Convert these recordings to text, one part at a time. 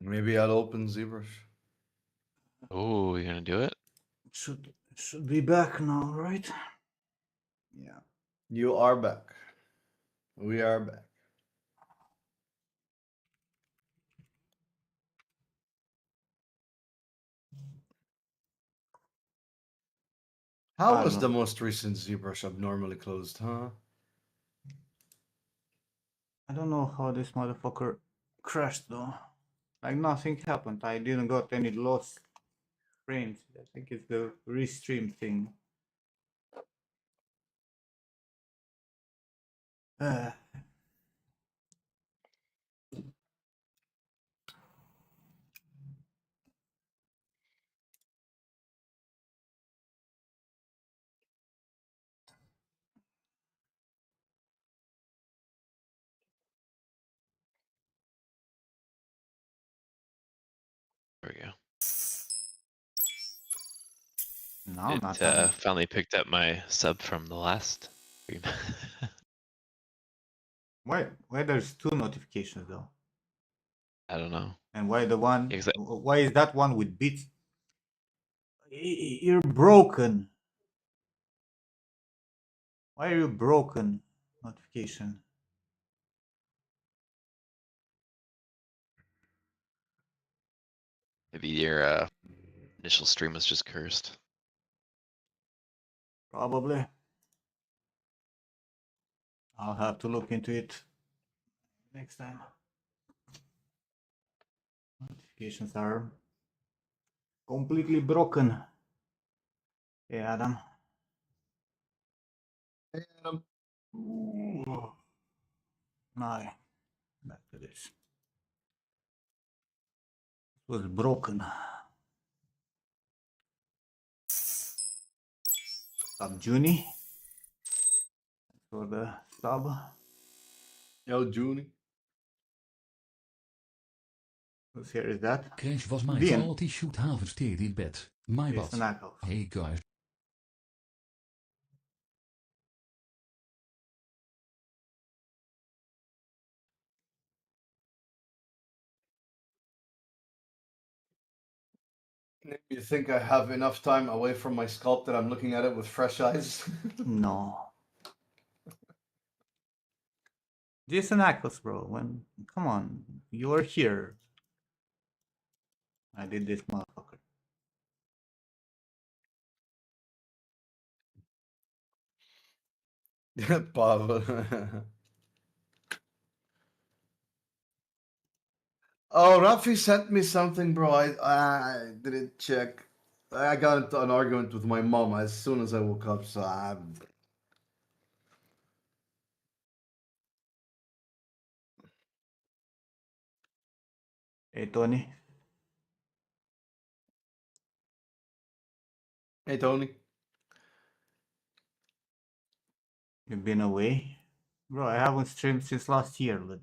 Maybe I'll open ZBrush. Oh, you're gonna do it? Should be back now, right? Yeah. You are back. We are back. How was the most recent ZBrush abnormally closed, huh? I don't know how this motherfucker crashed though. Like nothing happened. I didn't got any lost frames. I think it's the restream thing. There we go. No, It not having. finally picked up my sub from the last stream. Why there's two notifications though? I don't know. And why the one? Exactly. Why is that one with bits? You're broken. Why are you broken? Notification. Maybe your initial stream was just cursed. Probably. I'll have to look into it next time. Notifications are completely broken. Hey, Adam. Hey, Adam. Now, back to this. It was broken. Sub Junie. For the sub. Yo, Junie. Whose here is that? Crash was my Bien. quality shoot haversteed in bed. My Yes, bad. Knuckles. Hey guys. You think I have enough time away from my sculpt that I'm looking at it with fresh eyes? No. Jason Ackles, bro. Come on, you are here. I did this, motherfucker. Pavel. Oh, Rafi sent me something, bro. I didn't check. I got into an argument with my mom as soon as I woke up, so Hey, Tony. Hey, Tony. You've been away? Bro, I haven't streamed since last year, Ludus.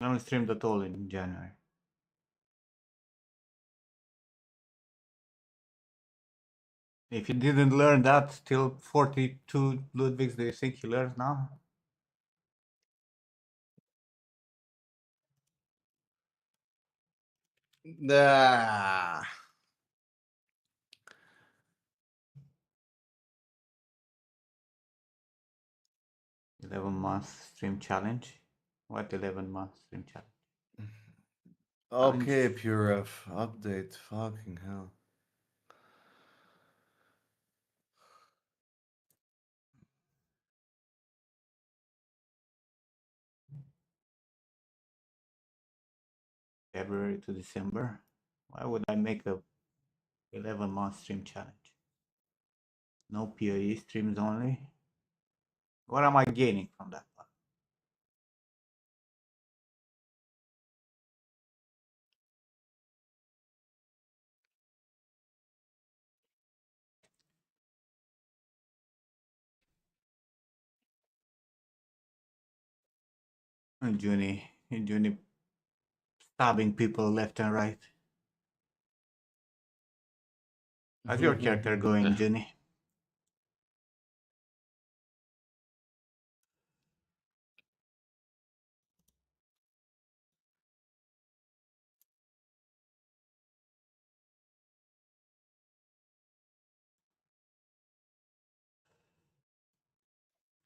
I haven't streamed at all in January. If you didn't learn that till 42 Ludwigs, do you think you learned now? Nah. $11-month stream challenge. What 11-month stream challenge? Okay, PureF. Update. Fucking hell. February to December. Why would I make a 11-month stream challenge? No PoE streams only. What am I gaining from that one? And Junie stabbing people left and right. How's your character going, Junie?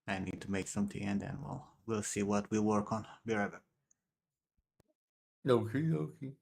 I need to make something and then we'll see what we work on. Be right back. Okie dokie.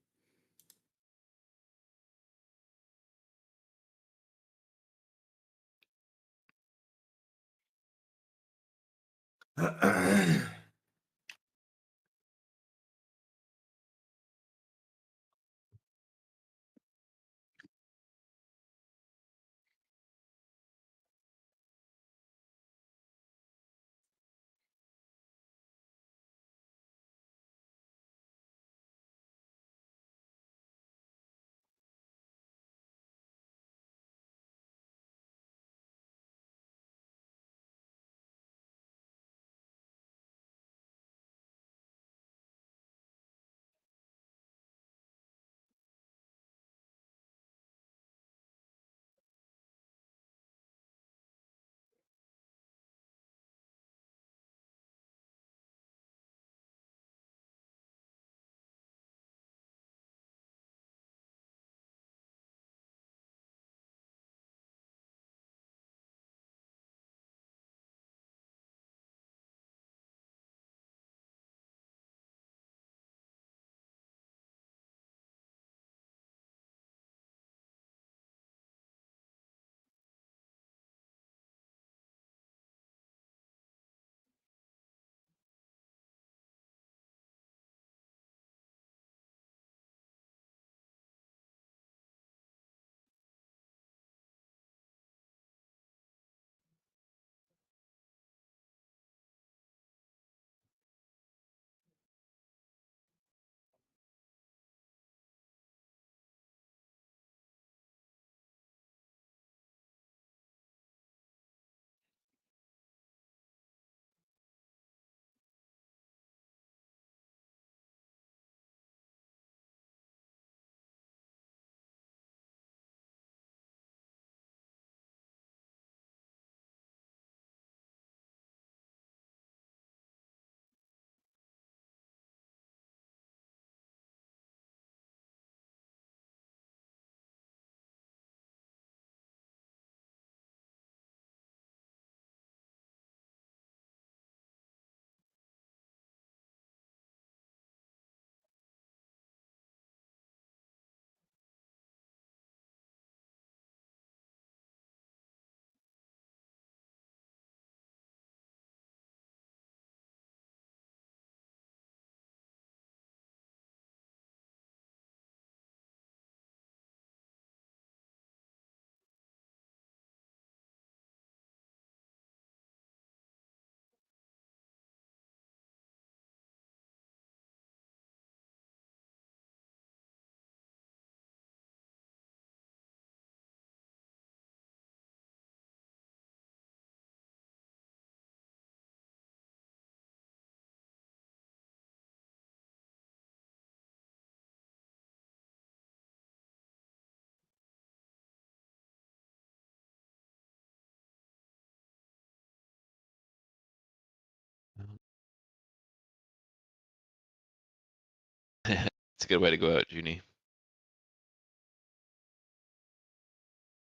It's a good way to go out, Junie.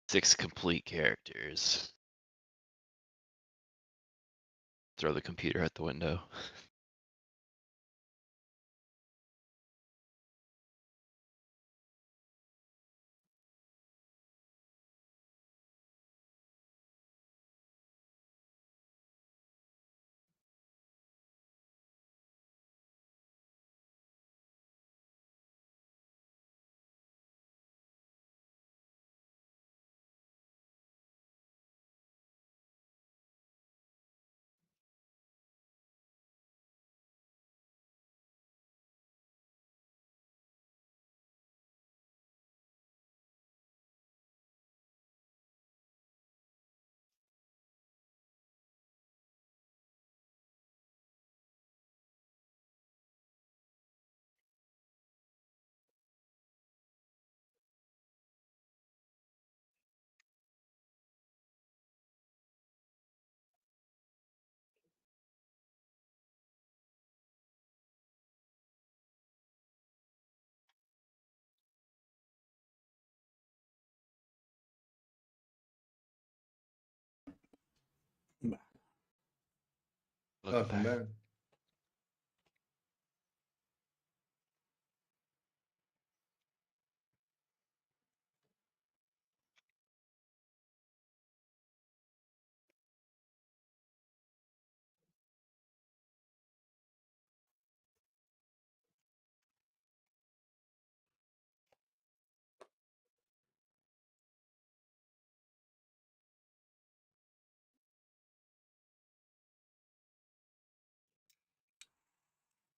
6 complete characters. Throw the computer out the window. Look at Nothing, that. man.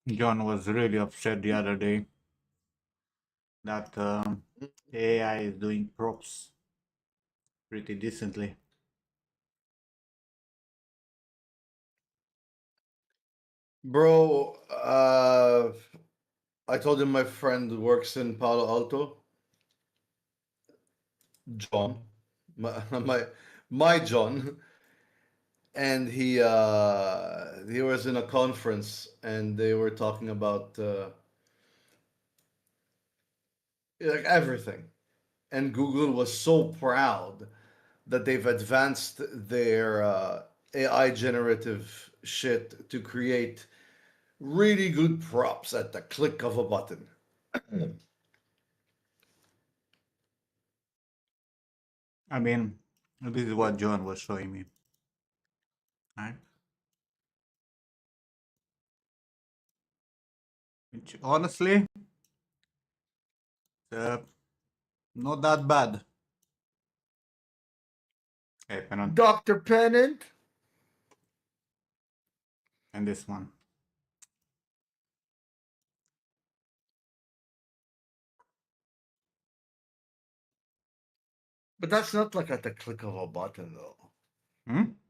John was really upset the other day that AI is doing props pretty decently. Bro, I told him my friend works in Palo Alto. John, my John, and he was in a conference and they were talking about like everything, and Google was so proud that they've advanced their AI generative shit to create really good props at the click of a button. I mean, this is what John was showing me. Right? Which honestly, not that bad. Hey, Pennant, Dr. Pennant? and this one. But that's not like at the click of a button, though.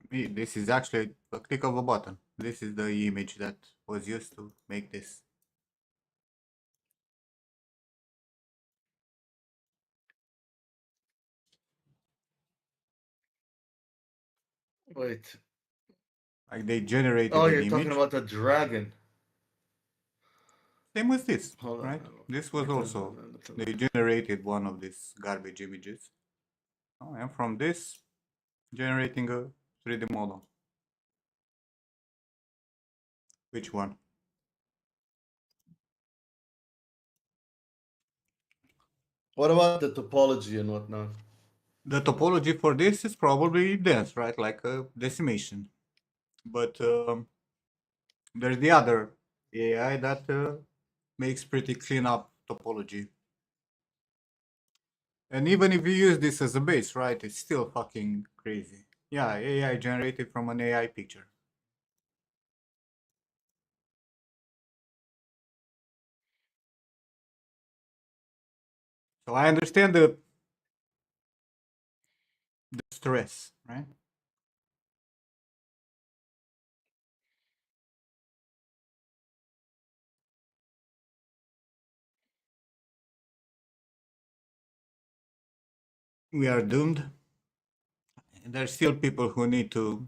This is actually a click of a button. This is the image that was used to make this. Wait. Like they generated Oh, an you're talking image. about the dragon. Same with this, Hold on. right? This was also, Let me they look. generated one of these garbage images. Oh, and from this, generating a 3D model. Which one? What about the topology and whatnot? The topology for this is probably dense, right? Like a decimation. But there's the other AI that makes pretty clean up topology. And even if you use this as a base, right, it's still fucking crazy. Yeah, AI generated from an AI picture. So I understand the stress, right? We are doomed. There's still people who need to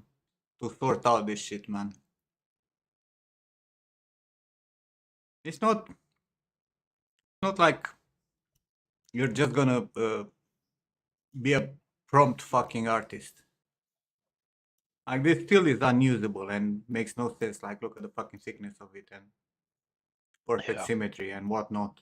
sort out this shit, man. It's not like you're just gonna be a prompt fucking artist. Like this still is unusable and makes no sense. Like look at the fucking thickness of it and perfect Yeah. symmetry and whatnot.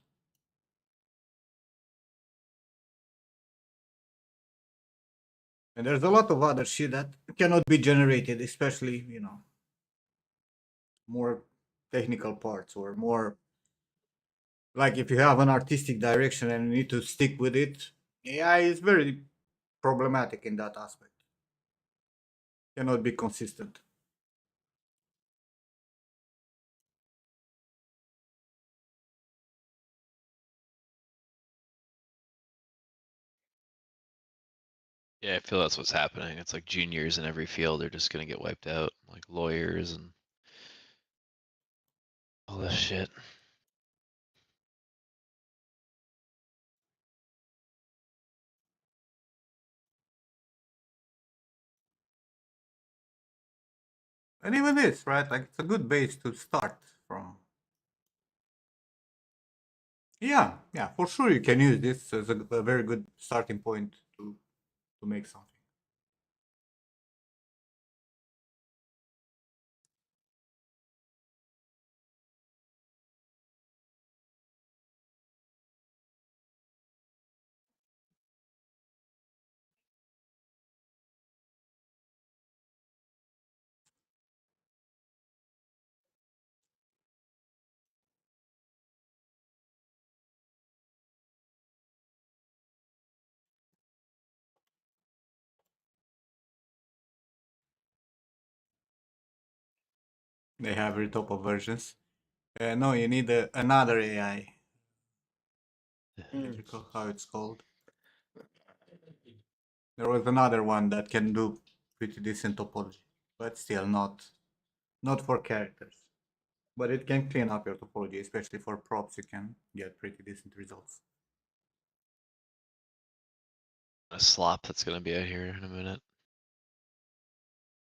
And there's a lot of other shit that cannot be generated, especially, more technical parts or more like if you have an artistic direction and you need to stick with it. AI is very problematic in that aspect. Cannot be consistent. Yeah, I feel that's what's happening. It's like juniors in every field are just gonna get wiped out, like lawyers and all this shit. And even this, right? Like it's a good base to start from. Yeah, for sure you can use this as a very good starting point to make something. They have very top of versions. No, you need another AI. I recall how it's called. There was another one that can do pretty decent topology, but still not for characters. But it can clean up your topology, especially for props. You can get pretty decent results. A slop that's gonna be out here in a minute.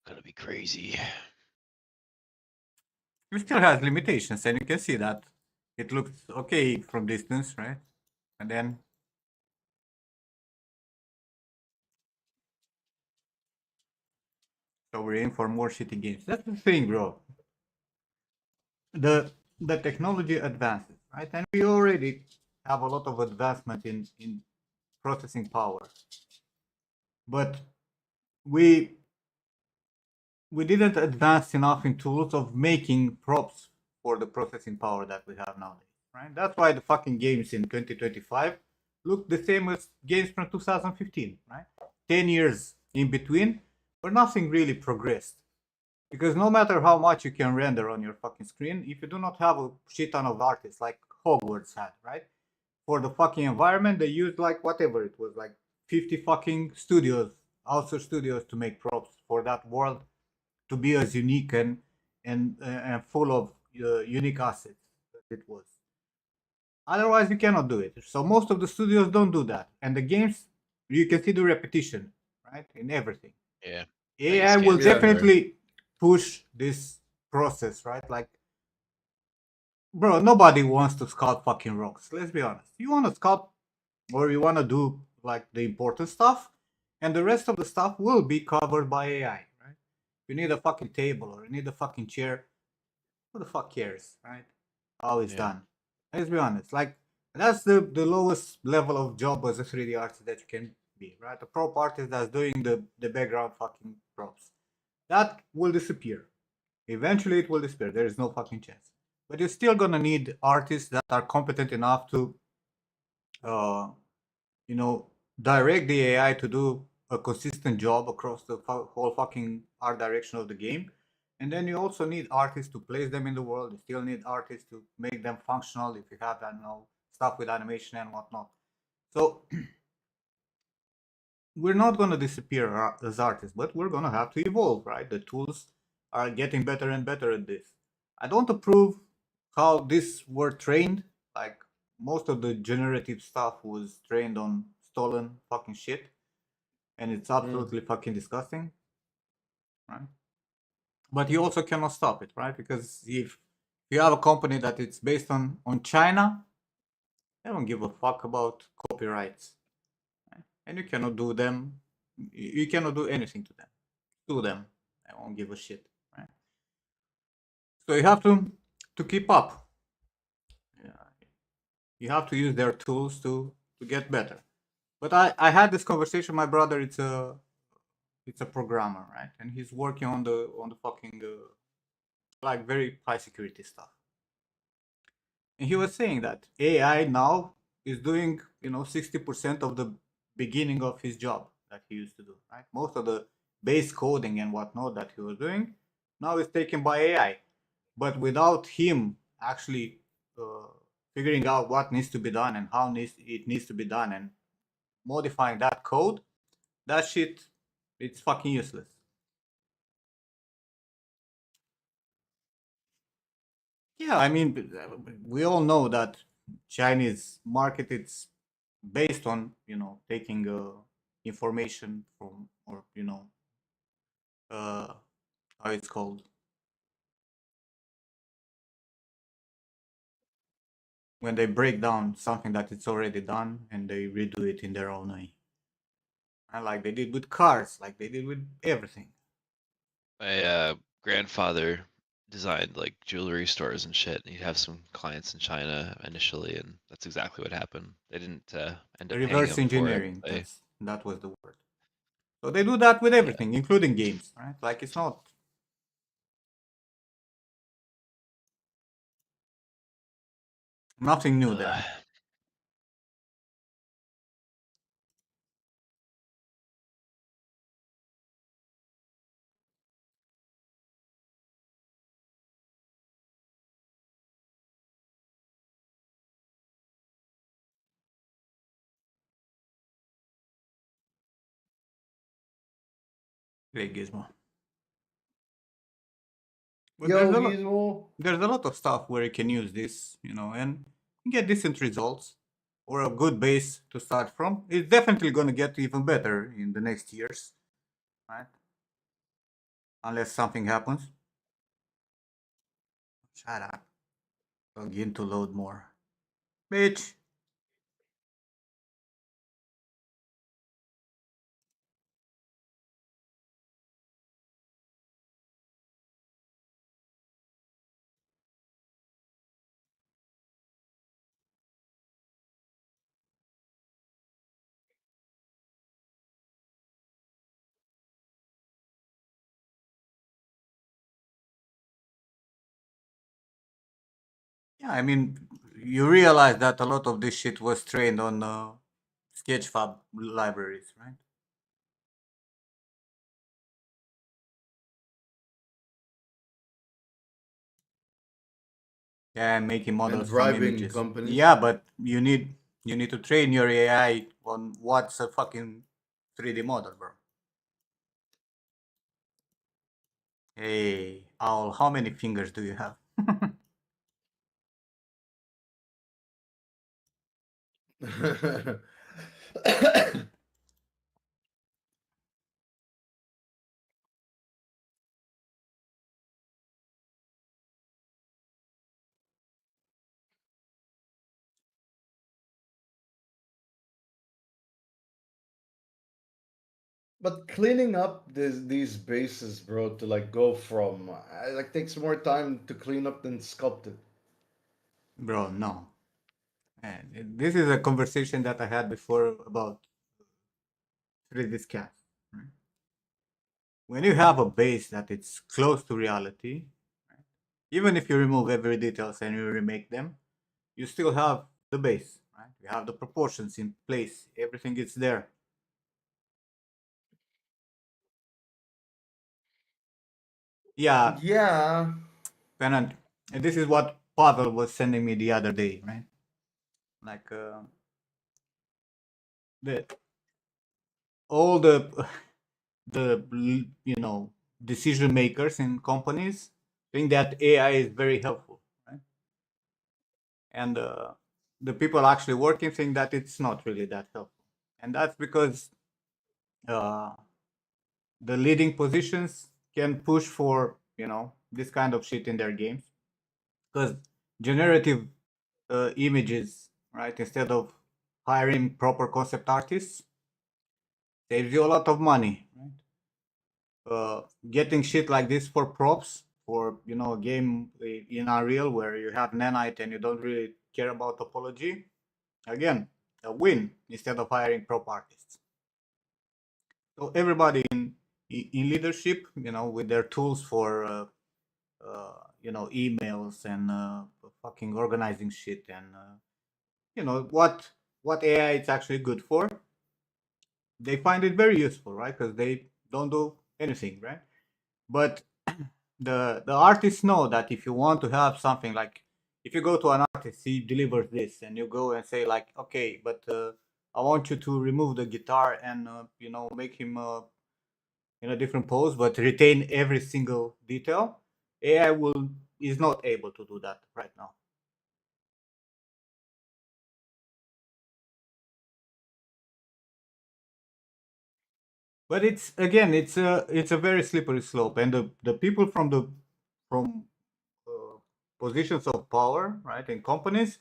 Gonna be crazy. It still has limitations, and you can see that it looks okay from distance, right? And then so we're in for more shitty games. That's the thing, bro. The technology advances, right? And we already have a lot of advancement in processing power, but we we didn't advance enough in tools of making props for the processing power that we have nowadays, right? That's why the fucking games in 2025 look the same as games from 2015, right? 10 years in between, but nothing really progressed. Because no matter how much you can render on your fucking screen, if you do not have a shit ton of artists like Hogwarts had, right? For the fucking environment, they used like whatever it was, like 50 fucking studios, outsourced studios to make props for that world to be as unique and full of unique assets that it was. Otherwise, you cannot do it. So most of the studios don't do that, and the games you can see the repetition, right, in everything. Yeah. AI will scans Yeah. definitely push this process, right? Like, bro, nobody wants to scout fucking rocks. Let's be honest. You want to scout, or you want to do like the important stuff, and the rest of the stuff will be covered by AI, right? You need a fucking table or you need a fucking chair. Who the fuck cares, right? How it's Yeah. done. Let's be honest. Like that's the lowest level of job as a 3D artist that you can be, right? A prop artist that's doing the background fucking props. That will disappear. Eventually it will disappear. There is no fucking chance. But you're still gonna need artists that are competent enough to uh you know, direct the AI to do a consistent job across the whole fucking art direction of the game. And then you also need artists to place them in the world. You still need artists to make them functional if you have, I don't know, stuff with animation and whatnot. So we're not going to disappear as artists, but we're going to have to evolve, right? The tools are getting better and better at this. I don't approve how this were trained. Like most of the generative stuff was trained on stolen fucking shit, and it's absolutely fucking disgusting, right? But you also cannot stop it, right? Because if you have a company that it's based on China, they don't give a fuck about copyrights, right? And you cannot do them. You cannot do anything to them. To them, I won't give a shit, right? So you have to keep up. Yeah. You have to use their tools to get better. But I had this conversation. My brother, it's a programmer, right? And he's working on the fucking like very high security stuff. And he was saying that AI now is doing 60% of the beginning of his job that he used to do, right? Most of the base coding and whatnot that he was doing now is taken by AI. But without him actually figuring out what needs to be done and how it needs to be done and modifying that code, that shit, it's fucking useless. Yeah, I mean, we all know that Chinese market it's based on taking information from or uh, how it's called when they break down something that it's already done and they redo it in their own way. And like they did with cars, like they did with everything. My grandfather designed like jewelry stores and shit. And he'd have some clients in China initially, and that's exactly what happened. They didn't end up paying Reverse him for it. engineering, that was the word. So they do that with Yeah. everything, including games, right? Like it's not nothing new there. Play Gizmo. But Yo, Gizmo. there's a lot of stuff where you can use this, and get decent results or a good base to start from. It's definitely going to get even better in the next years, right? Unless something happens. Shut up. Begin to load more. Bitch. Yeah, I mean, you realize that a lot of this shit was trained on Sketchfab libraries, right? Yeah, making And models from bribing images. companies. Yeah, but you need to train your AI on what's a fucking 3D model, bro. Hey, Owl, how many fingers do you have? But cleaning up these bases, bro, to like go from like takes more time to clean up than sculpt it. Bro, no. And this is a conversation that I had before about 3D scans. Right? When you have a base that it's close to reality, right? Even if you remove every details and you remake them, you still have the base, right? You have the proportions in place. Everything is there. Yeah, Yeah, and this is what Pavel was sending me the other day, right? Like the all the decision makers in companies think that AI is very helpful, right? And the people actually working think that it's not really that helpful, and that's because uh, the leading positions can push for this kind of shit in their games because generative images, right? Instead of hiring proper concept artists, saves you a lot of money, right? Getting shit like this for props for a game in Unreal where you have nanite and you don't really care about topology, again, a win instead of hiring prop artists. So everybody in leadership, with their tools for emails and fucking organizing shit and what AI is actually good for, they find it very useful, right? Because they don't do anything, right? But the artists know that if you want to have something like, if you go to an artist, he delivers this, and you go and say like, okay, but I want you to remove the guitar and make him in a different pose, but retain every single detail. AI is not able to do that right now. But it's a very slippery slope, and the people from positions of power, right, in companies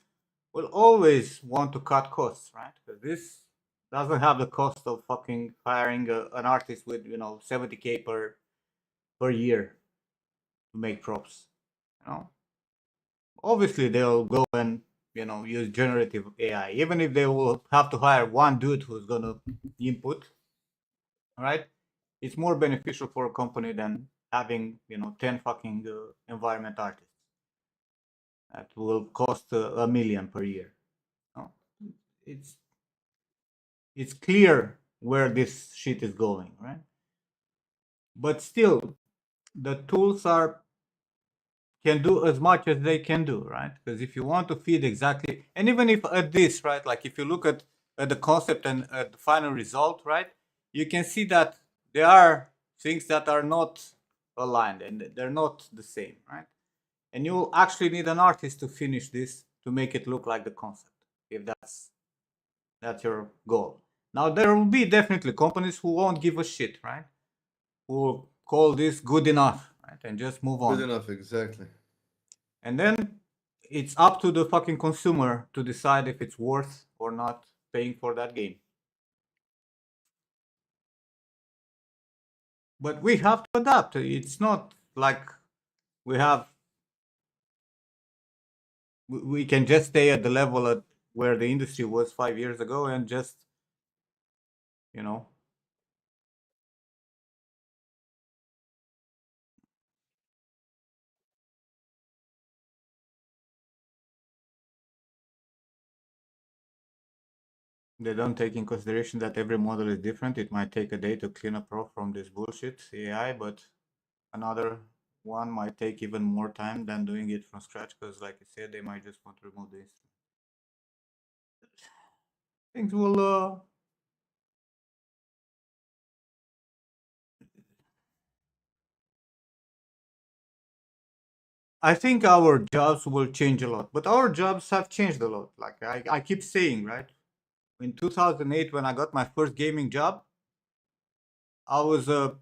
will always want to cut costs, right? Because this doesn't have the cost of fucking hiring an artist with 70K per year to make props. You know, obviously they'll go and use generative AI, even if they will have to hire one dude who's gonna input, right? It's more beneficial for a company than having 10 fucking environment artists that will cost $1 million per year. No, it's it's clear where this shit is going, right? But still, the tools can do as much as they can do, right? Because if you want to feed exactly, and even if at this, right, like if you look at the concept and at the final result, right, you can see that there are things that are not aligned and they're not the same, right? And you'll actually need an artist to finish this to make it look like the concept, if that's your goal. Now there will be definitely companies who won't give a shit, right? Who will call this good enough, right? And just move on. Good enough, exactly. And then it's up to the fucking consumer to decide if it's worth or not paying for that game. But we have to adapt. It's not like we have we can just stay at the level at where the industry was 5 years ago and just, you know, they don't take in consideration that every model is different. It might take a day to clean a pro from this bullshit AI, but another one might take even more time than doing it from scratch because, like I said, they might just want to remove the instrument. Things will I think our jobs will change a lot, but our jobs have changed a lot. Like I keep saying, right? In 2008, when I got my first gaming job, I was a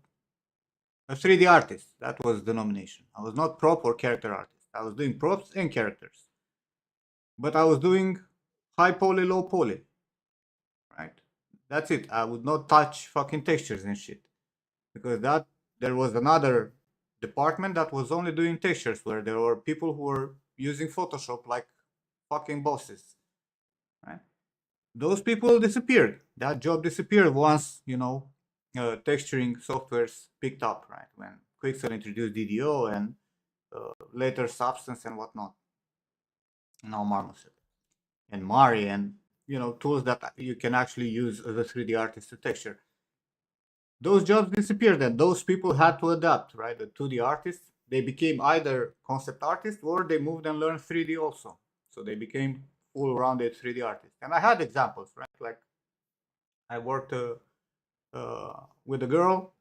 3D artist. That was the nomination. I was not prop or character artist. I was doing props and characters, but I was doing high poly, low poly, right? That's it. I would not touch fucking textures and shit because that there was another department that was only doing textures where there were people who were using Photoshop like fucking bosses, right? Those people disappeared. That job disappeared once, texturing softwares picked up, right? When Quixel introduced DDO and later Substance and whatnot. Now Marmoset and Mari and, tools that you can actually use as a 3D artist to texture. Those jobs disappeared and those people had to adapt, right? The 2D artists, they became either concept artists or they moved and learned 3D also. So they became full-rounded 3D artists. And I had examples, right? Like I worked with a girl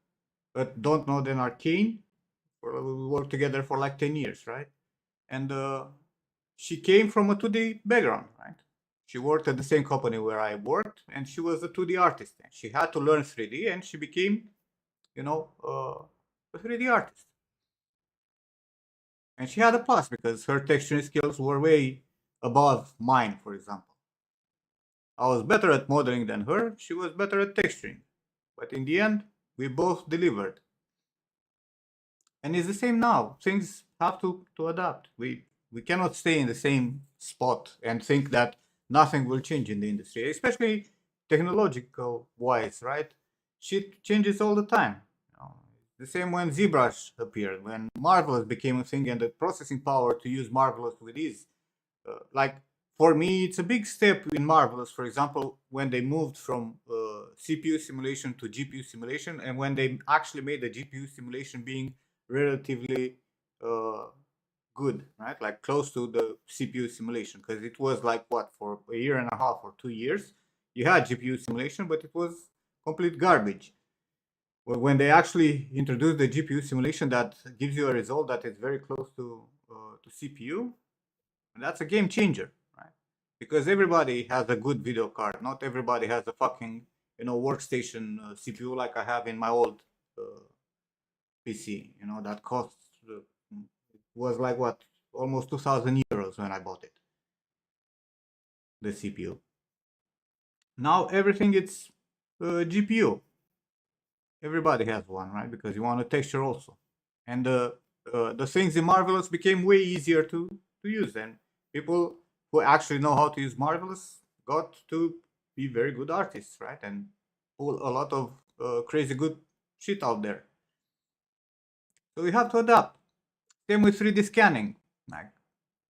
that don't know than Arcane. We worked together for like 10 years, right? And she came from a 2D background, right? She worked at the same company where I worked, and she was a 2D artist. And she had to learn 3D, and she became, a 3D artist. And she had a plus because her texturing skills were way above mine, for example. I was better at modeling than her. She was better at texturing. But in the end, we both delivered. And it's the same now. Things have to adapt. We cannot stay in the same spot and think that nothing will change in the industry, especially technological wise, right? Shit changes all the time. The same when ZBrush appeared, when Marvelous became a thing and the processing power to use Marvelous with ease. Like for me, it's a big step in Marvelous, for example, when they moved from CPU simulation to GPU simulation, and when they actually made the GPU simulation being relatively good, right? Like close to the CPU simulation, because it was like what, for a year and a half or 2 years, you had GPU simulation, but it was complete garbage. Well, when they actually introduced the GPU simulation that gives you a result that is very close to CPU, that's a game changer, right? Because everybody has a good video card. Not everybody has a fucking workstation CPU like I have in my old PC. That costs was like what, almost 2,000 euros when I bought it. The CPU. Now everything it's GPU. Everybody has one, right? Because you want a texture also, and the things in Marvelous became way easier to use, and people who actually know how to use Marvelous got to be very good artists, right? And pull a lot of crazy good shit out there. So we have to adapt. Same with 3D scanning. Like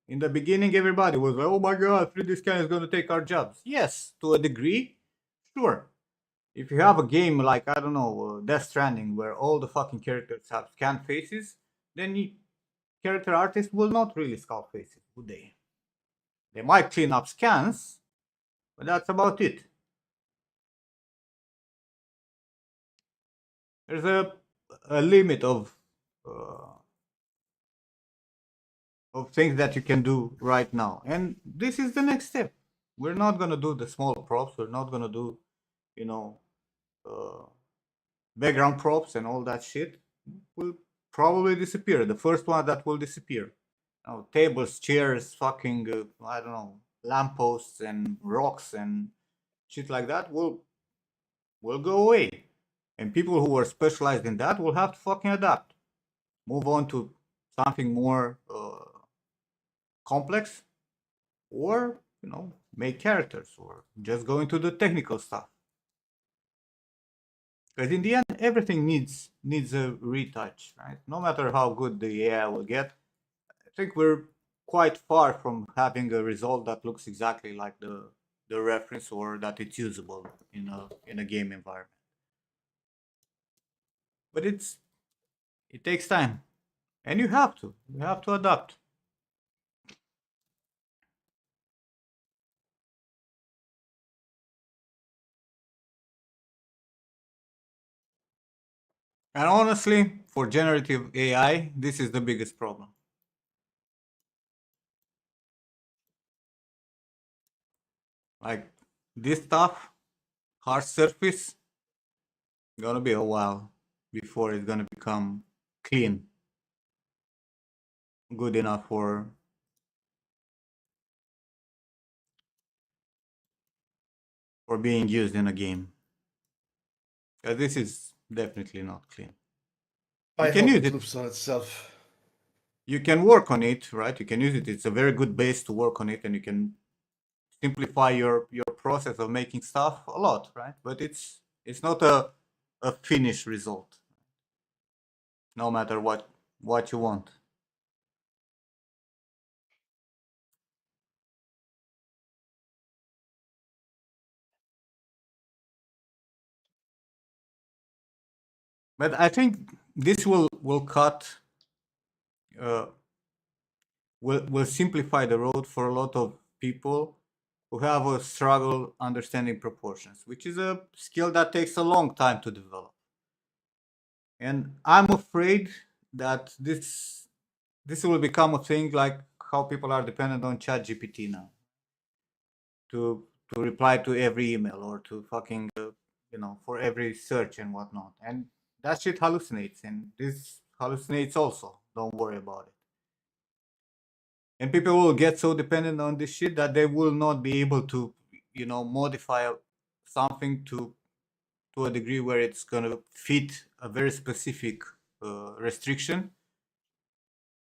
in the beginning, everybody was like, "Oh my god, 3D scanning is going to take our jobs." Yes, to a degree, sure. If you have a game like, I don't know, Death Stranding, where all the fucking characters have scanned faces, then character artists will not really sculpt faces, would they? They might clean up scans, but that's about it. There's a a limit uh, of things that you can do right now, and this is the next step. We're not gonna do the small props. We're not gonna do, you know, uh, background props and all that shit. Will probably disappear. The first one that will disappear. Tables, chairs, fucking I don't know, lampposts and rocks and shit like that will go away. And people who are specialized in that will have to fucking adapt, move on to something more complex, or make characters, or just go into the technical stuff. Because in the end, everything needs a retouch, right? No matter how good the AI will get, I think we're quite far from having a result that looks exactly like the reference, or that it's usable in a game environment. But it takes time, and you have to adapt. And honestly, for generative AI, this is the biggest problem. Like this stuff, hard surface, gonna be a while before it's gonna become clean, good enough for being used in a game. This is definitely not clean. You I can hope use it it. loops on itself. You can work on it, right? You can use it. It's a very good base to work on it, and you can simplify your process of making stuff a lot, right? But it's not a finished result, no matter what you want. But I think this will cut, uh, will simplify the road for a lot of people who have a struggle understanding proportions, which is a skill that takes a long time to develop. And I'm afraid that this will become a thing like how people are dependent on ChatGPT now to reply to every email, or to fucking for every search and whatnot. And that shit hallucinates, and this hallucinates also. Don't worry about it. And people will get so dependent on this shit that they will not be able to modify something to a degree where it's gonna fit a very specific restriction.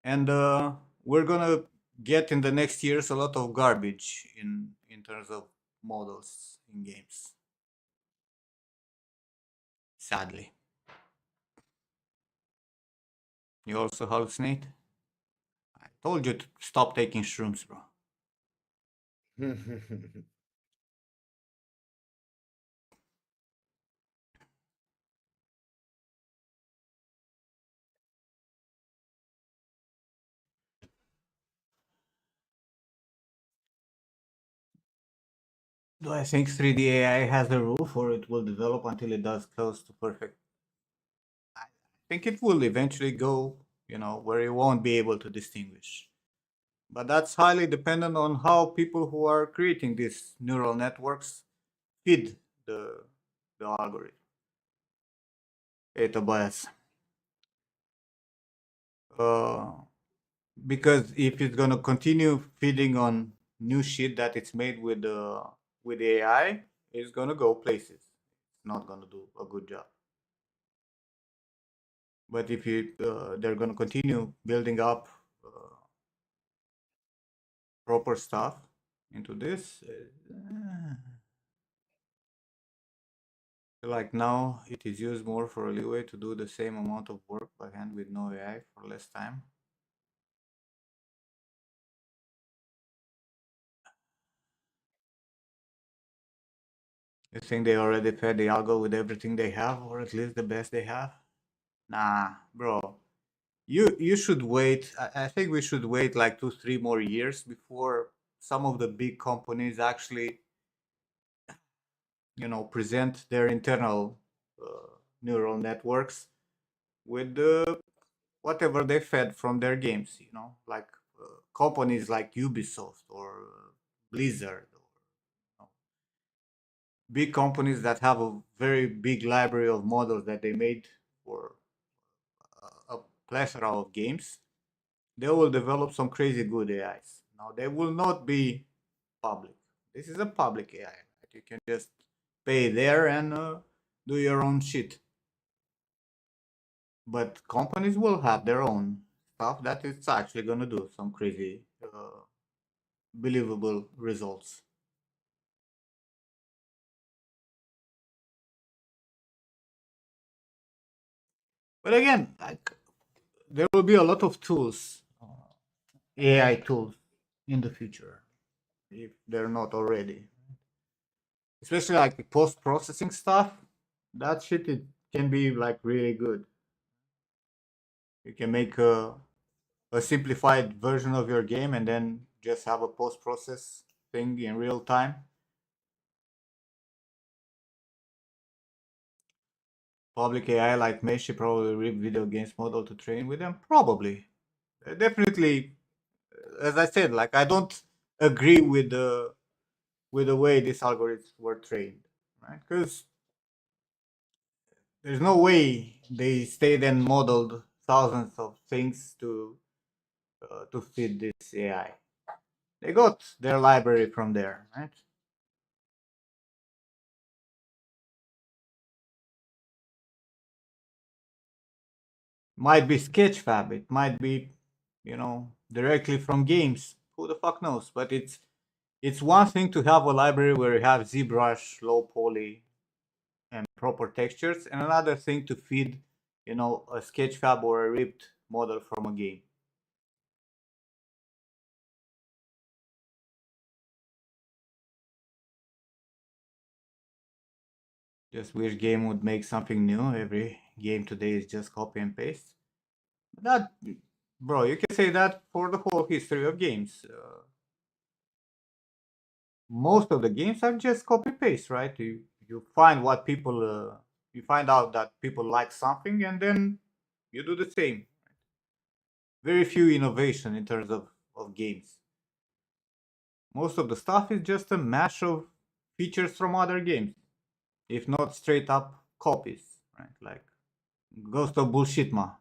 And we're gonna get in the next years a lot of garbage in terms of models in games, sadly. You also hallucinate? I told you to stop taking shrooms, bro. Do I think 3D AI has a roof, or it will develop until it does close to perfect? I think it will eventually go, where you won't be able to distinguish. But that's highly dependent on how people who are creating these neural networks feed the algorithm. Tobias. Uh, because if it's gonna continue feeding on new shit that it's made with AI, it's gonna go places. It's not gonna do a good job. But if they're gonna continue building up proper stuff into this, like now it is used more for a leeway to do the same amount of work by hand with no AI for less time. You think they already fed the algo with everything they have, or at least the best they have? Nah, bro. You should wait. I think we should wait like 2, 3 more years before some of the big companies actually, present their internal neural networks with whatever they fed from their games, you know, like companies like Ubisoft or Blizzard, or big companies that have a very big library of models that they made for a plethora of games. They will develop some crazy good AIs. Now they will not be public. This is a public AI. Right? You can just pay there and do your own shit. But companies will have their own stuff that it's actually gonna do some crazy, believable results. But again, like there will be a lot of tools, AI tools, in the future, if they're not already. Especially like post processing stuff. That shit it can be like really good. You can make a simplified version of your game and then just have a post process thing in real time. Public AI like Mesh should probably rip video games model to train with them. Probably, definitely. As I said, like I don't agree with the way these algorithms were trained, right? Because there's no way they stayed and modeled thousands of things to feed this AI. They got their library from there, right? Might be Sketchfab, it might be, you know, directly from games. Who the fuck knows? But it's one thing to have a library where you have ZBrush, low poly, and proper textures, and another thing to feed, you know, a Sketchfab or a ripped model from a game. Just wish game would make something new. Every game today is just copy and paste. That, bro, you can say that for the whole history of games. Most of the games are just copy paste, right? You find what people you find out that people like something, and then you do the same. Very few innovation in terms of games. Most of the stuff is just a mash of features from other games, if not straight up copies, right? Like Ghost of Bullshit Ma.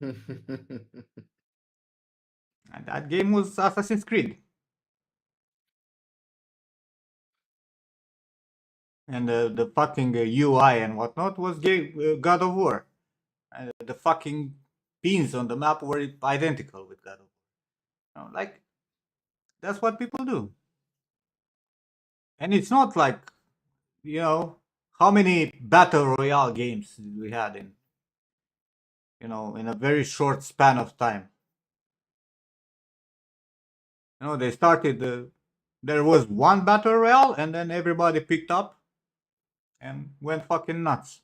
And that game was Assassin's Creed. And the fucking UI and whatnot was God of War. And the fucking pins on the map were identical with God of War. You know, like, that's what people do. And it's not like, you know, how many battle royale games we had in, you know, in a very short span of time. You know, they started, there was one battle royale, and then everybody picked up and went fucking nuts.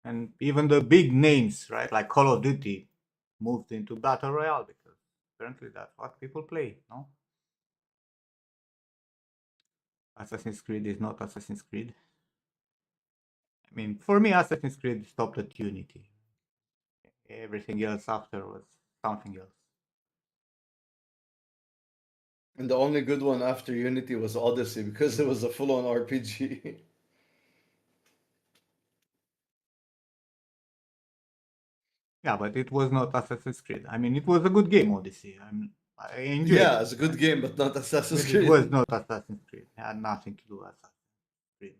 And even the big names, right, like Call of Duty, moved into battle royale because apparently that's what people play. No, Assassin's Creed is not Assassin's Creed. I mean, for me, Assassin's Creed stopped at Unity. Everything else after was something else. And the only good one after Unity was Odyssey because it was a full-on RPG. Yeah, but it was not Assassin's Creed. I mean, it was a good game, Odyssey. I enjoyed Yeah, it. it's a good game, but not Assassin's But it Creed. was not Assassin's Creed. It had nothing to do with Assassin's Creed.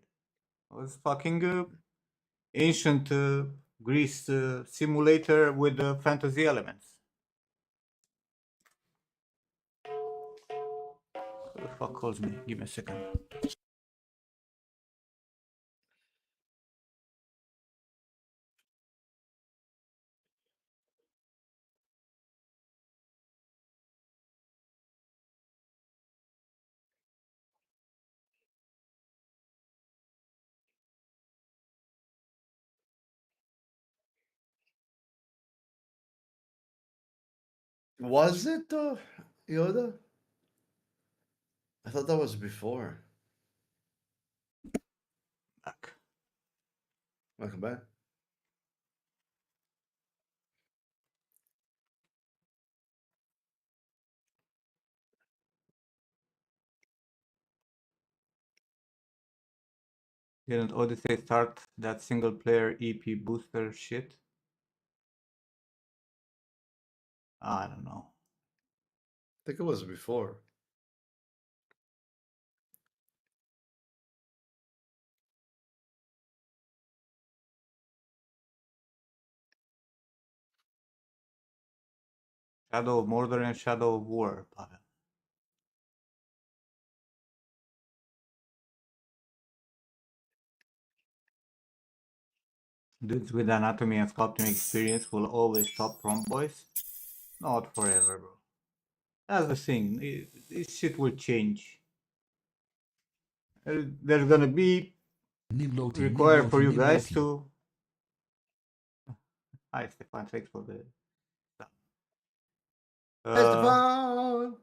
It was fucking ancient Greece simulator with fantasy elements. Who the fuck calls me? Give me a second. Was it though, Yoda? I thought that was before. Back. Welcome back. Didn't Odyssey start that single player EP booster shit? I don't know. I think it was before. Shadow of Mordor and Shadow of War, Pavel. Dudes with anatomy and sculpting experience will always top prompt boys. Not forever, bro. That's the thing. This shit will change. There's gonna be Nimloti, required for Nimloti, you guys Nimloti. to. Hi, Stefan. Thanks for the stuff. Esteban!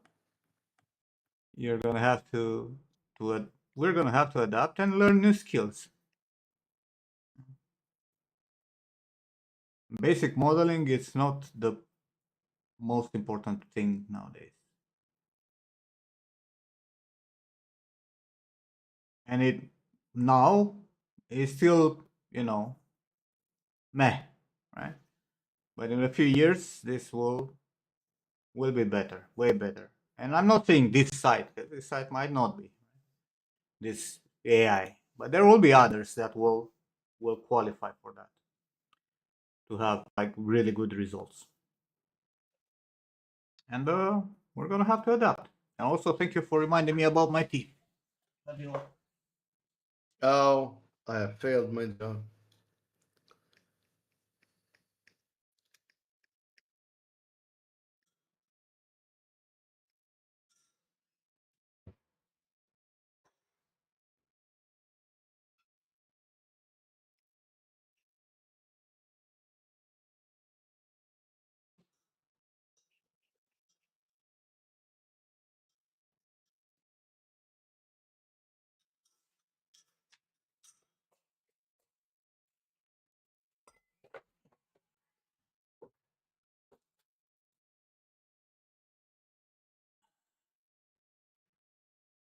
You're gonna have we're gonna have to adapt and learn new skills. Basic modeling is not the most important thing nowadays. And it now is still, meh, right? But in a few years, this will be better, way better. And I'm not saying this site, 'cause this site might not be this AI, but there will be others that will qualify for that to have like really good results. And we're gonna have to adapt. And also, thank you for reminding me about my tea. Love you all. Oh, I have failed my job.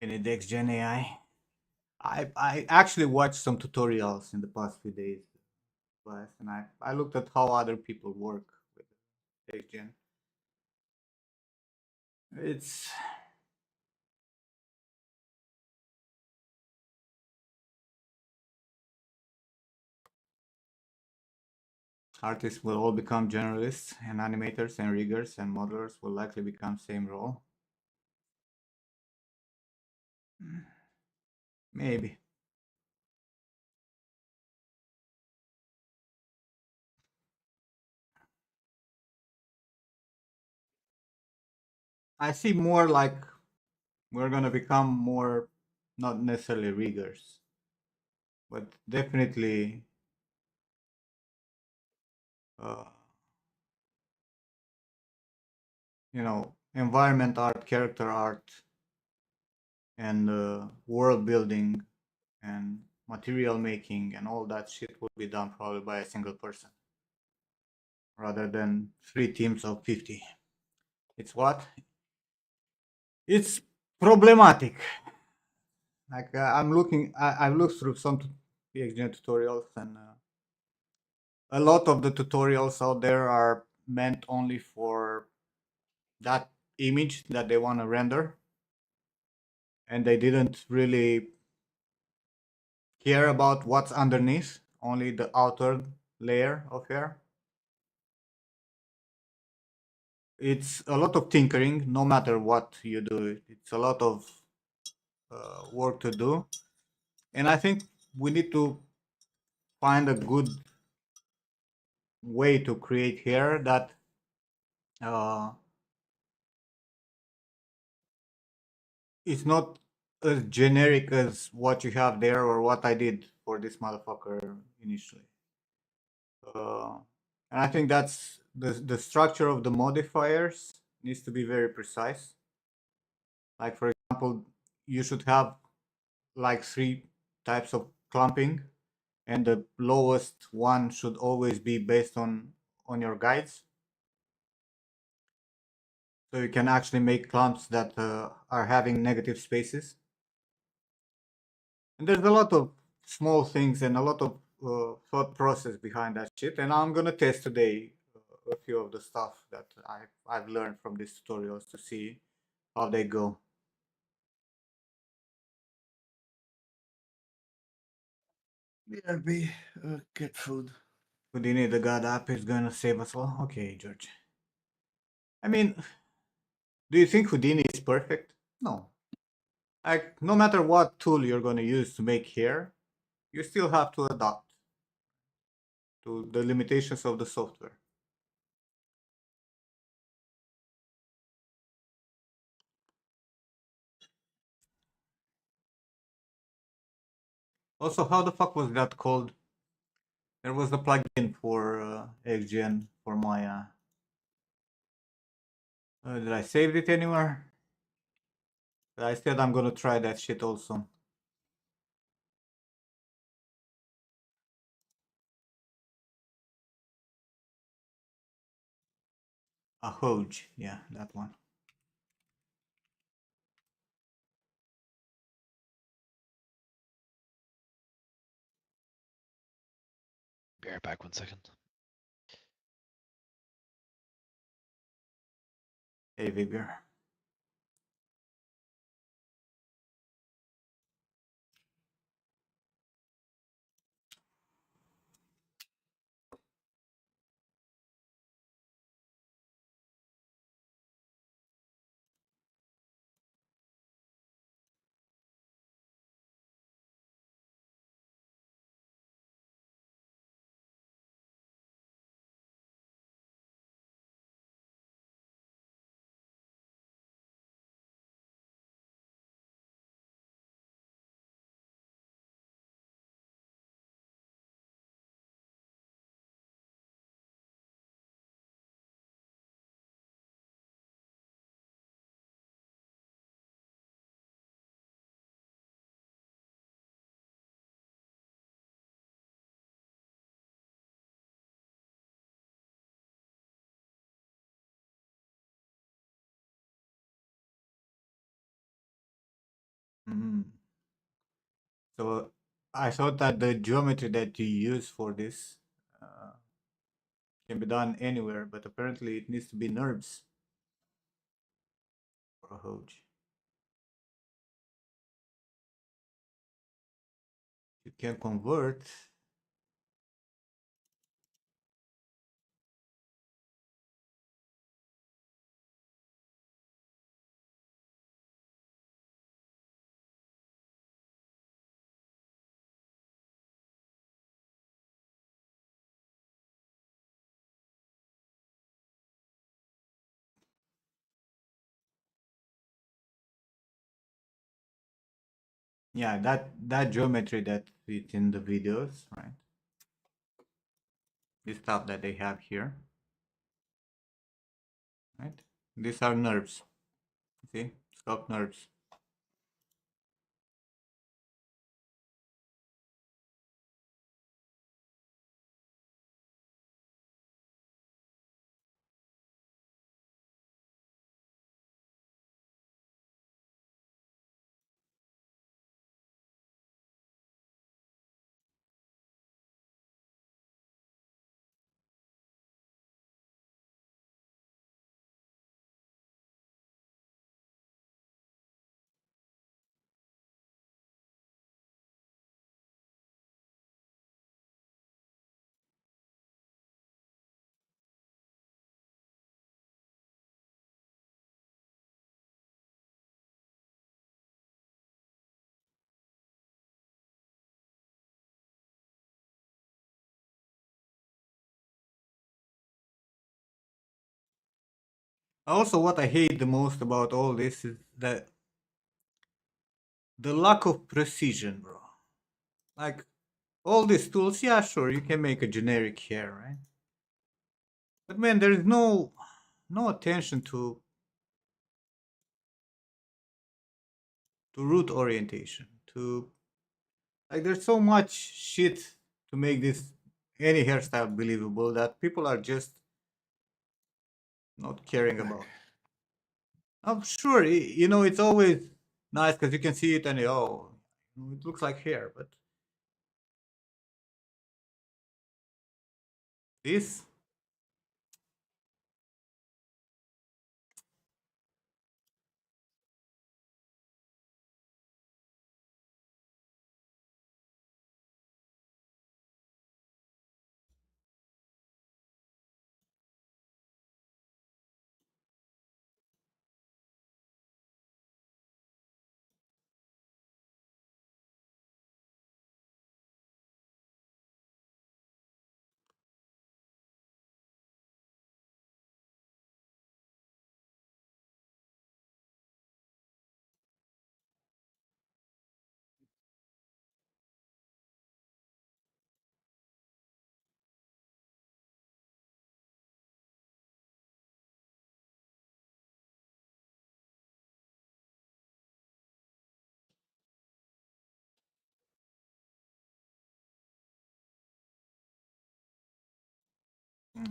Any next gen AI? I actually watched some tutorials in the past few days, and I looked at how other people work with next gen. It's artists will all become generalists, and animators and riggers and modelers will likely become same role. Maybe. I see more like we're gonna become more, not necessarily riggers, but definitely uh, environment art, character art, and world building and material making and all that shit will be done probably by a single person rather than 3 teams of 50. It's what? It's problematic. Like I've looked through some PXGen tutorials, and a lot of the tutorials out there are meant only for that image that they want to render, and they didn't really care about what's underneath, only the outer layer of hair. It's a lot of tinkering, no matter what you do. It's a lot of work to do, and I think we need to find a good way to create hair that is not as generic as what you have there or what I did for this motherfucker initially. And I think that's the structure of the modifiers needs to be very precise. Like for example, you should have like 3 types of clumping, and the lowest one should always be based on your guides. So you can actually make clumps that are having negative spaces. And there's a lot of small things and a lot of thought process behind that shit. And I'm gonna test today a few of the stuff that I've learned from these tutorials to see how they go. BRB, get food. Houdini the God app is gonna save us all. Okay, George. I mean, do you think Houdini is perfect? No. Like, no matter what tool you're gonna use to make hair, you still have to adapt to the limitations of the software. Also, how the fuck was that called? There was a plugin for XGen for my. Did I save it anywhere? I said I'm gonna try that shit also. A Hoj, yeah, that one. Be right back 1 second. Hey, Vigor. Mm. So I thought that the geometry that you use for this uh, can be done anywhere, but apparently it needs to be NURBS for a Hoj. You can convert. Yeah, that geometry that is in the videos, right? This stuff that they have here, right? These are NURBS. See, sculpt NURBS. Also, what I hate the most about all this is that the lack of precision, bro. Like, all these tools, yeah, sure, you can make a generic hair, right? But man, there is no attention to root orientation. To like, there's so much shit to make this any hairstyle believable that people are just not caring about. I'm sure it's always nice because you can see it and it looks like hair, but this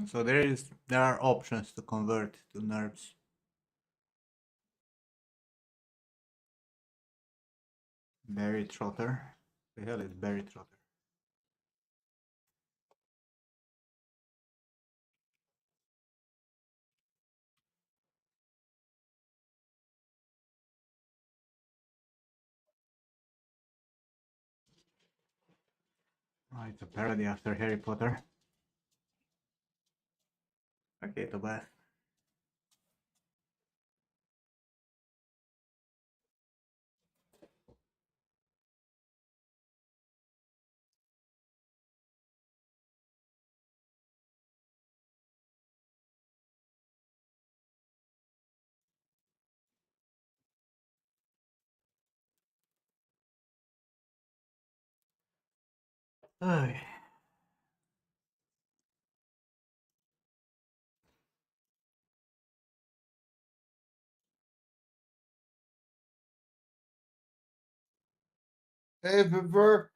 so there are options to convert to nerves. Berry trotter. The hell is berry trotter? Oh, it's a parody after Harry Potter. Okay, to bad. Ay. Hey, Viver.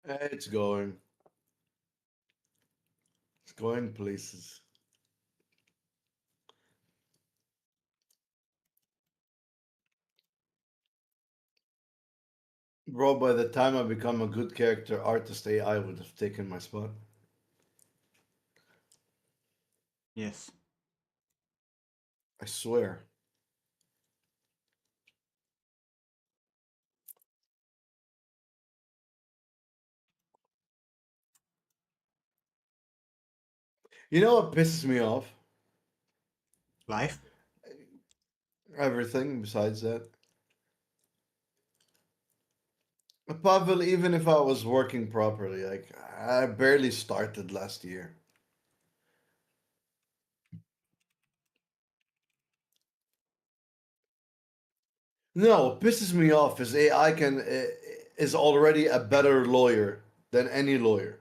It's going. It's going places. Bro, by the time I become a good character artist, AI would have taken my spot. Yes. I swear. You know what pisses me off? Life. Everything besides that. Pavel, even if I was working properly, like I barely started last year. No, what pisses me off is AI is already a better lawyer than any lawyer.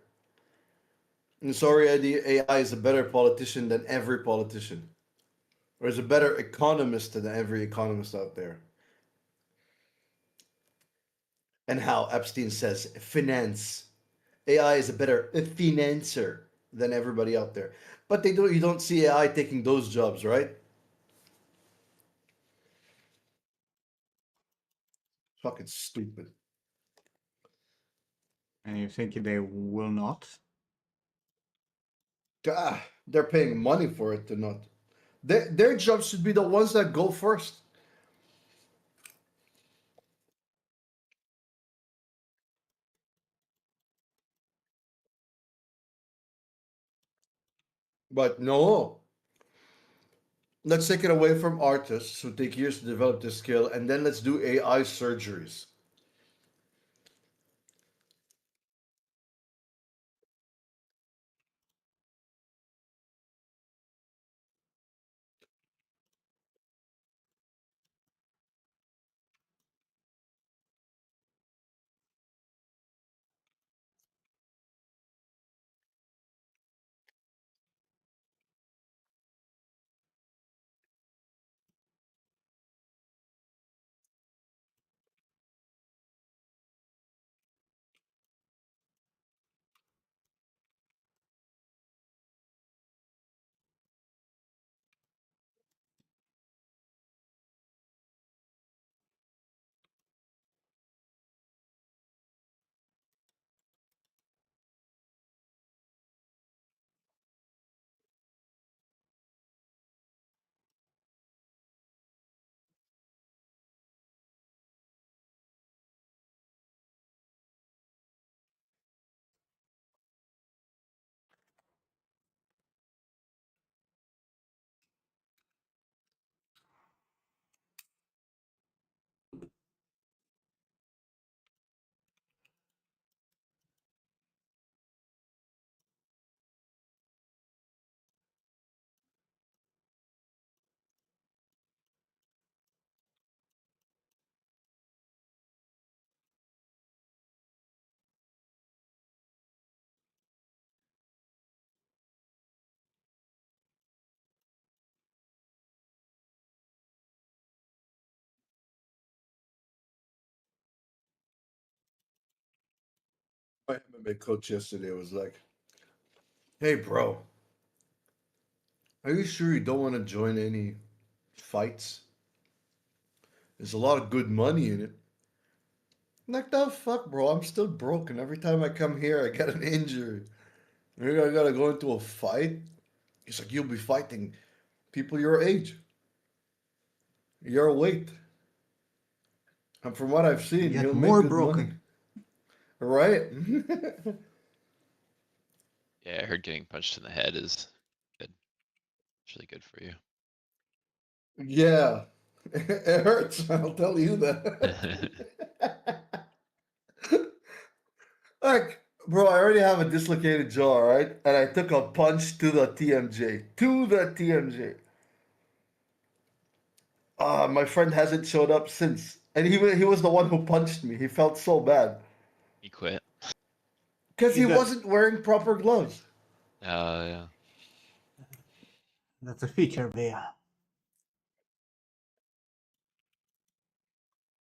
And sorry, Eddie, AI is a better politician than every politician, or is a better economist than every economist out there. And how Epstein says finance. AI is a better financer than everybody out there. But they don't. You don't see AI taking those jobs, right? Fucking stupid. And you think they will not? Ah, they're paying money for it to not. Their jobs should be the ones that go first. But no, let's take it away from artists who take years to develop this skill, and then let's do AI surgeries. My MMA coach yesterday was like, "Hey, bro, are you sure you don't want to join any fights? There's a lot of good money in it." I'm like, the fuck, bro? I'm still broken. Every time I come here, I get an injury. Maybe I gotta go into a fight. He's like, "You'll be fighting people your age, your weight, and from what I've seen, Yet you'll make more good money, broken. right?" Yeah, I heard getting punched in the head is good. It's really good for you. Yeah, it hurts. I'll tell you that. Like, bro, I already have a dislocated jaw, right? And I took a punch to the TMJ. To the TMJ. My friend hasn't showed up since. And he was the one who punched me. He felt so bad. You quit. Because he Is that wasn't wearing proper gloves. Oh yeah. that's a feature, Bea.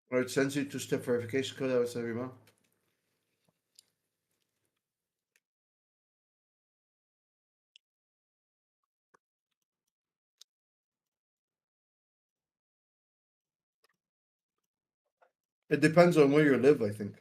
Or it sends you two-step verification code out every month. It depends on where you live, I think.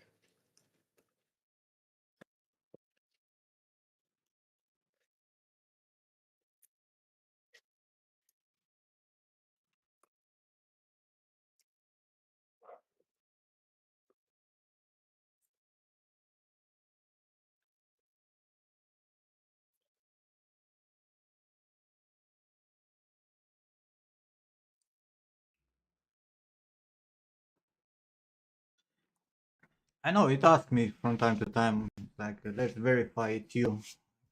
I know it asks me from time to time, like, let's verify it's you.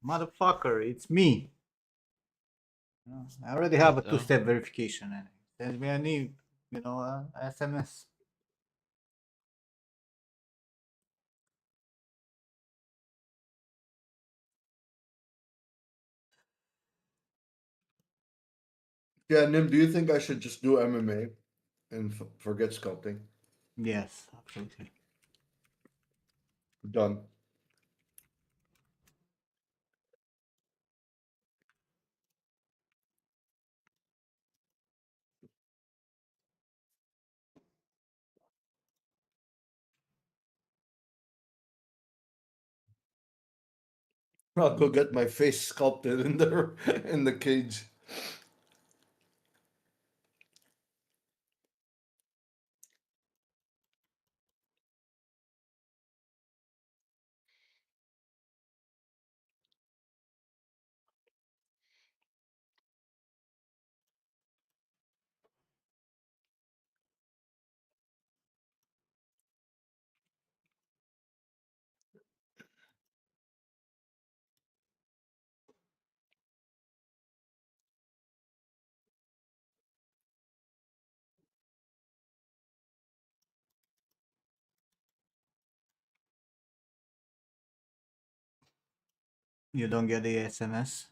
Motherfucker, it's me. I already have a So two-step verification and it sends me an SMS. Yeah, Nim, do you think I should just do MMA and forget sculpting? Yes, absolutely. Done. I'll go get my face sculpted in the in the cage. You don't get the SMS.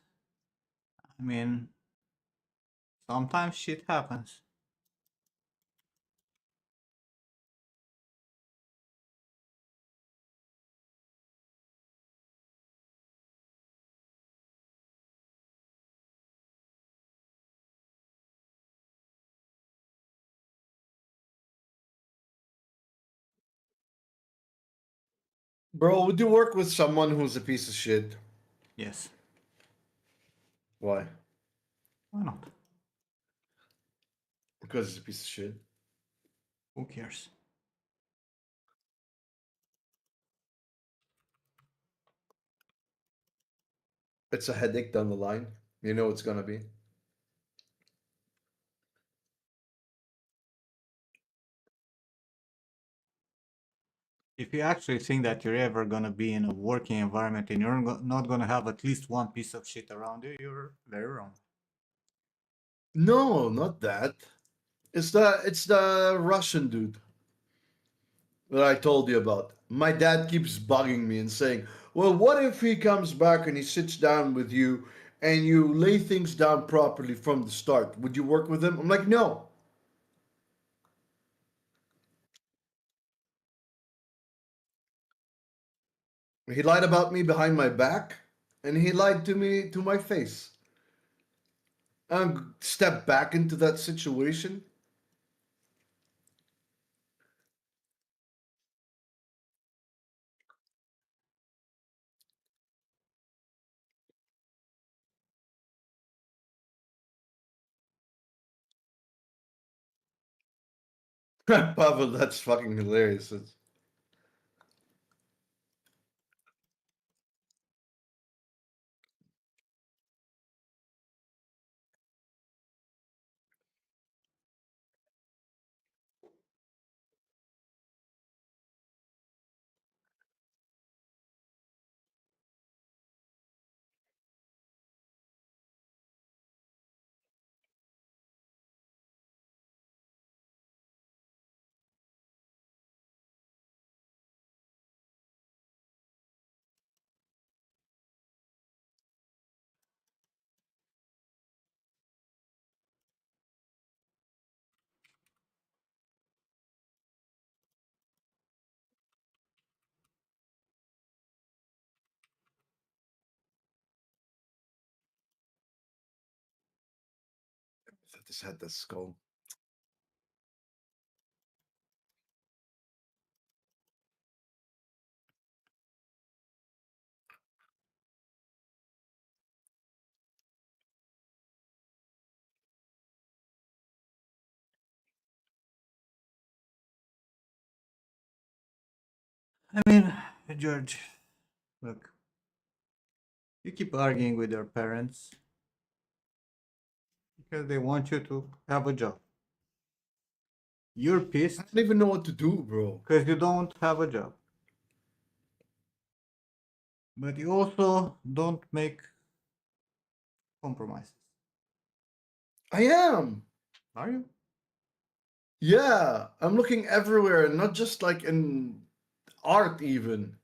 I mean, sometimes shit happens. Bro, would you work with someone who's a piece of shit? Yes. Why? Why not? Because he's a piece of shit. Who cares? It's a headache down the line. You know it's gonna be. If you actually think that you're ever gonna be in a working environment and you're not gonna have at least one piece of shit around you, you're very wrong. No, not that. It's the Russian dude that I told you about. My dad keeps bugging me and saying, "Well, what if he comes back and he sits down with you and you lay things down properly from the start? Would you work with him?" I'm like, "No." He lied about me behind my back, and he lied to me to my face. Step back into that situation. Pavel, that's fucking hilarious. I just had the skull. I mean, George, look, you keep arguing with your parents because they want you to have a job. You're I pissed don't even know what to do, bro. because you don't have a job. But you also don't make compromises. I am. Are you? Yeah, I'm looking everywhere, not just like in art, even.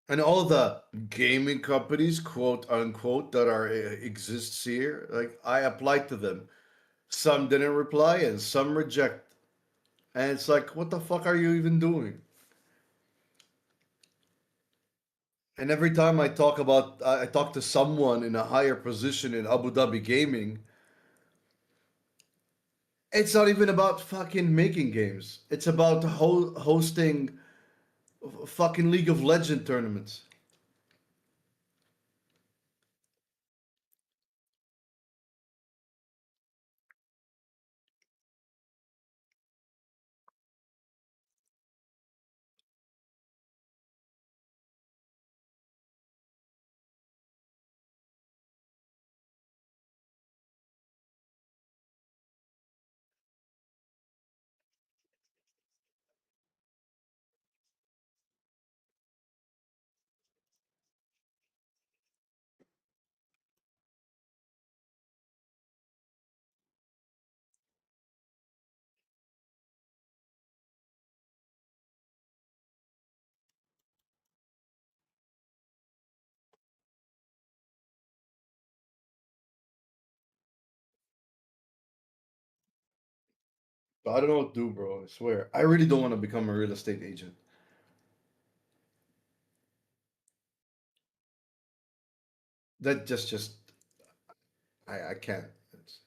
And all the gaming companies, quote unquote, that are exists here, like I applied to them. Some didn't reply, and some reject. And it's like, what the fuck are you even doing? And every time I talk to someone in a higher position in Abu Dhabi gaming, it's not even about fucking making games. It's about hosting fucking League of Legend tournaments. I don't know what to do, bro. I swear. I really don't want to become a real estate agent. That just I can't. It's,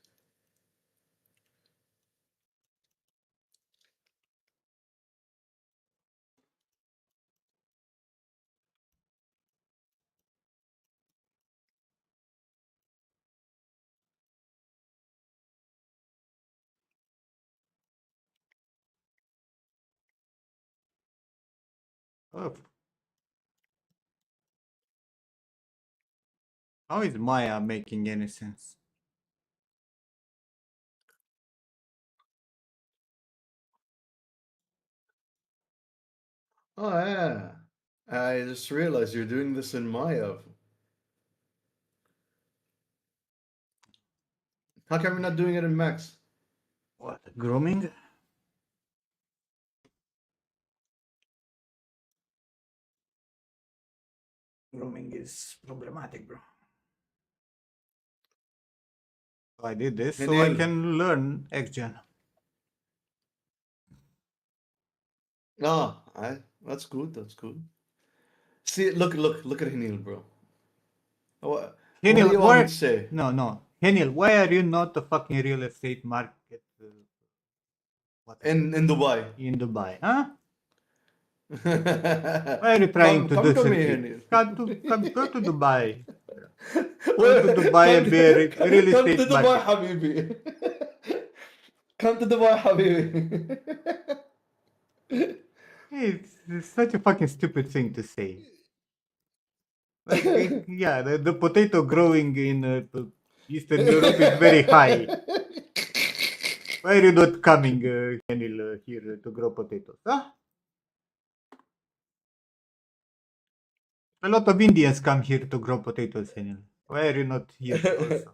Oh, how is Maya making any sense? oh yeah. I just realized you're doing this in Maya. How come you're not doing it in Max? What? Grooming? Grooming is problematic, bro. So I did this so I Genial. can learn XGen. Ah, that's good. That's good. See, look at Hinil, bro. What do Henil, you want me to why? say? No. Henil, why are you not a fucking real estate market? Whatever. In Dubai. In Dubai, huh? Why are you trying to Come do to me, circuit? Hinil. Go to Dubai. Go to Wait, Dubai and be a real come to estate Dubai, market. Habibi. Come to Dubai, Habibi. It's such a fucking stupid thing to say. Like, yeah, the potato growing in Eastern Europe is very high. Why are you not coming, Henil, here to grow potatoes? Huh? A lot of Indians come here to grow potatoes, Henil. Why are you not here also?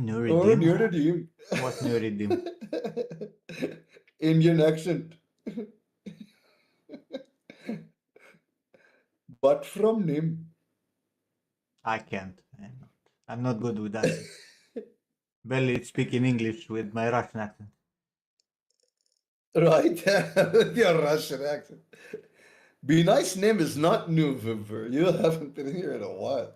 Oh, Nureddin? near the team. What Nureddin? Indian accent. But from name. I can't. I'm not good with accents. Barely speaking English with my Russian accent. Right? With your Russian accent. Be Nice name is not new, Vimper. You haven't been here in a while.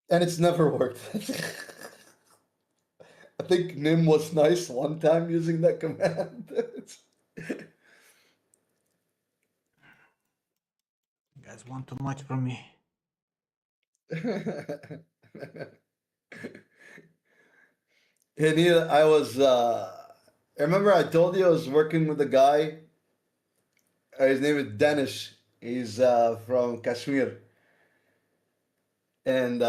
And it's never worked. I think Nim was nice one time using that command. You guys want too much from me. Hey Neil, I remember I told you I was working with a guy. His name is Danish. He's from Kashmir. And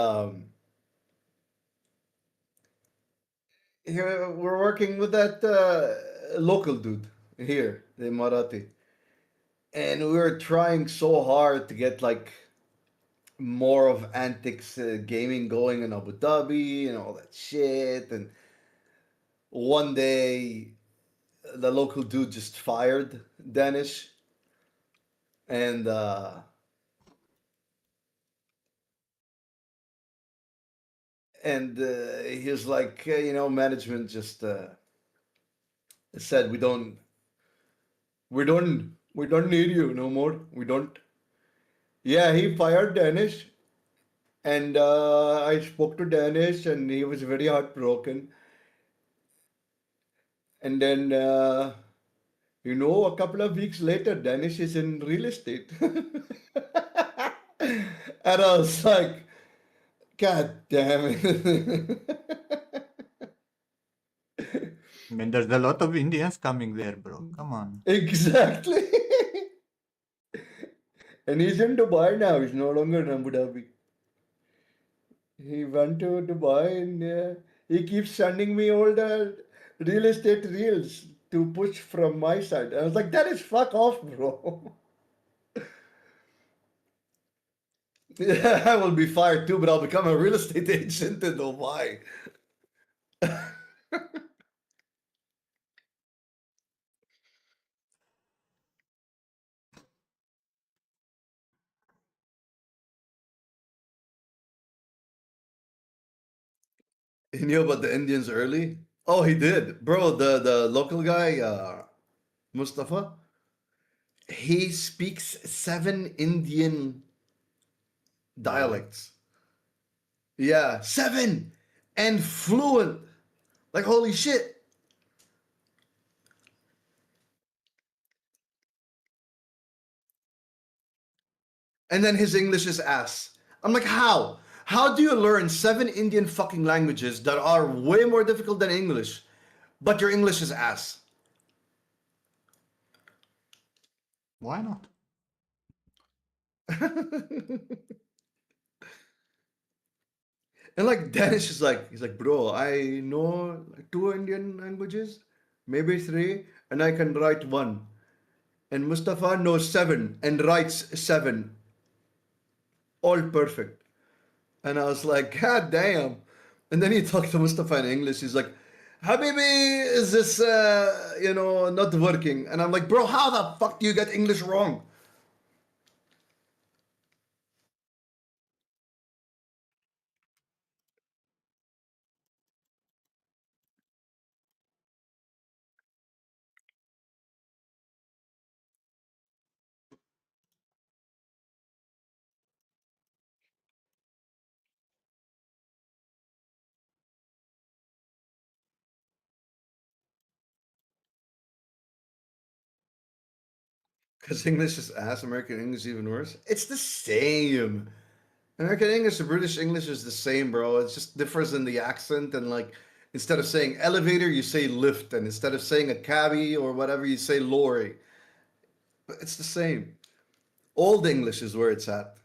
here we're working with that local dude here, the Marathi. And we were trying so hard to get like more of antics gaming going in Abu Dhabi and all that shit. And one day, the local dude just fired Danish, and he was like, management just said we don't need you no more. We don't. Yeah, he fired Danish, and I spoke to Danish, and he was very heartbroken. And then, a couple of weeks later, Danish is in real estate. And I was like, God damn it. I mean, there's a lot of Indians coming there, bro. Come on. Exactly. And he's in Dubai now. He's no longer in Abu Dhabi. He went to Dubai and he keeps sending me all the real estate reels to push from my side. I was like, that is fuck off, bro. Yeah, I will be fired too, but I'll become a real estate agent in Dubai. He knew about the Indians early. Oh, he did, bro. The local guy, Mustafa. He speaks 7 Indian dialects. Yeah, 7 and fluent. Like holy shit. And then his English is ass. I'm like, how? How do you learn 7 Indian fucking languages that are way more difficult than English, but your English is ass? Why not? And like Danish is like, he's like, bro, I know like 2 Indian languages, maybe 3, and I can write 1. And Mustafa knows 7 and writes 7. All perfect. And I was like, God damn. And then he talked to Mustafa in English. He's like, Habibi, is this, not working? And I'm like, bro, how the fuck do you get English wrong? Because English is ass, American English is even worse. It's the same. American English and British English is the same, bro. It's just differs in the accent and like instead of saying elevator, you say lift, and instead of saying a cabbie or whatever, you say lorry. But it's the same. Old English is where it's at.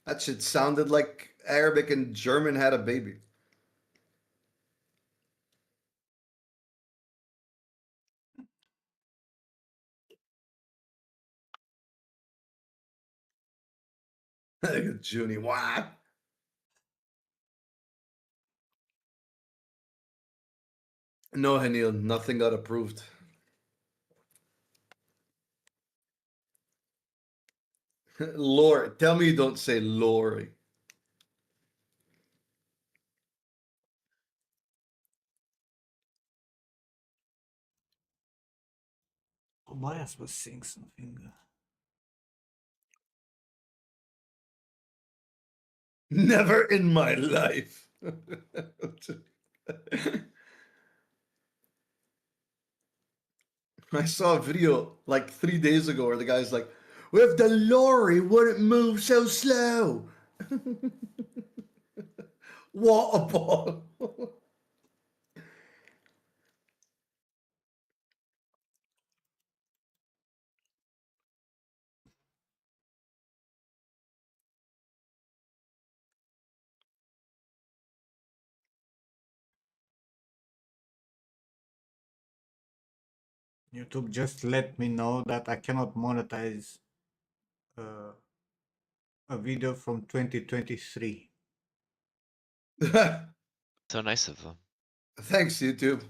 That shit sounded like Arabic and German had a baby. Junie, what? No, Hanil, nothing got approved. Lori, tell me you don't say Lori. Tobias was saying something. Never in my life. I saw a video like 3 days ago where the guy's like, "If the lorry wouldn't move so slow." What a ball. YouTube just let me know that I cannot monetize uh, a video from 2023. So nice of them. Thanks, YouTube.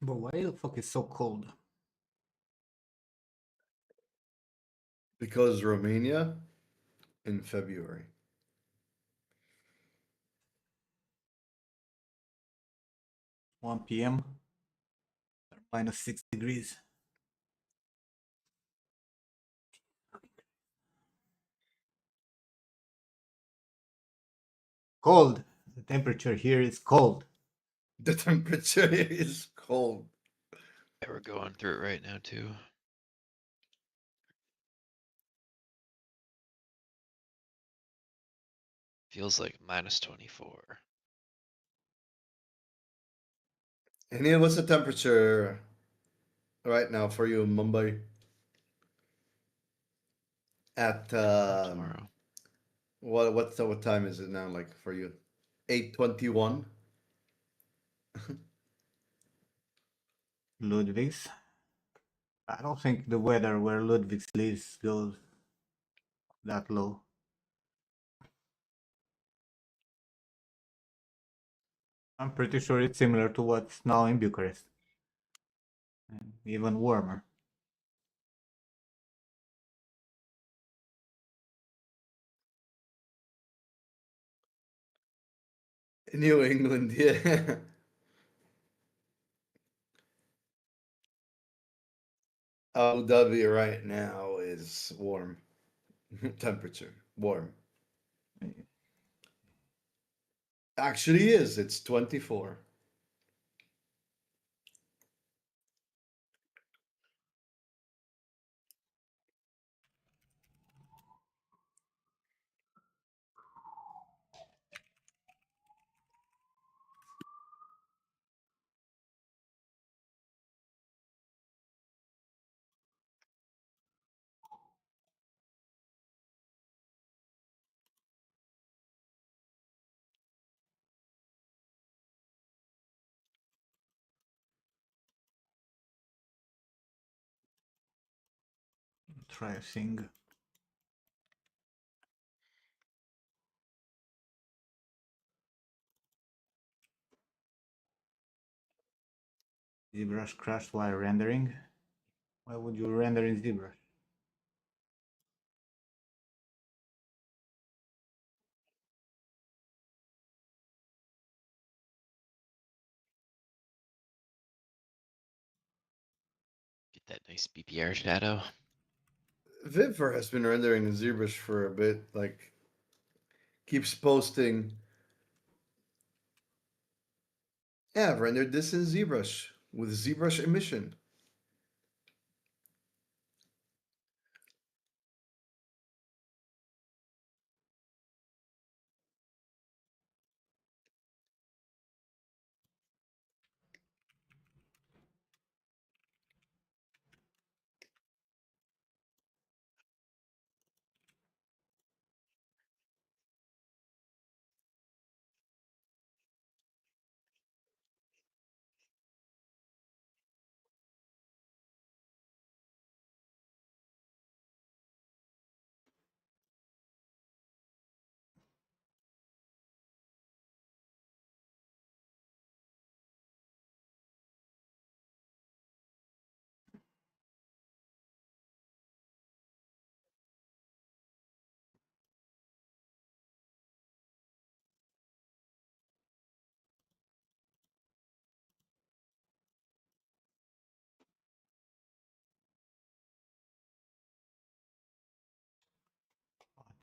But why the fuck is so cold? Because Romania in February. 1 p.m. -6 degrees. Cold. The temperature here is cold. The temperature is cold. Yeah, we're going through it right now too. Feels like -24. And Neil, what's the temperature right now for you in Mumbai? At Tomorrow. what time is it now? Like for you, 8:21. Ludwig's. I don't think the weather where Ludwig's lives goes that low. I'm pretty sure it's similar to what's now in Bucharest. And even warmer. New England, yeah. Abu Dhabi right now is warm. Temperature, warm. Actually is. It's 24. try a thing. ZBrush crashed while rendering. Why would you render in ZBrush? Get that nice BPR shadow. Viver has been rendering in ZBrush for a bit. Like, keeps posting. Yeah, I've rendered this in ZBrush with ZBrush emission.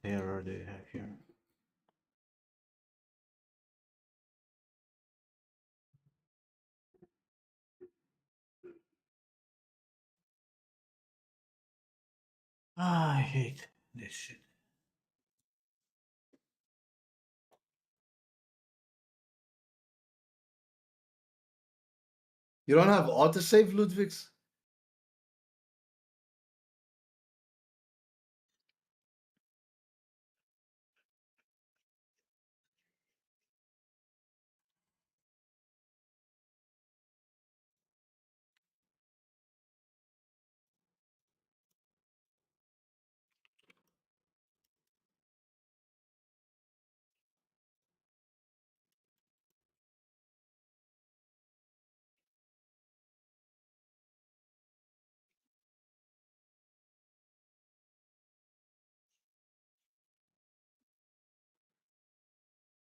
What error do you have here? I hate this shit. You don't have autosave, Ludwigs?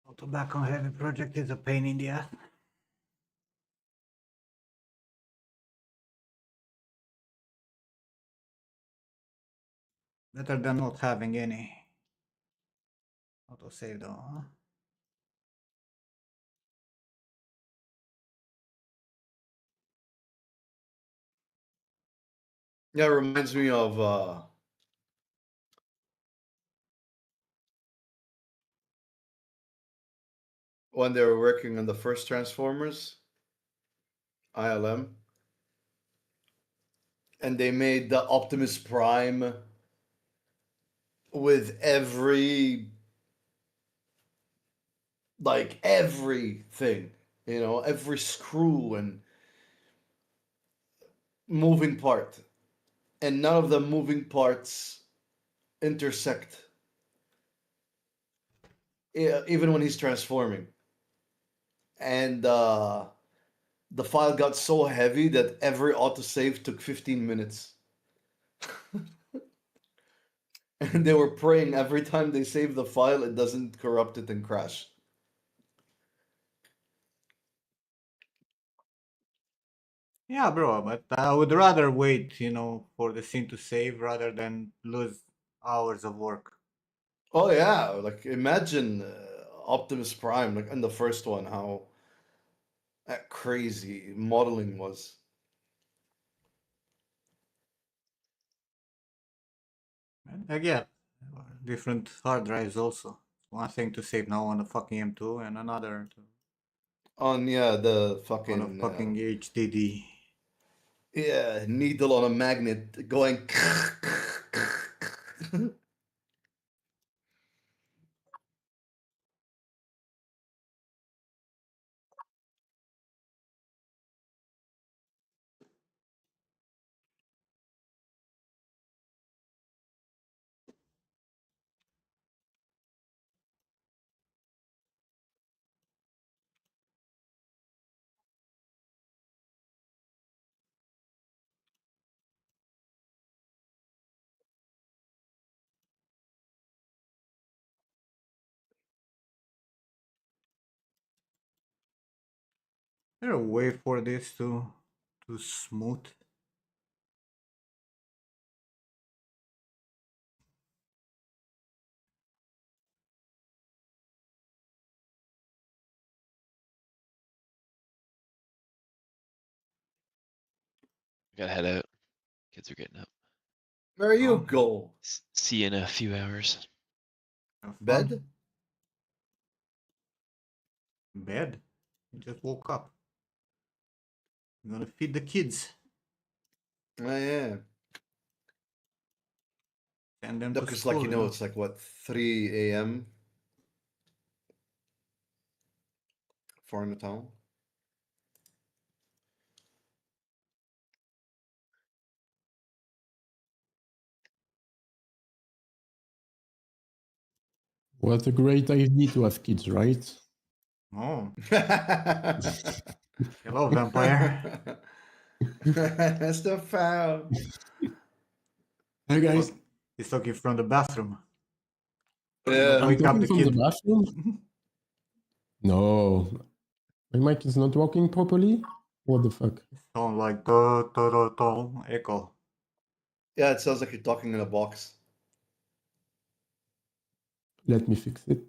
Auto back on heavy project is a pain in the ass. Better than not having any autosave though, huh? Yeah, it reminds me of when they were working on the first Transformers, ILM, and they made the Optimus Prime with everything, every screw and moving part, and none of the moving parts intersect, even when he's transforming. And the file got so heavy that every autosave took 15 minutes. And they were praying every time they save the file, it doesn't corrupt it and crash. Yeah, bro, but I would rather wait, for the scene to save rather than lose hours of work. Oh yeah, like imagine Optimus Prime, like in the first one, how crazy modeling was. And again, different hard drives also. One thing to save now on a fucking M2 and another On the on a fucking fucking HDD. needle on a magnet going. there a way for this to smooth? I gotta head out. Kids are getting up. Where you Oh. go? See you in a few hours. Have fun. Bed? Bed? You just woke up. I'm gonna feed the kids. Oh, yeah. Send them No, to because school. like you know, it's like what 3 a.m. for in the town. What a great idea to have kids, right? Oh, hello, vampire. That's the foul. Hey guys, He's talking from the bathroom. Yeah. I'm Wake up talking the from the kid. bathroom. No, my mic is not working properly. What the fuck? Sound like da da da da echo. Yeah, it sounds like you're talking in a box. Let me fix it.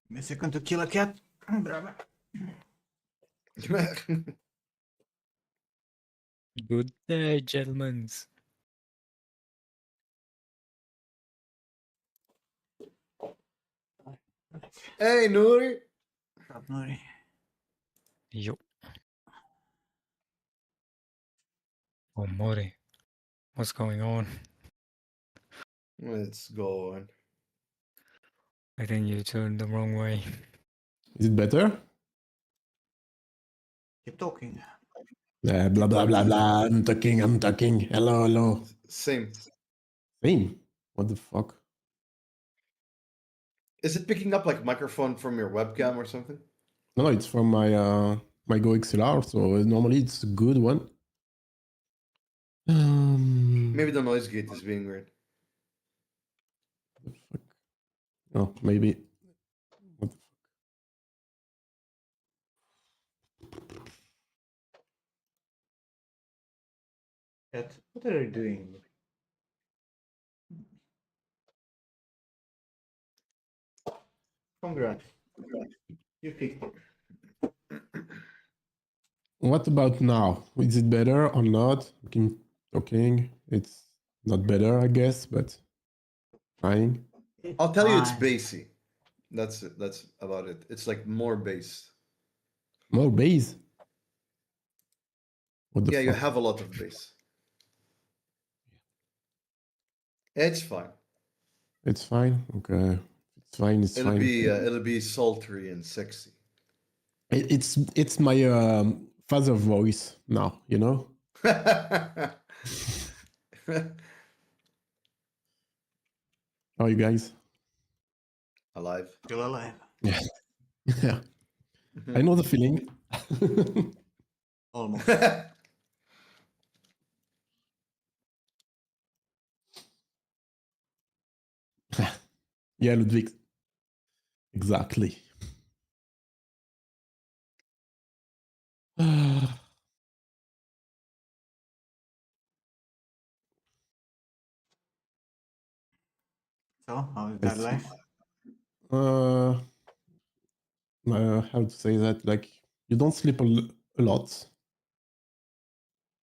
Give me a second to kill a cat. Good day, gentlemen. Hey, Nuri. Stop, Nuri. Yo. Oh, Mori. What's going on? Let's go on. I think you turned the wrong way. Is it better? Keep talking. Blah blah blah blah. I'm talking. Hello, hello. Same. Same. What the fuck? Is it picking up like microphone from your webcam or something? No, it's from my Go XLR, so normally it's a good one. Maybe the noise gate is being weird. The fuck? Oh, maybe. What the Cat, what are you doing? Congrats. You fixed it. What about now? Is it better or not? Talking. It's not better, I guess, but trying. I'll tell you, it's Fine. bassy. That's it. That's about it. It's like more bass. More bass. What the Yeah, you fuck? have a lot of bass. It's fine. It's fine. Okay, it's fine. It's It'll fine. be sultry and sexy. It's my father voice now. You know. How are you guys? Alive. Still alive. Yeah. Yeah. I know the feeling. Almost. Yeah, Ludwig. Exactly. So, how is that It's, life? uh, how to say that? Like, you don't sleep a lot.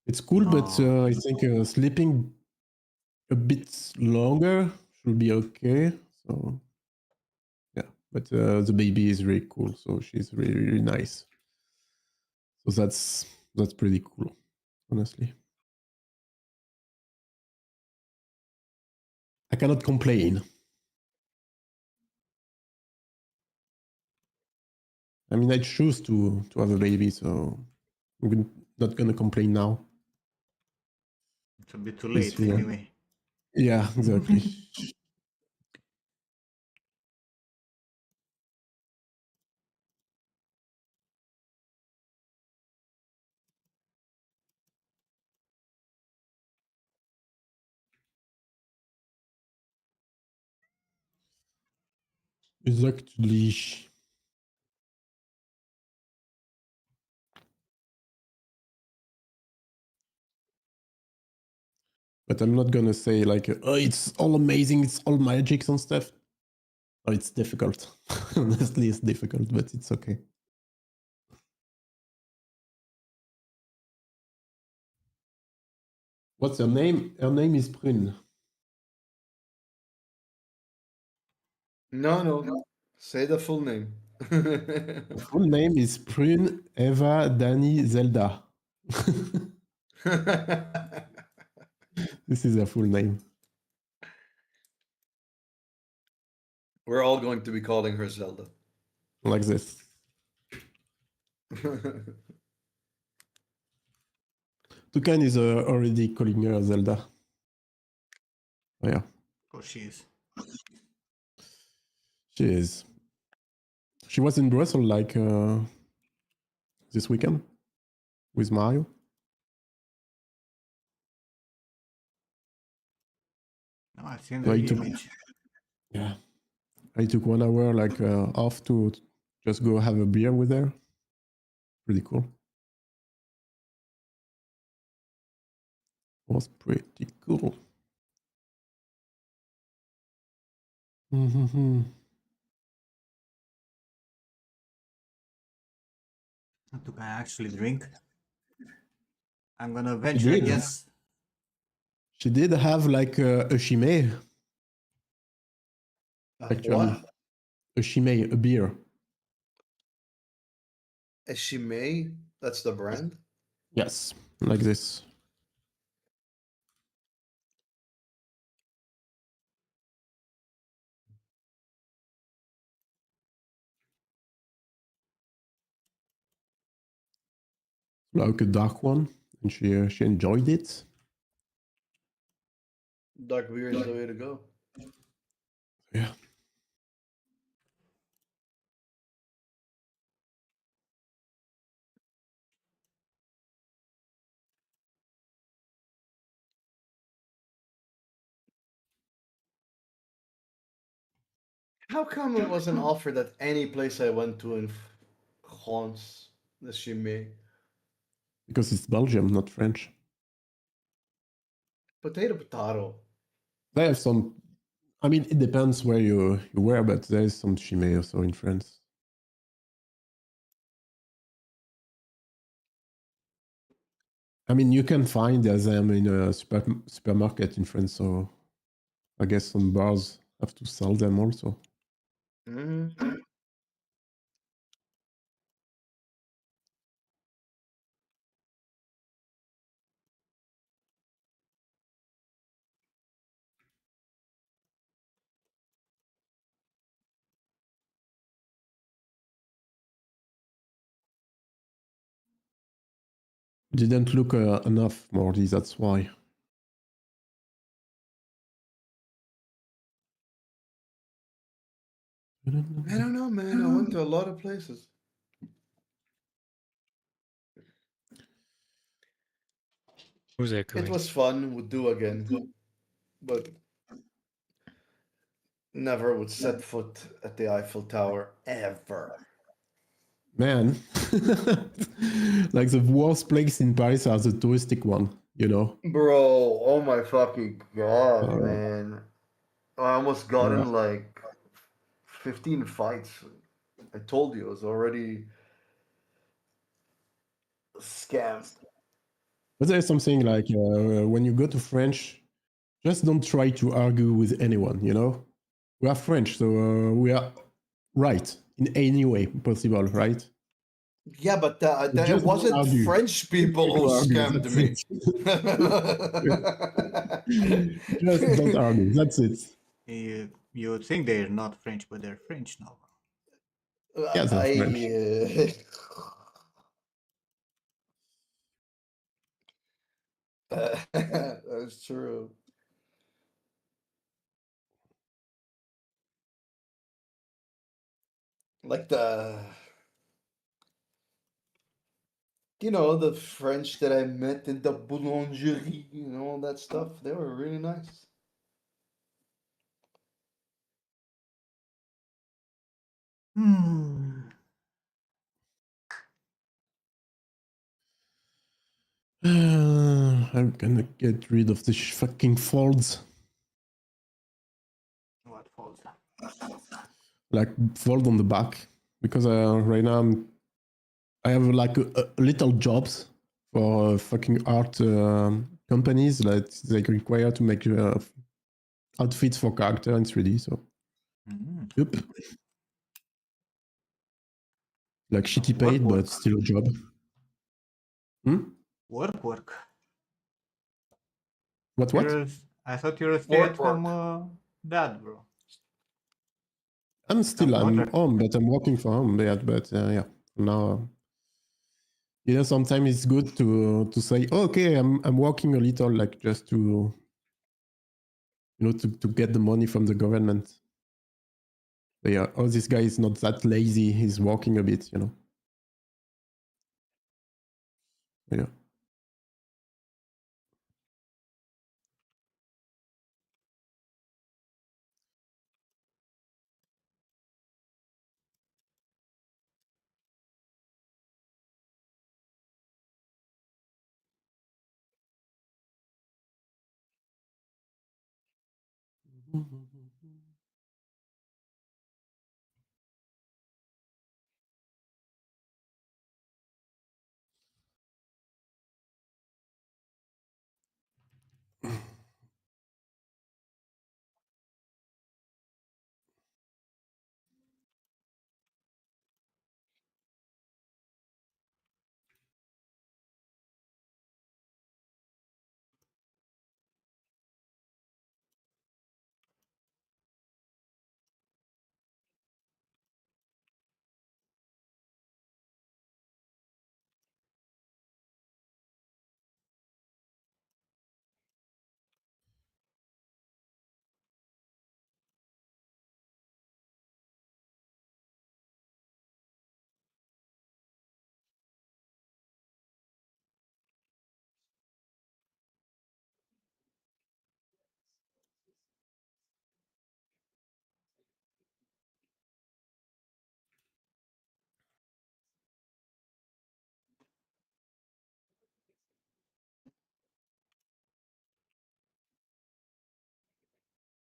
It's cool, but No. I think sleeping a bit longer should be okay. So, yeah. But the baby is really cool, so she's really, really nice. So that's pretty cool, honestly. I cannot complain. I mean, I choose to have a baby, so not gonna complain now. It's a bit too This late year. anyway. Yeah, exactly. Exactly. But I'm not gonna say like, oh, it's all amazing, it's all magic and stuff. Oh, it's difficult. Honestly, it's difficult, but it's okay. What's her name? Her name is Prune. No. Say the full name. Her full name is Prune Eva Dani Zelda. This is her full name. We're all going to be calling her Zelda. Like this. Toucan is already calling her Zelda. Oh, yeah, Of course she is. she is. She was in Brussels like this weekend with Mario. No, I've seen So the I took, image. yeah, I took 1 hour like off to just go have a beer with her. Pretty cool. Was pretty cool. Mm-hmm. Do I actually drink? I'm gonna She venture a did. guess. She did have like a chimay, actually. What? A chimay, a beer. Is she May? That's the brand? Yes, like this. Like a dark one, and she enjoyed it. Dark beer is the way to go. Yeah. How come it wasn't offered at any place I went to in France? The Chimay. Because it's Belgium, not French. Potato. They have some. I mean, it depends where you were, but there is some chimay also in France. I mean, you can find them in a supermarket in France, so I guess some bars have to sell them also. Mm-hmm. Didn't look enough, Morty, that's why. I don't know, man. I went to a lot of places. Who's It echoing? was fun. Would do again, but never would set foot at the Eiffel Tower ever. Man, like the worst place in Paris are the touristic one, you know? Bro, oh my fucking god, Uh, man. I almost got uh, in like 15 fights. I told you, I was already scammed. but there's something like when you go to French, just don't try to argue with anyone, you know? We are French, so we are right in any way possible, right? Yeah, but But it just don't wasn't argue. French people who To argue, scammed that's me. it. Just don't argue, that's it. You think they're not French, but they're French now. Yeah, they're French. That's true. Like the French that I met in the boulangerie, all that stuff. They were really nice. I'm gonna get rid of the fucking folds. What folds? Like fold on the back. Because right now I have like a little jobs for fucking art companies that they require to make outfits for character in 3D. So, yep. Like shitty Work, paid, work. but still a job. Work, work. What? I thought you were a Work, stay-at-home dad, bro. I'm project. home, but I'm working from home. Yeah, but yeah, now. Sometimes it's good to say, okay, I'm working a little, like just to to get the money from the government. But yeah, this guy is not that lazy. He's working a bit, Yeah.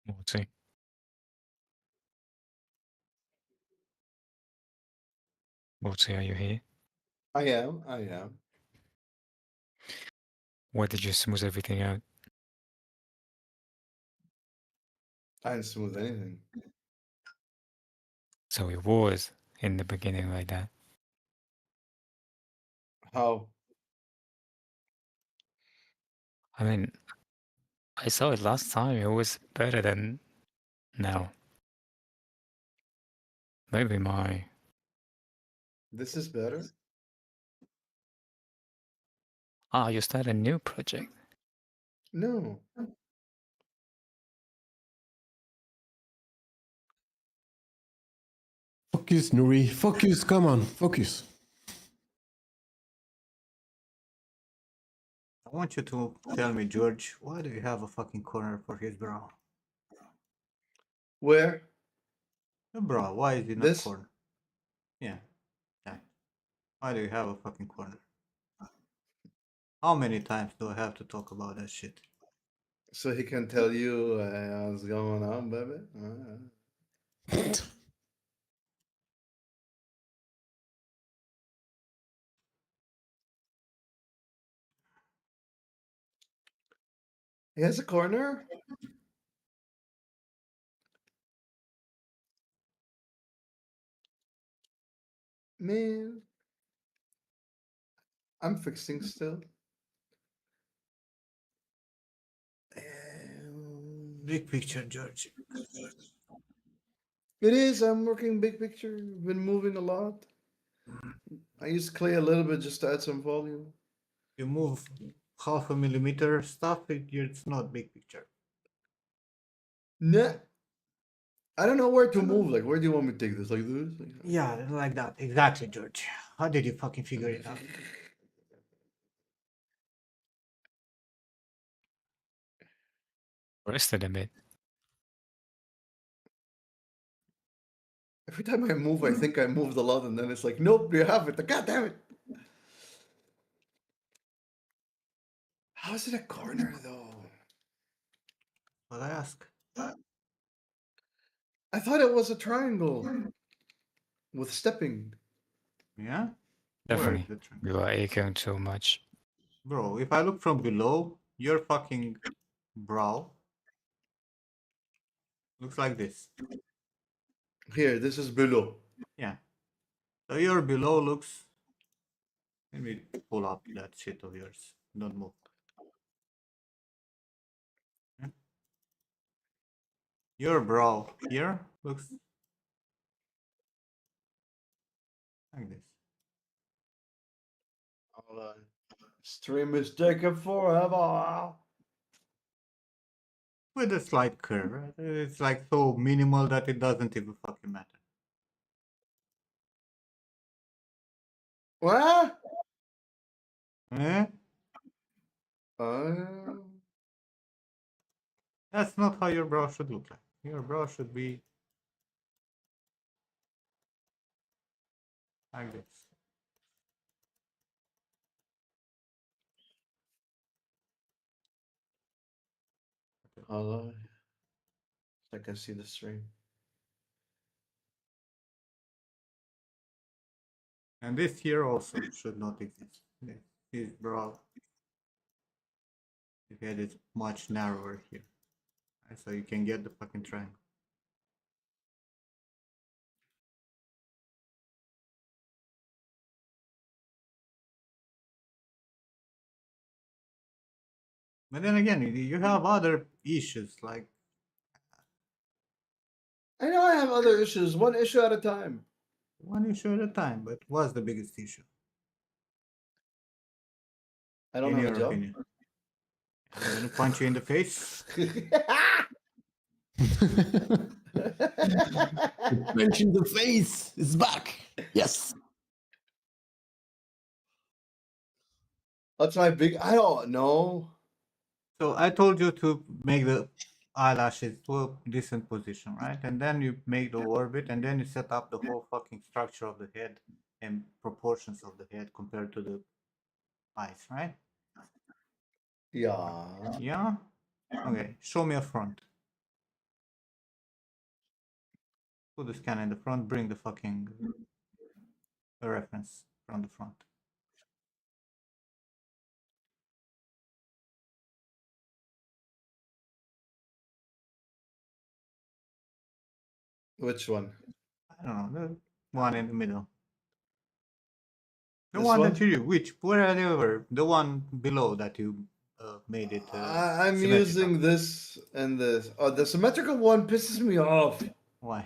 Morty. Morty, are you here? I am. Why did you smooth everything out? I didn't smooth anything. So it was in the beginning like that. How? I mean, I saw it last time. It was better than now. Maybe my... This is better? Ah, you started a new project. No. Focus, Nuri. Focus. Come on. Focus. I want you to tell me, George, why do you have a fucking corner for his brow? Where? The brow, why is it not This? corner? Yeah. Why do you have a fucking corner? How many times do I have to talk about that shit? So he can tell you what's going on, baby? He has a corner? Man. I'm fixing still. Big picture, George. It is. I'm working big picture. Been moving a lot. I used clay a little bit just to add some volume. You move half a millimeter stuff, it's not big picture. Nah. I don't know where to move. Like, where do you want me to take this? Like this? Like, Yeah, like that. Exactly, George. How did you fucking figure it out? Rested a bit. Every time I move, I think I moved a lot, and then it's like, nope, you haven't. God damn it! How is it a corner though? What I ask? I thought it was a triangle with stepping. Yeah? Where is Definitely. the trunk? You are echoing too much. Bro, if I look from below, your fucking brow looks like this. Here, this is below. Yeah. So your below looks. Let me pull up that shit of yours. Don't move. Yeah. Your brow here looks like this. Hold on. Stream is taking forever. With a slight curve. Right? It's like so minimal that it doesn't even fucking matter. What? Eh? Uh, That's not how your brow should look like. Your brow should be like this. hold on. I can see the stream. And this here also should not exist. His brow, his head is much narrower here. Right? So you can get the fucking triangle. But then again, you have other issues like I know I have other issues, one issue at a time. one issue at a time. But what's the biggest issue I don't in have a your job. opinion? I'm gonna punch you in the face. Punch in the face is back. Yes. That's my big. I don't know. So I told you to make the eyelashes to a decent position, right? And then you make the orbit, and then you set up the whole fucking structure of the head and proportions of the head compared to the eyes, right? Yeah. Yeah? Okay, show me a front. Put the scanner in the front, bring the fucking reference from the front. Which one? I don't know, the one in the middle. The This one one? that you, which, wherever, the one below that you made it I'm symmetrical. using this and this. Oh, the symmetrical one pisses me off. Why?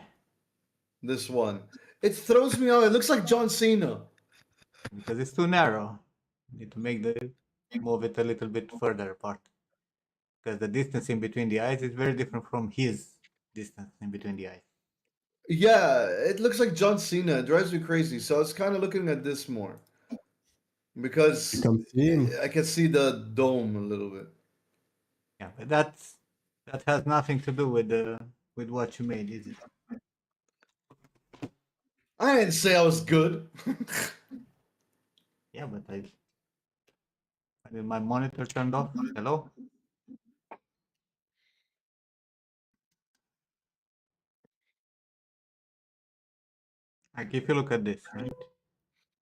This one. It throws me off. It looks like John Cena. Because it's too narrow. You need to make the move it a little bit further apart. Because the distance in between the eyes is very different from his distance in between the eyes. Yeah, it looks like John Cena. It drives me crazy. So I was kind of looking at this more. Because Come see him. I can see the dome a little bit. Yeah, but that has nothing to do with what you made, is it? I didn't say I was good. Yeah, but I did my monitor turned off. Hello? Like if you look at this, right?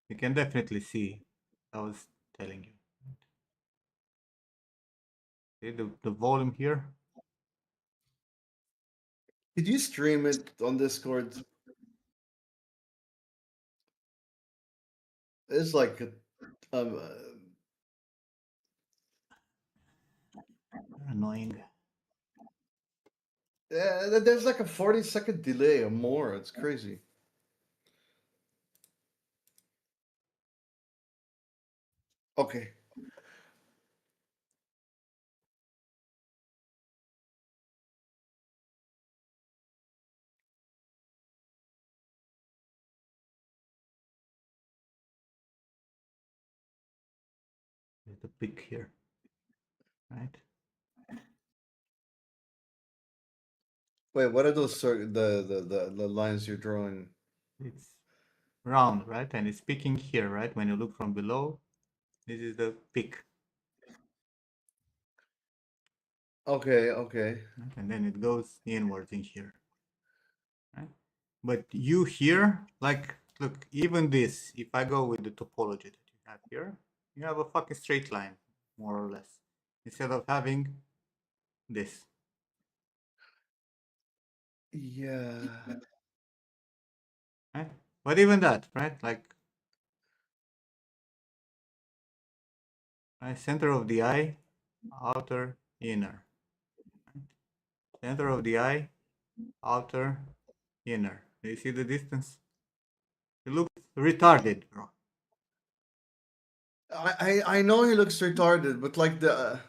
You can definitely see. I was telling you. See the volume here? Did you stream it on Discord? It's like Annoying. there's like a 40-second delay or more. It's crazy. Okay. There's the peak here. Right? Wait, what are those the lines you're drawing? It's round, right? And it's peaking here, right? When you look from below, this is the peak. Okay, okay. Right? And then it goes inwards in here. Right? But you here, like, look, even this, if I go with the topology that you have here, you have a fucking straight line, more or less, instead of having this. Yeah. Right? But even that, right? Like, right? Center of the eye, outer, inner. Right? Center of the eye, outer, inner. Do you see the distance? It looks retarded, bro. I know he looks retarded, but like the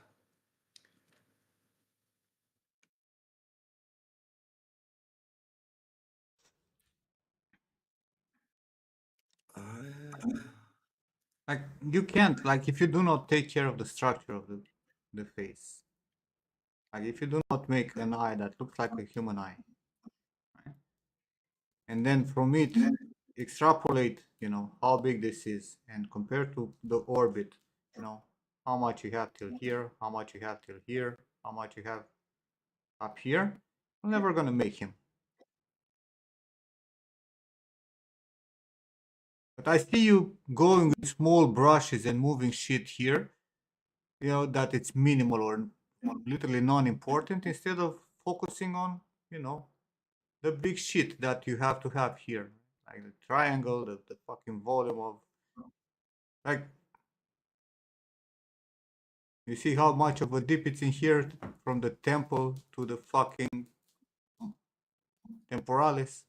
Like, you can't, like, if you do not take care of the structure of the face, like, if you do not make an eye that looks like a human eye, right? And then from it, extrapolate, you know, how big this is, and compare to the orbit, you know, how much you have till here, how much you have till here, how much you have up here, you're never gonna make him. But I see you going with small brushes and moving shit here, you know, that it's minimal or literally non-important, instead of focusing on, you know, the big shit that you have to have here, like the triangle, the fucking volume of, like, you see how much of a dip it's in here from the temple to the fucking temporalis.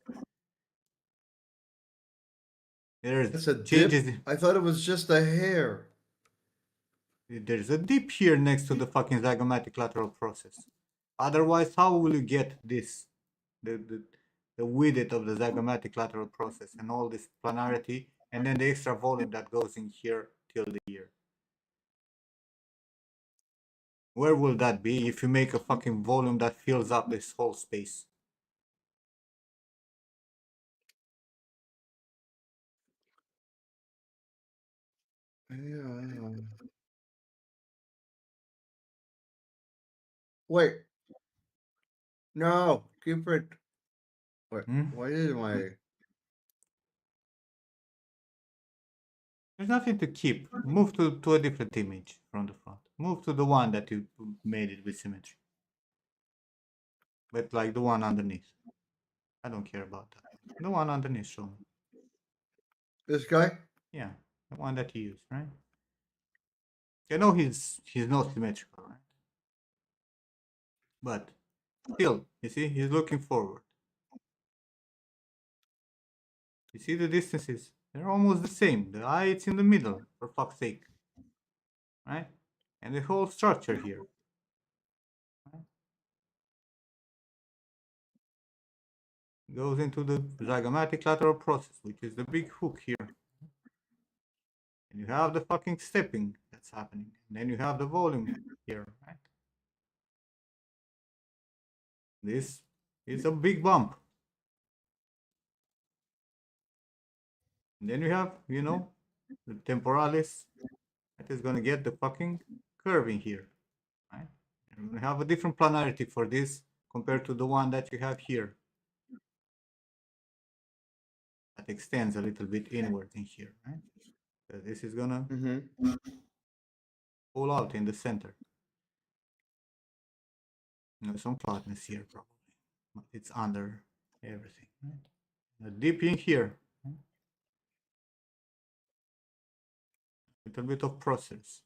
There's it's a changes. dip. I thought it was just a hair. There's a dip here next to the fucking zygomatic lateral process. Otherwise, how will you get this? The width of the zygomatic lateral process and all this planarity, and then the extra volume that goes in here till the ear. Where will that be if you make a fucking volume that fills up this whole space? Yeah. Wait, no, keep it. Wait, Hmm? why did my There's nothing to keep. Move to a different image from the front. Move to the one that you made it with symmetry. But like the one underneath. I don't care about that. The one underneath, show me. this guy? Yeah, the one that you use, right? I know he's not symmetrical, right? But still, you see, he's looking forward. You see the distances? They're almost the same. The eye, it's in the middle, for fuck's sake. Right? And the whole structure here. Right? Goes into the zygomatic lateral process, which is the big hook here. And you have the fucking stepping that's happening. And then you have the volume here, right? This is a big bump. And then you have, you know, the temporalis that is going to get the fucking curve in here, right? And we're going to have a different planarity for this compared to the one that you have here. That extends a little bit inward in here, right? So this is going to Mm-hmm. pull out in the center. There's some flatness here probably, but it's under everything, right? A dip in here, right? Little bit of process,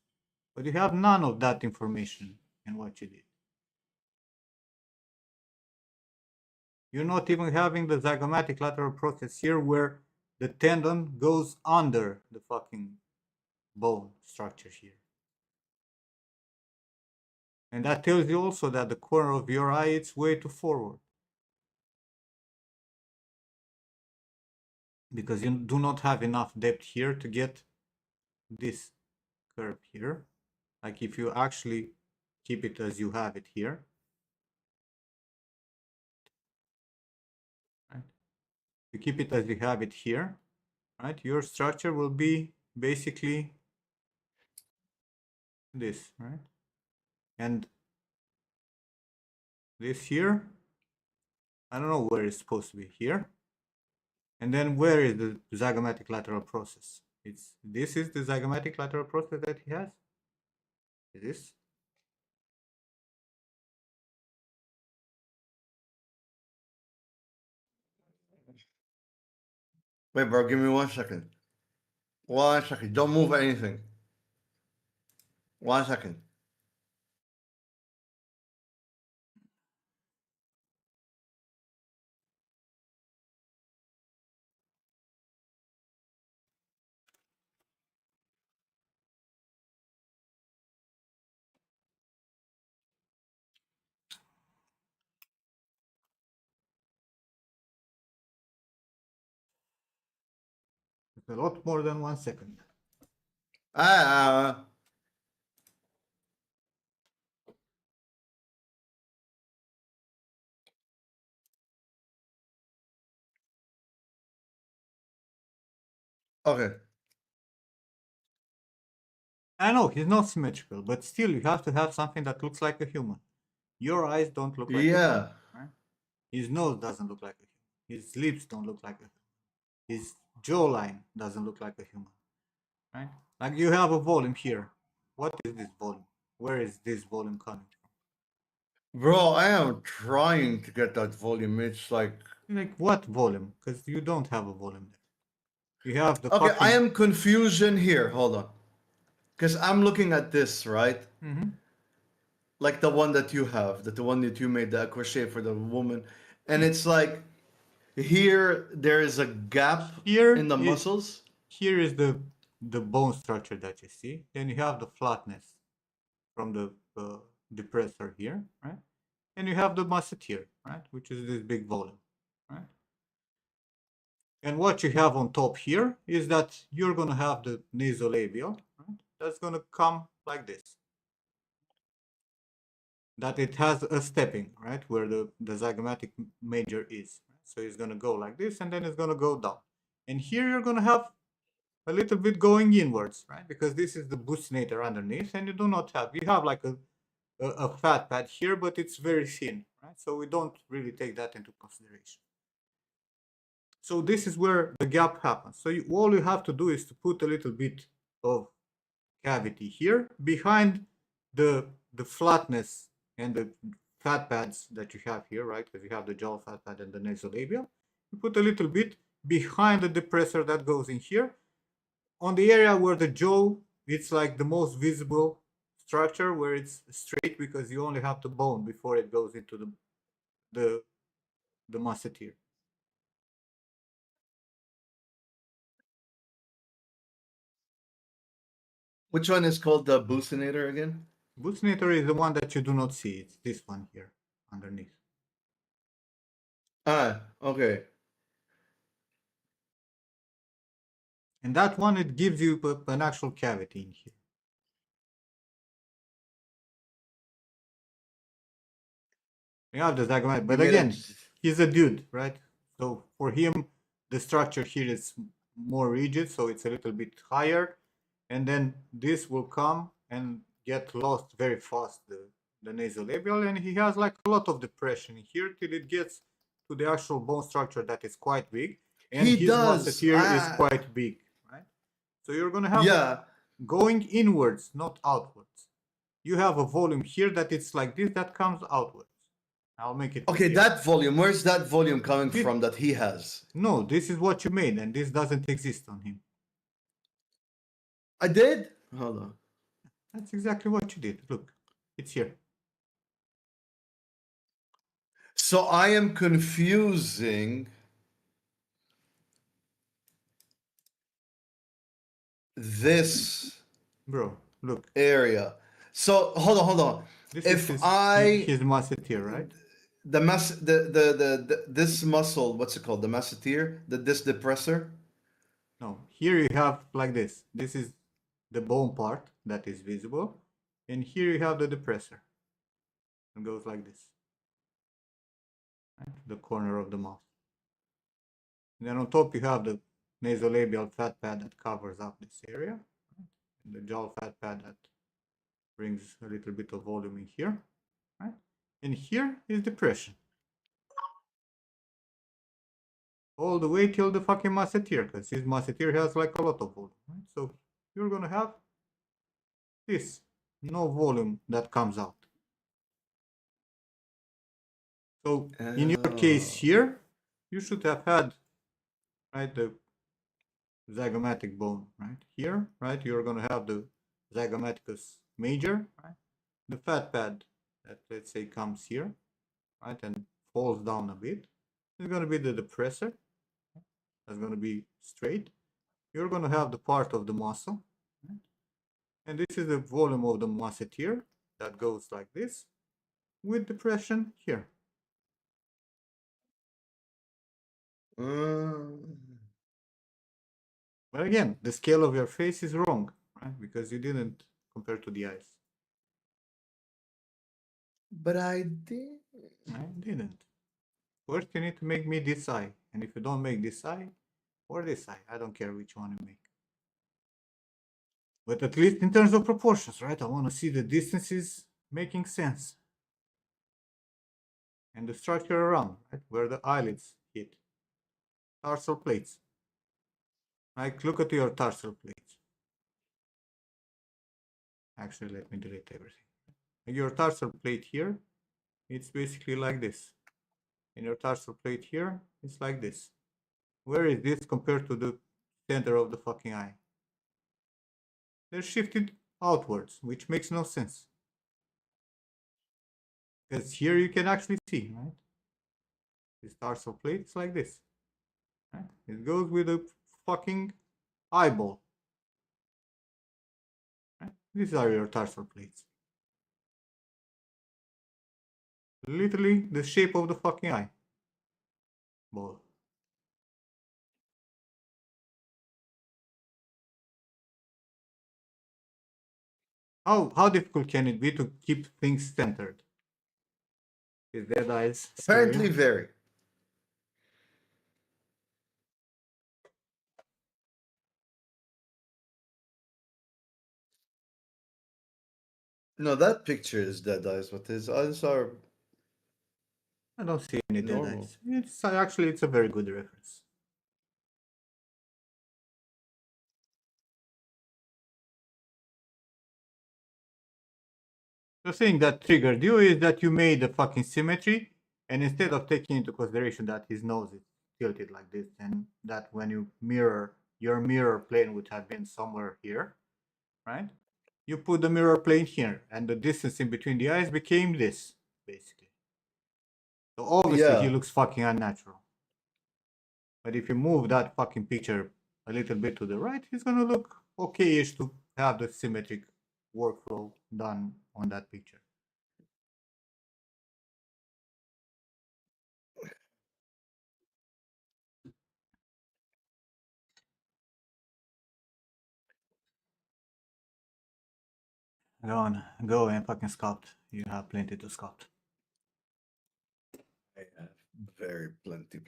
but you have none of that information in what you did. You're not even having the zygomatic lateral process here where the tendon goes under the fucking bone structure here. And that tells you also that the corner of your eye is way too forward. Because you do not have enough depth here to get this curve here. Like if you actually keep it as you have it here, you keep it as you have it here, right? Your structure will be basically this, right? And this here, I don't know where it's supposed to be, here. And then where is the zygomatic lateral process? This is the zygomatic lateral process that he has. This. Wait, bro, give me 1 second. 1 second. Don't move anything. 1 second. It's a lot more than 1 second. Ah, okay. I know he's not symmetrical, but still you have to have something that looks like a human. Your eyes don't look like a human, Yeah. right? His nose doesn't look like a human. His lips don't look like a human. His jawline doesn't look like a human, right? Like you have a volume here. What is this volume? Where is this volume coming Bro, I am trying to get that volume. It's like. from? Like what volume? Because you don't have a volume there. You have the Okay, fucking. I am confusion here. Hold on. Because I'm looking at this, right? Mhm. Like the one that you have, the one that you made, the crochet for the woman. And it's like here there is a gap in the muscles. Here is the bone structure that you see. Then you have the flatness from the depressor here, right? And you have the masseter, right? Which is this big volume, right? And what you have on top here is that you're gonna have the nasolabial, right? That's gonna come like this. That it has a stepping, right? Where the zygomatic major is. Right? So it's gonna go like this and then it's gonna go down. And here you're gonna have a little bit going inwards, right? Because this is the buccinator underneath and you have like a fat pad here, but it's very thin, right? So we don't really take that into consideration. So this is where the gap happens. So all you have to do is to put a little bit of cavity here behind the flatness and the fat pads that you have here, right? Because you have the jaw fat pad and the nasolabial. You put a little bit behind the depressor that goes in here. On the area where the jaw, it's like the most visible structure where it's straight because you only have the bone before it goes into the masseter. Which one is called the buccinator again? Buccinator is the one that you do not see. It's this one here underneath. Ah, okay. And that one, it gives you an actual cavity in here. You have the zygomatic, but You made again, it. he's a dude, right? So for him, the structure here is more rigid, so it's a little bit higher. And then this will come and get lost very fast, the nasolabial, and he has like a lot of depression here till it gets to the actual bone structure that is quite big. And He his does. masseter is quite big, right? So you're gonna have Yeah. going inwards, not outwards. You have a volume here that it's like this that comes outwards. I'll make it. Okay, easier. that volume. Where's that volume coming Did- from that he has? No, this is what you made, and this doesn't exist on him. I did? Hold on. That's exactly what you did. Look, it's here. So I am confusing this Bro, look. area. So hold on. This If is I his masseter, right? this muscle, what's it called? The masseter, this depressor. No, here you have like this. This is the bone part that is visible, and here you have the depressor. It goes like this. Right? The corner of the mouth. And then on top you have the nasolabial fat pad that covers up this area, and the jaw fat pad that brings a little bit of volume in here, right? And here is depression. All the way till the fucking masseter, because this masseter has like a lot of volume, right? So you're gonna have this, no volume that comes out. So in your case here, you should have had, right, the zygomatic bone, right? Here, right, you're gonna have the zygomaticus major, right? The fat pad that, let's say, comes here, right, and falls down a bit. It's gonna be the depressor. That's gonna be straight. You're gonna have the part of the muscle, right? And this is the volume of the masseter that goes like this, with depression here. But again, the scale of your face is wrong, right? Because you didn't compare to the eyes. But I did. I didn't. First, you need to make me this eye. And if you don't make this eye, or this eye, I don't care which one you make. But at least in terms of proportions, right? I want to see the distances making sense. And the structure around, right? Where the eyelids hit. Tarsal plates. Like, look at your tarsal plates. Actually, let me delete everything. Your tarsal plate here, it's basically like this. And your tarsal plate here, it's like this. Where is this compared to the center of the fucking eye? They're shifted outwards, which makes no sense. Because here you can actually see, right? This tarsal plate is like this. Right? It goes with a fucking eyeball. Right? These are your tarsal plates. Literally the shape of the fucking eye. Ball. How difficult can it be to keep things centered? Is dead eyes Apparently, stereo? very. No, that picture is dead eyes, but his eyes are I don't see any dead normal. eyes. It's actually, it's a very good reference. The thing that triggered you is that you made a fucking symmetry, and instead of taking into consideration that his nose is tilted like this, and that when you mirror, your mirror plane would have been somewhere here, right? You put the mirror plane here, and the distance in between the eyes became this, basically. So obviously he Yeah. looks fucking unnatural. But if you move that fucking picture a little bit to the right, he's gonna look okay-ish to have the symmetric workflow done on that picture. Go on, go and fucking sculpt. You have plenty to sculpt. I have very plenty.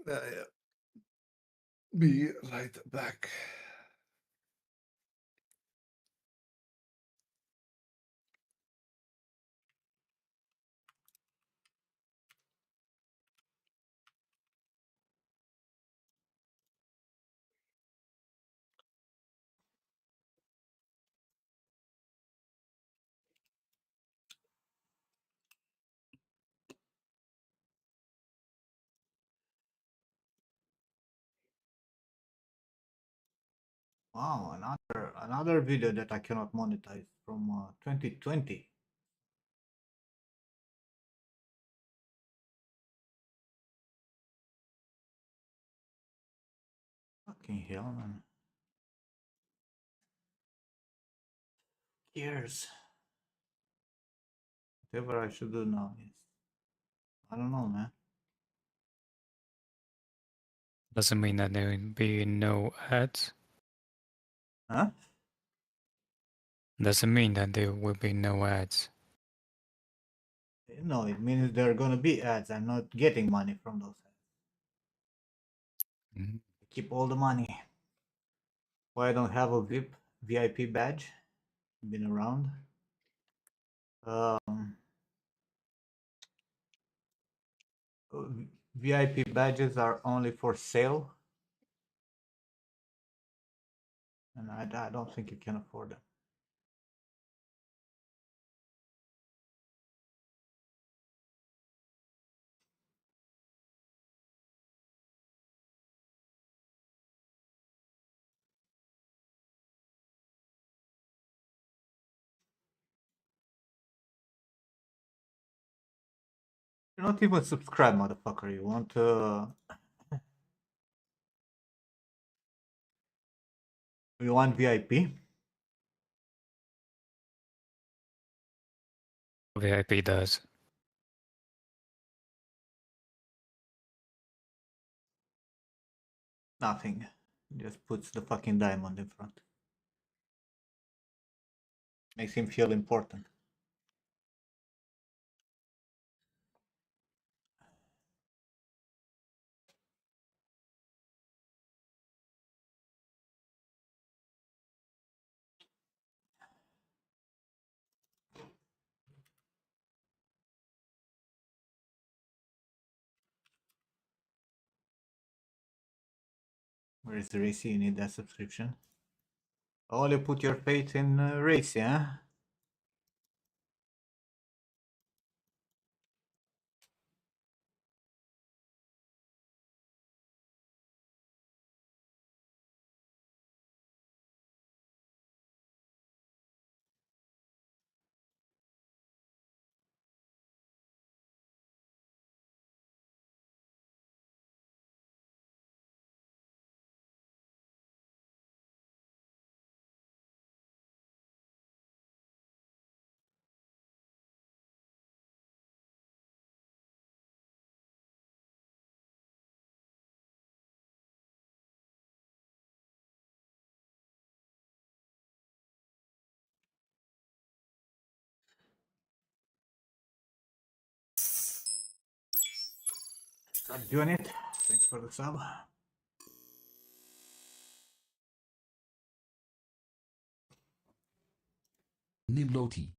Yeah. Be right back. Wow, another video that I cannot monetize from 2020. Fucking hell, man. Years. whatever I should do now is, I don't know, man. Doesn't mean that there will be no ads. Huh? Doesn't mean that there will be no ads. No, it means there are gonna be ads. I'm not getting money from those ads. Mhm. I keep all the money. Why I don't have a VIP badge? Been around. VIP badges are only for sale, and I don't think you can afford them. You're not even subscribed, motherfucker. You want VIP? VIP does. Nothing. Just puts the fucking diamond in front. Makes him feel important. Where is Racy? You need that subscription. Oh, you put your faith in Racy, huh? Start doing it. Thanks for the sub. Nimloti.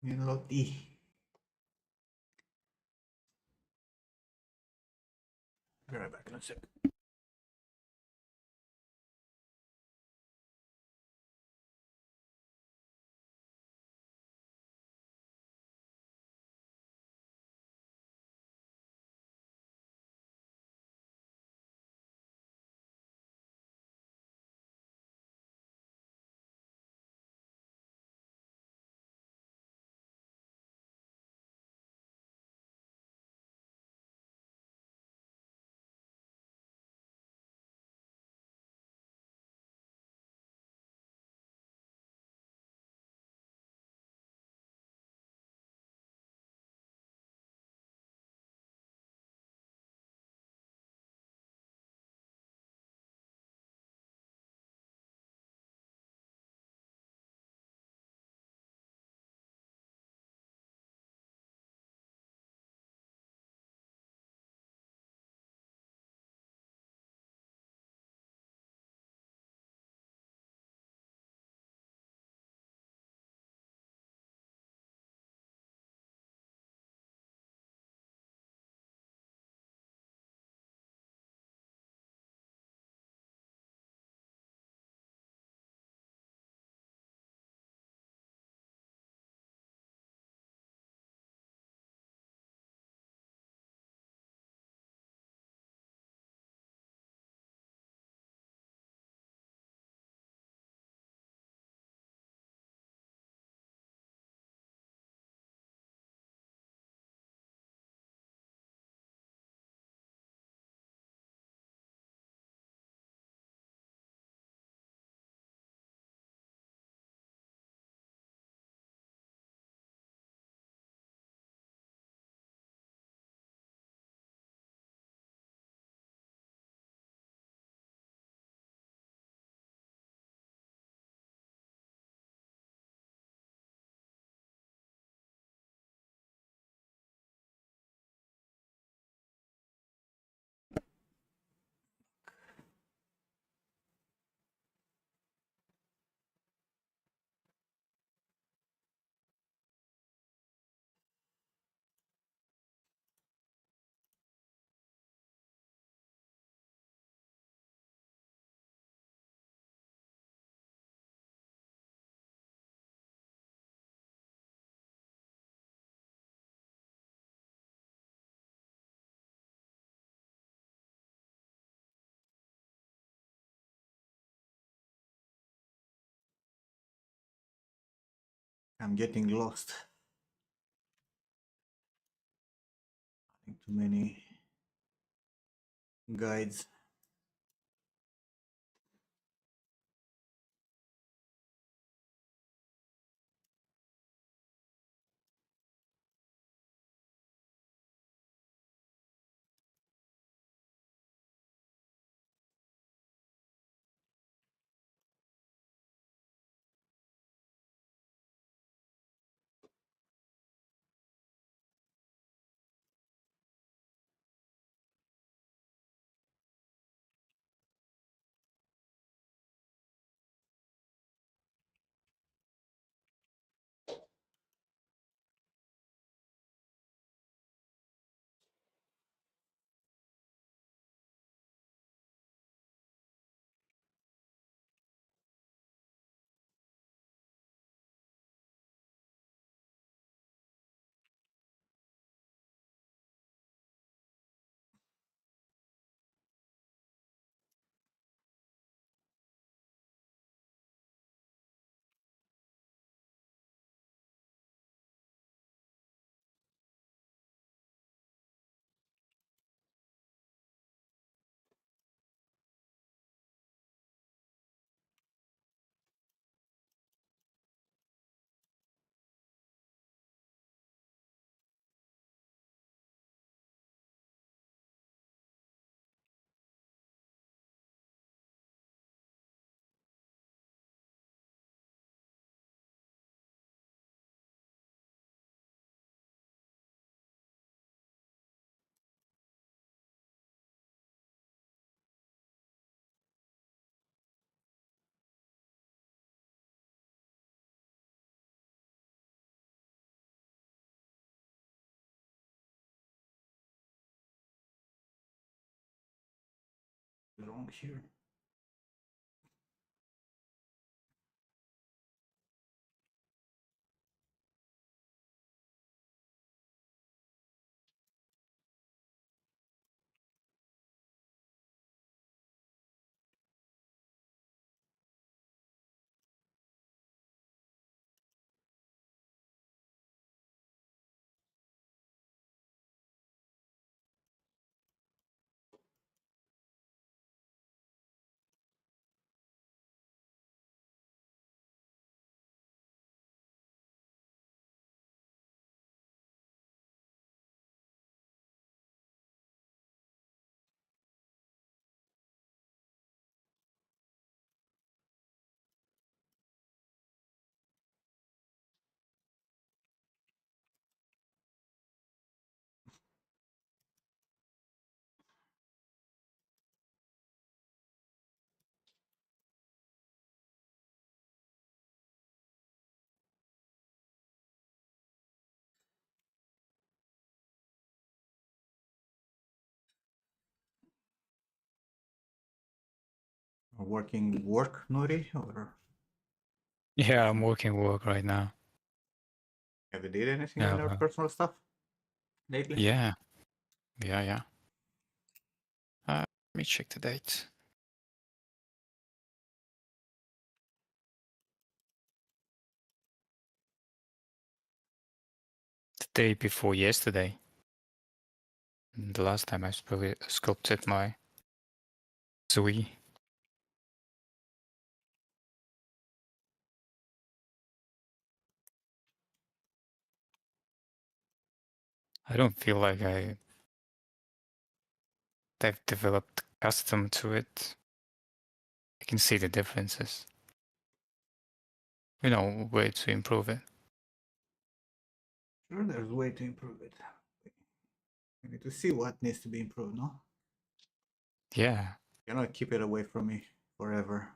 Loti. Be right back in a sec. I'm getting lost. I think too many guides. Wrong here. Working work, Nori, or Yeah, I'm working work right now. have you did anything Yeah, on your personal stuff lately? yeah, yeah. Let me check the date. The day before yesterday. The last time I sculpted my Zui. I don't feel like I've developed custom to it. I can see the differences. You know, way to improve it. Sure, there's a way to improve it. I need to see what needs to be improved, no? Yeah. You cannot keep it away from me forever.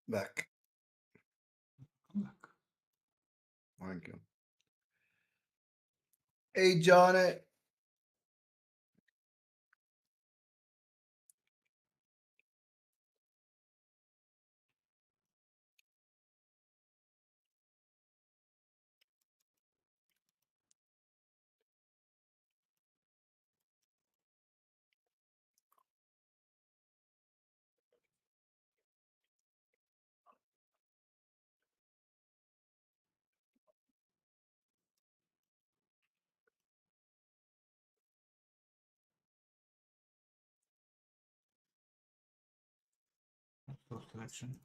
Back. Come back. Thank you. Hey, Johnny. Source selection.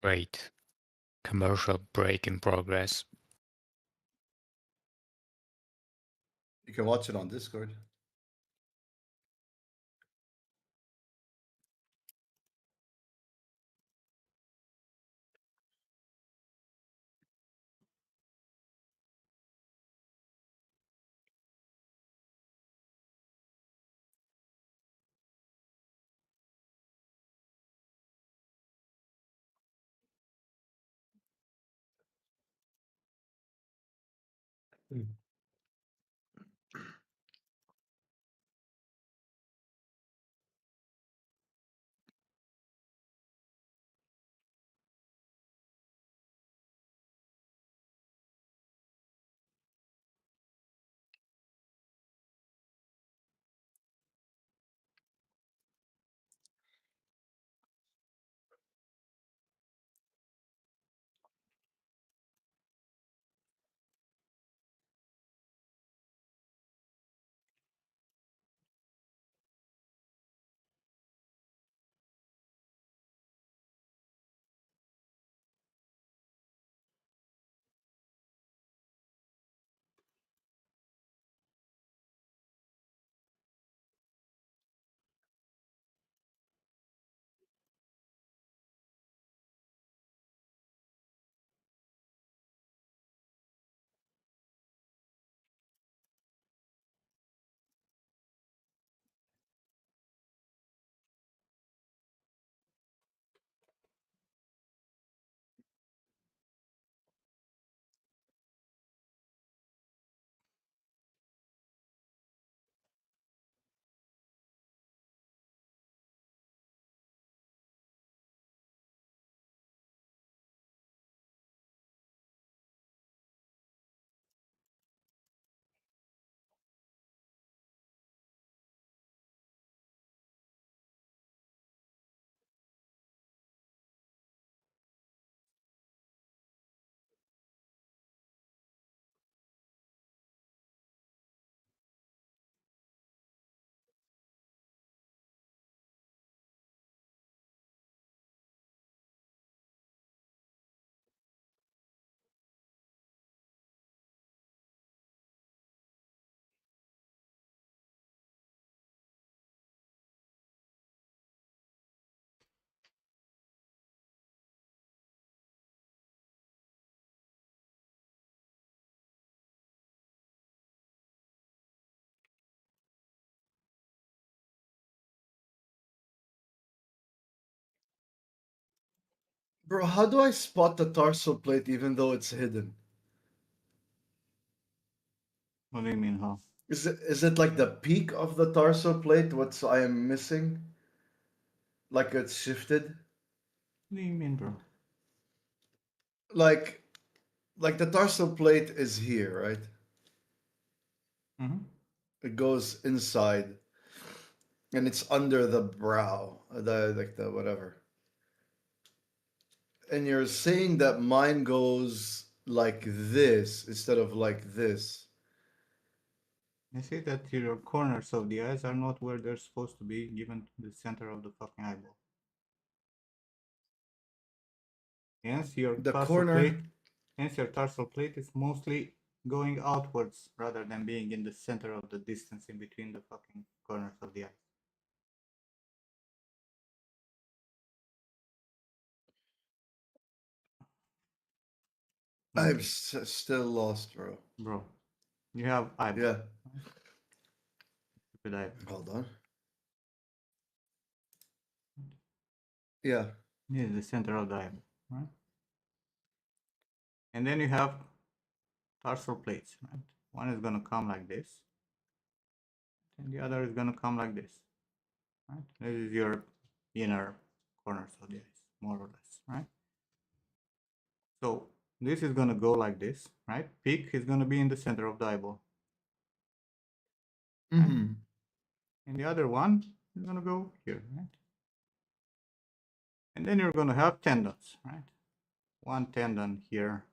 Great. Commercial break in progress. You can watch it on Discord. Bro, how do I spot the tarsal plate even though it's hidden? What do you mean, how? Is it like the peak of the tarsal plate what I am missing? Like it's shifted? What do you mean, bro? Like the tarsal plate is here, right? Mm-hmm. It goes inside and it's under the brow, the whatever. And you're saying that mine goes like this instead of like this. You see that your corners of the eyes are not where they're supposed to be, given the center of the fucking eyeball. Hence your The tarsal plate. corner, Hence your tarsal plate is mostly going outwards rather than being in the center of the distance in between the fucking corners of the eye. I'm Okay, still lost, bro. bro, you have eyeball. Yeah, Stupid eyeball. hold on. Yeah. This is the center of the eyeball, right? And then you have tarsal plates, right? One is gonna come like this, and the other is gonna come like this, right? This is your inner corners of the eyes, more or less, right? So this is gonna go like this, right? Peak is gonna be in the center of the eyeball. Mm-hmm. And the other one is gonna go here, right? And then you're gonna have tendons, right? One tendon here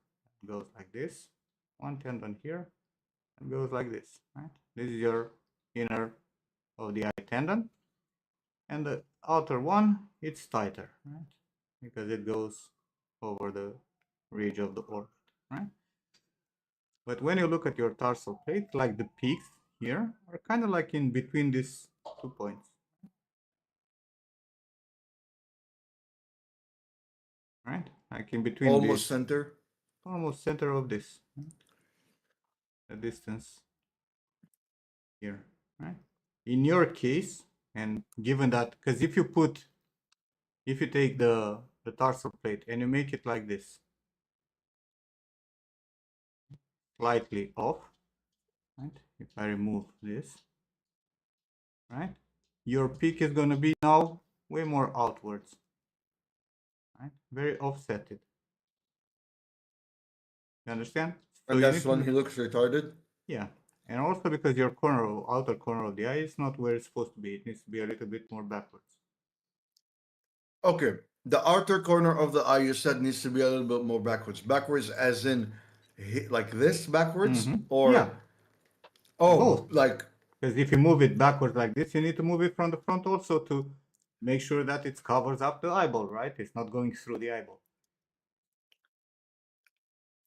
goes like this, one tendon here and goes like this, right? This is your inner of the eye tendon, and the outer one, it's tighter, right? Because it goes over the ridge of the orbit, right? But when you look at your tarsal plate, like the peaks here are kind of like in between these 2 points, right? Like in between Almost this, center. almost center of this, right? The distance here, right? In your case, and given that, because if you take the tarsal plate and you make it like this, slightly off, right? If I remove this, right? Your peak is going to be now way more outwards, right? Very offsetted. You understand? So And you that's need when to, he looks retarded. yeah. And also because your outer corner of the eye is not where it's supposed to be. It needs to be a little bit more backwards. Okay. The outer corner of the eye you said needs to be a little bit more backwards. Backwards as in like this backwards? Or Yeah, oh, both. like Because if you move it backwards like this, you need to move it from the front also to make sure that it covers up the eyeball, right? It's not going through the eyeball.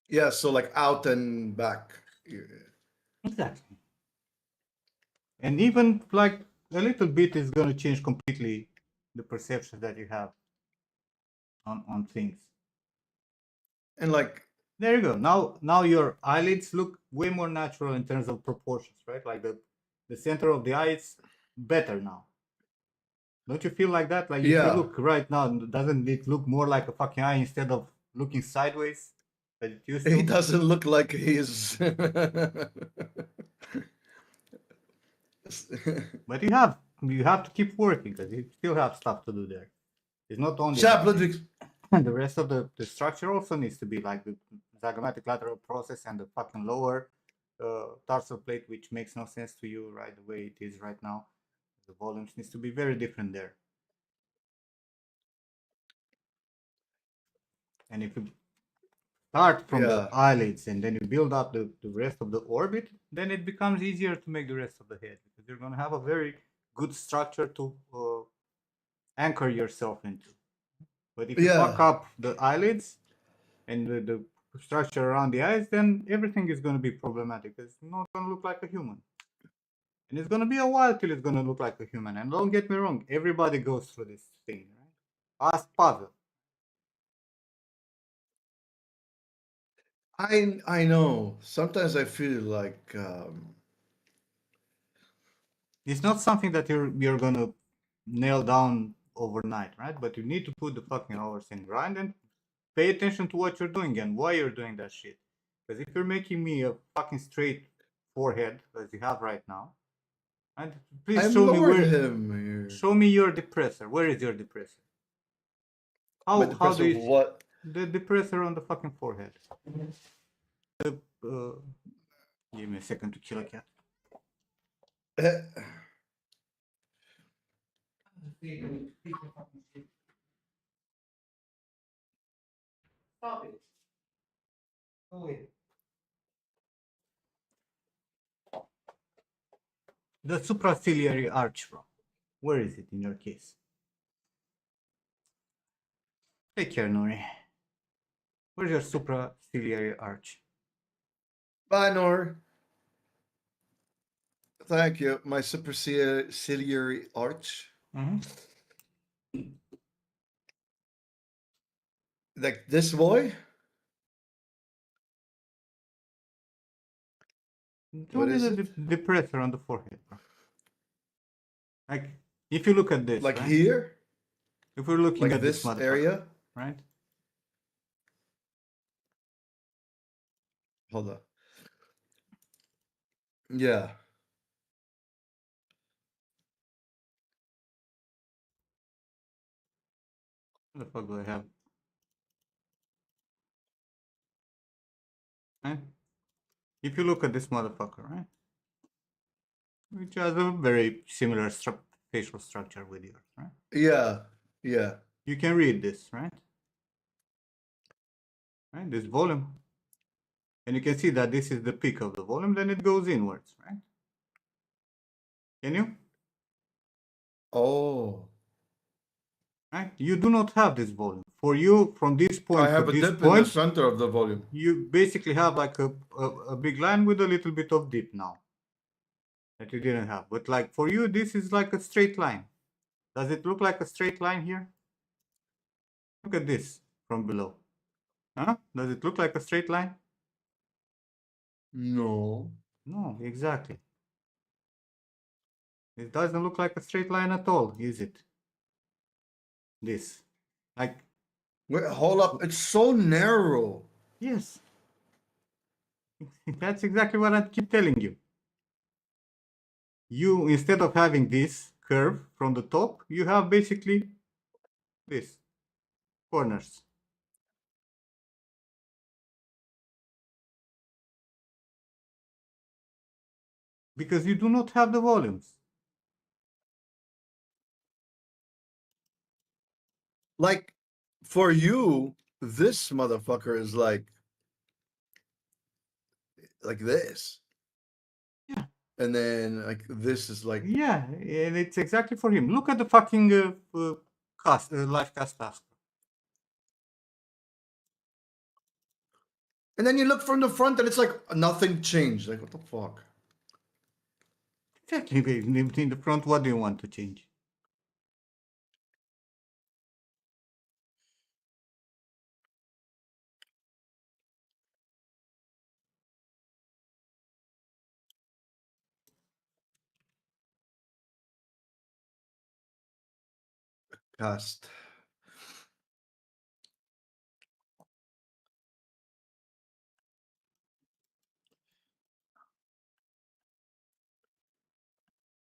yeah, so like out and back. Exactly. And even like a little bit is going to change completely the perception that you have on things. And like There you go. Now your eyelids look way more natural in terms of proportions, right? Like the center of the eye is better now. Don't you feel like that? Like if you yeah. look right now, doesn't it look more like a fucking eye instead of looking sideways that it used He to? doesn't look like he's But you have to keep working because you still have stuff to do there. It's not only that. Chaplin. And the rest of the structure also needs to be like the zygomatic lateral process and the fucking lower tarsal plate, which makes no sense to you, right? The way it is right now. The volumes needs to be very different there. And if you start from the Yeah. eyelids and then you build up the rest of the orbit, then it becomes easier to make the rest of the head because you're going to have a very good structure to anchor yourself into. But if you fuck Yeah. up the eyelids and the structure around the eyes, then everything is going to be problematic. It's not going to look like a human. And it's going to be a while till it's going to look like a human. And don't get me wrong, everybody goes through this thing, right? Ask Pavel. I know. Sometimes I feel like It's not something that you're gonna nail down overnight, right? But you need to put the fucking hours in grind and pay attention to what you're doing and why you're doing that shit. Because if you're making me a fucking straight forehead, as you have right now, and please I'm show me lowered where. him here. Show me your depressor. Where is your depressor? My How do depressor you what? the depressor on the fucking forehead? The, give me a second to kill a cat. Stop it. Go away. The supraciliary arch, bro. Where is it in your case? Take care, Nori. Where's your supraciliary arch? Bye, Nor. Thank you. My superciliary arch. Mm-hmm. Like this boy? Show me is the it? depressor on the forehead, bro. Like, if you look at this, Like right? here? If we're looking Like at this this motherfucker, area? right? Hold on. Yeah. What the fuck do I have? Right? If you look at this motherfucker, right? Which has a very similar facial structure with yours, right? Yeah. Yeah. You can read this, right? Right? This volume. And you can see that this is the peak of the volume, then it goes inwards, right? Can you? Oh. Right? You do not have this volume. For you, from this I point to have a this dip in the point, center of the volume. you basically have like a big line with a little bit of dip now that you didn't have. But like for you, this is like a straight line. Does it look like a straight line here? Look at this from below. Huh? Does it look like a straight line? No. No, exactly. It doesn't look like a straight line at all, is it? This. Like, Wait, hold up. It's so narrow. yes. That's exactly what I keep telling you. You, instead of having this curve from the top, you have basically this corners. Because you do not have the volumes. Like, for you, this motherfucker is like this. Yeah. And then like this is like Yeah, and it's exactly for him. Look at the fucking live cast task. and then you look from the front and it's like nothing changed. Like what the fuck? Exactly, in the front, what do you want to change? Cast.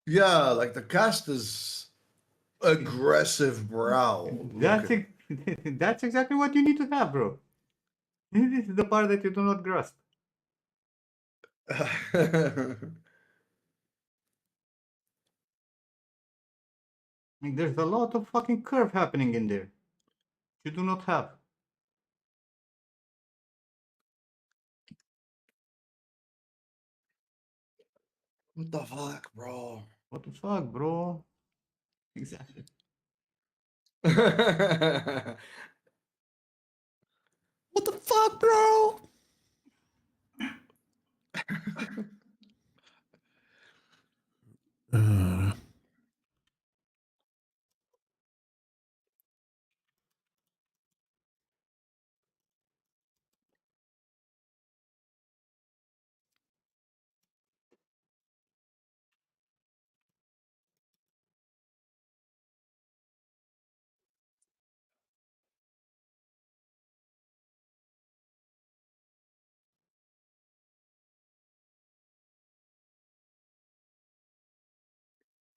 Yeah, like the cast is aggressive brow That's looking. that's exactly what you need to have, bro. This is the part that you do not grasp. Like, there's a lot of fucking curve happening in there. You do not have. What the fuck, bro? What the fuck, bro? Exactly. What the fuck, bro? Uh,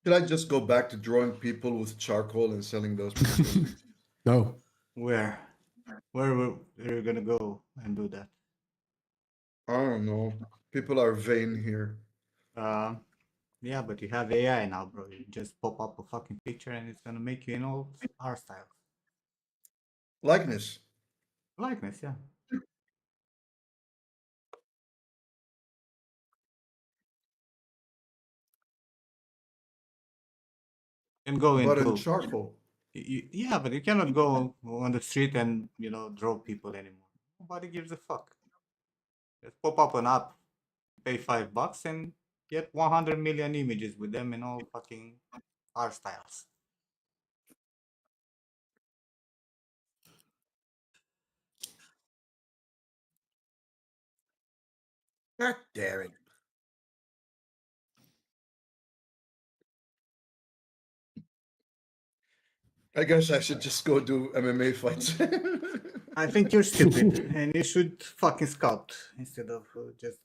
Should I just go back to drawing people with charcoal and selling those people? No. Where? Where are you gonna go and do that? I don't know. People are vain here. Um, yeah, but you have AI now, bro. You just pop up a fucking picture and it's gonna make you in all our styles. Likeness. Likeness, yeah. You can go But in into charcoal. yeah, but you cannot go on the street and draw people anymore. Nobody gives a fuck. Just pop up an app, pay $5 and get 100 million images with them in all fucking art styles. God damn it. I guess I should just go do MMA fights. I think you're stupid and you should fucking scout instead of just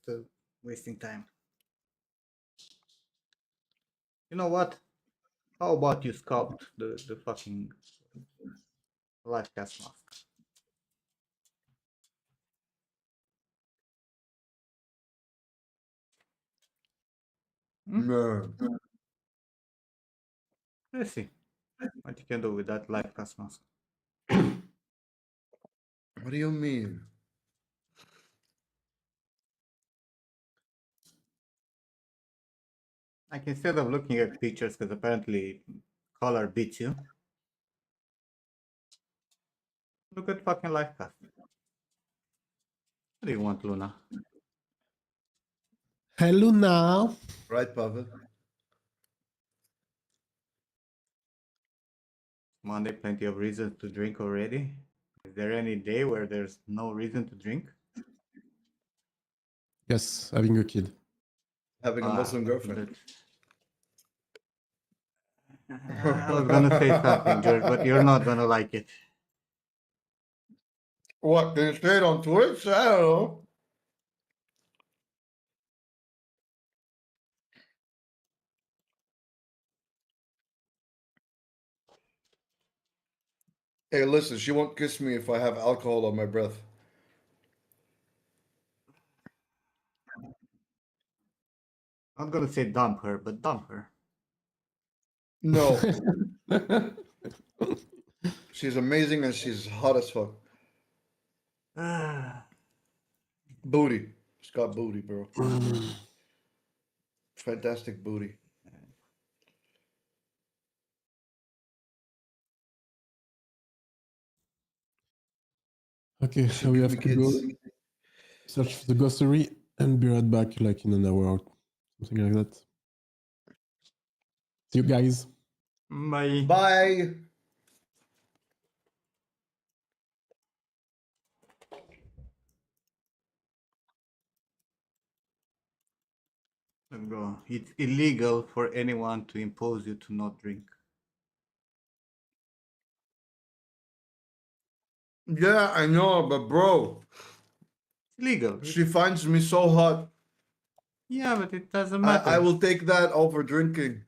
wasting time. You know what? How about you sculpt the fucking life cast mask? Hmm? No. Let's see what you can do with that life cast mask. What do you mean? Like instead of looking at pictures, because apparently color beats you, look at fucking life cast. What do you want, Luna? Hello now. Right, Pavel? Monday, plenty of reasons to drink already. Is there any day where there's no reason to drink? Yes, having a kid. Having a Muslim girlfriend. I was gonna say something, George, but you're not gonna like it. What? Can you say it on Twitch? I don't know. Hey, listen, she won't kiss me if I have alcohol on my breath. I'm gonna say dump her, but dump her. No. She's amazing and she's hot as fuck. Booty. She's got booty, bro. Fantastic booty. Okay, Should we give have me to go kids. search for the grocery and be right back like in an hour or something like that. See you guys. Bye. Bye. Let's go. It's illegal for anyone to impose you to not drink. Yeah, I know, but bro, It's illegal. she finds me so hot. Yeah, but it doesn't I matter. will take that over drinking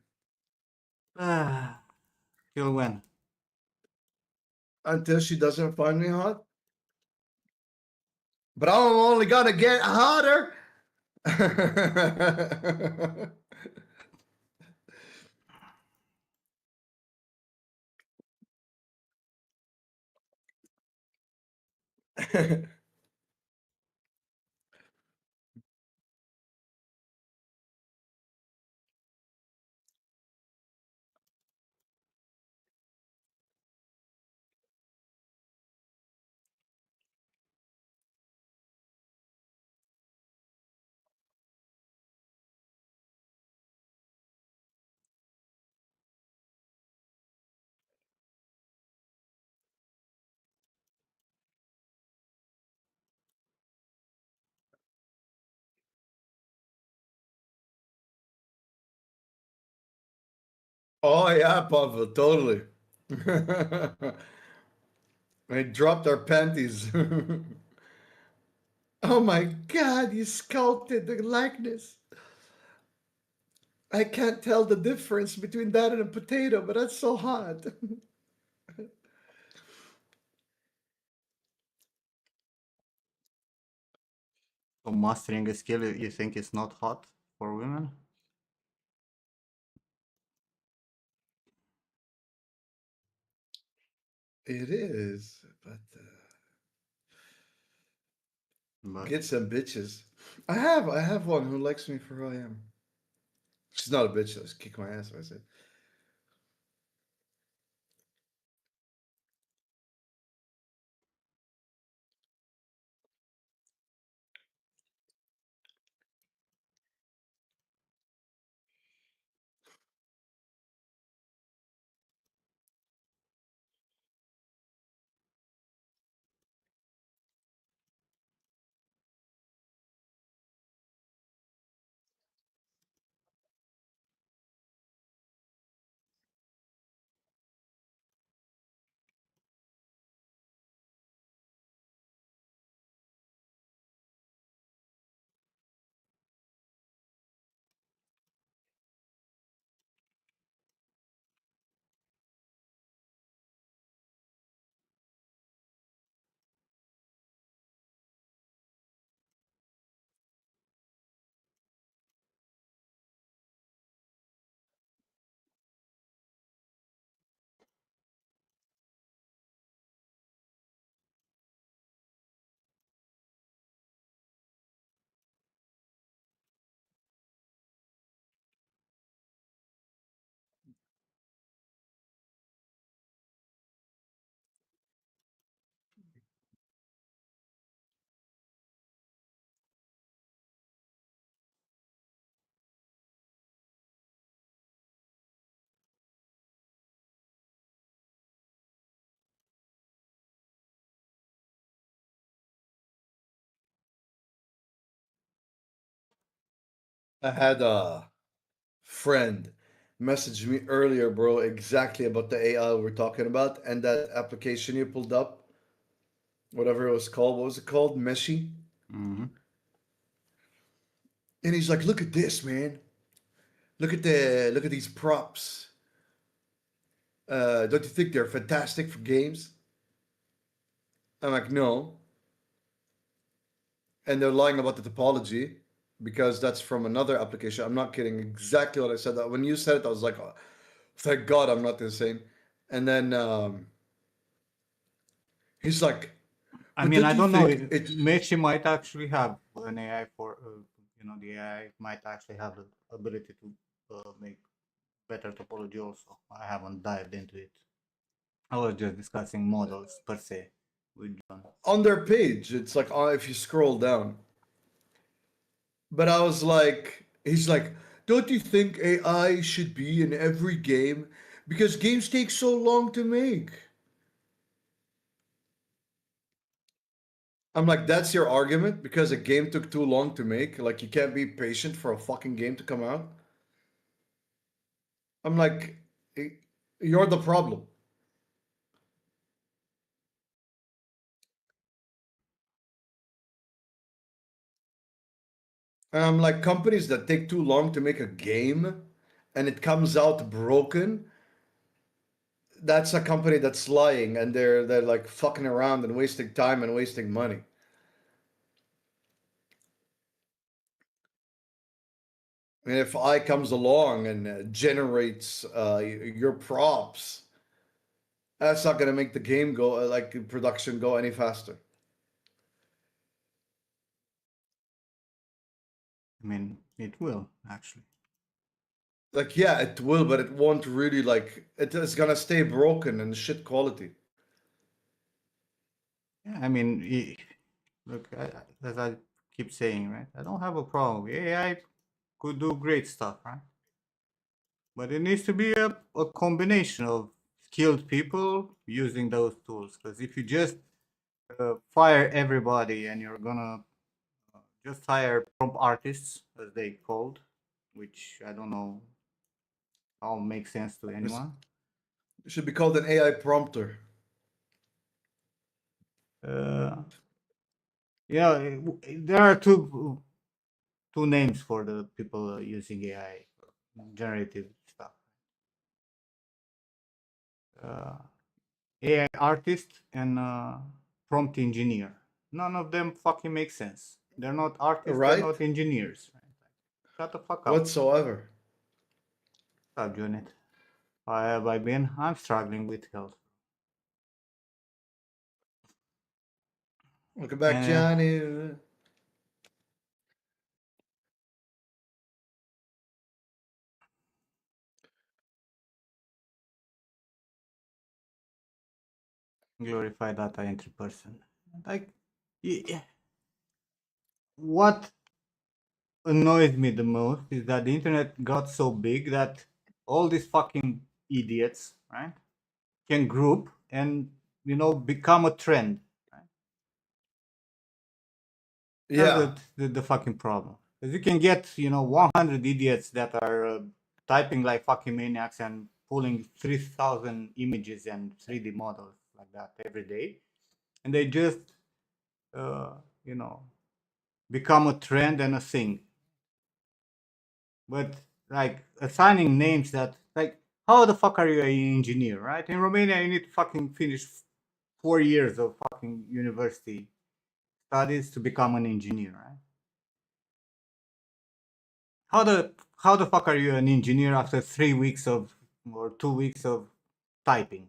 Till when? until she doesn't find me hot. But I'm only gonna get hotter. Oh yeah, Pavel, totally. They dropped our panties. Oh my god, you sculpted the likeness. I can't tell the difference between that and a potato, but that's so hot. So mastering a skill you think is not hot for women? It is, but But get some bitches. I have one who likes me for who I am. She's not a bitch. Though. She's kick my ass if I said. I had a friend message me earlier, bro, exactly about the AI we're talking about and that application you pulled up, whatever it was called. What was it called? Meshi. mhm. And he's like, "Look at this, man. Look at these props. Don't you think they're fantastic for games?" I'm like, "No." And they're lying about the topology because that's from another application. I'm not kidding. Exactly what I said. That when you said it, I was like, oh, "Thank God I'm not insane." And then he's like, I "But mean, don't I you don't know. think it?" Meshi might actually have an AI for, the AI might actually have the ability to make better topology also. I haven't dived into it. I was just discussing models per se with John. On their page, it's like if you scroll down. But I was like, he's like, "Don't you think AI should be in every game? Because games take so long to make." I'm like, "That's your argument? Because a game took too long to make? Like, you can't be patient for a fucking game to come out?" I'm like, "You're the problem." And I'm like, companies that take too long to make a game and it comes out broken, that's a company that's lying and they're like fucking around and wasting time and wasting money. And if I comes along and generates your props, that's not gonna make the game go like production go any faster. I mean, it will actually. Like, yeah, it will, but it won't really like it's gonna stay broken and shit quality. Yeah, I mean, look, as I keep saying, right? I don't have a problem. AI could do great stuff, right? But it needs to be a combination of skilled people using those tools. Because if you just fire everybody and you're gonna just hire prompt artists, as they called, which I don't know how makes sense to anyone. It should be called an AI prompter. Uh, there are two names for the people using AI. generative stuff. AI artist and prompt engineer. None of them fucking make sense. They're not artists. They're Right? not engineers. Shut the fuck up. Whatsoever. Subunit. How have I been? I'm struggling with health. Welcome back, And, Johnny. glorify data entry person. Like, what annoys me the most is that the internet got so big that all these fucking idiots, right, can group and become a trend. Right? That's Yeah. the fucking problem. Because you can get 100 idiots that are typing like fucking maniacs and pulling 3,000 images and 3D models like that every day, and they just uh, you know become a trend and a thing. But like assigning names that, like, how the fuck are you an engineer, right? In Romania, you need to fucking finish 4 years of fucking university studies to become an engineer, right? How the fuck are you an engineer after 3 weeks of or 2 weeks of typing?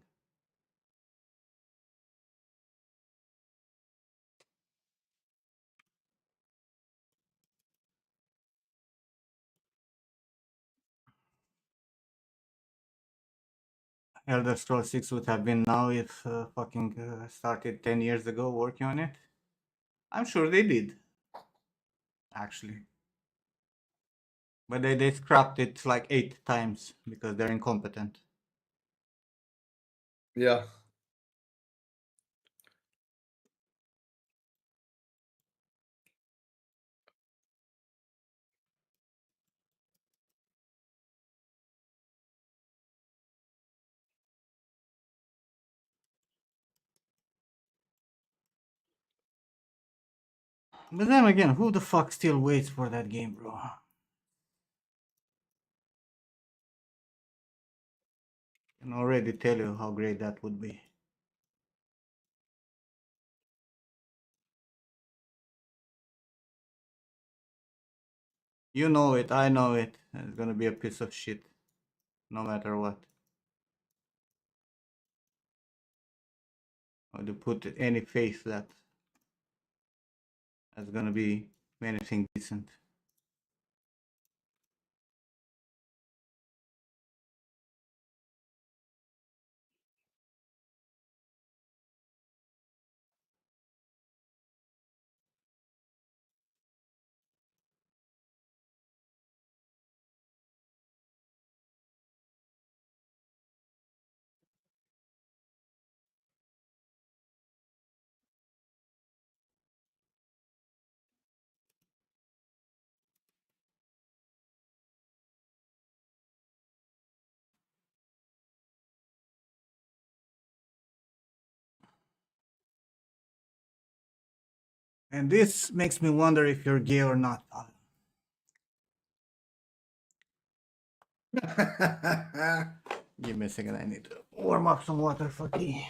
Elder Scrolls 6 would have been now if fucking started 10 years ago working on it. I'm sure they did, actually. But they scrapped it like 8 times because they're incompetent. Yeah. But then again, who the fuck still waits for that game, bro? Can already tell you how great that would be. You know it, I know it. It's gonna be a piece of shit, no matter what. Or to put any faith that it's gonna be anything decent. And this makes me wonder if you're gay or not. Give me a second, I need to warm up some water for tea.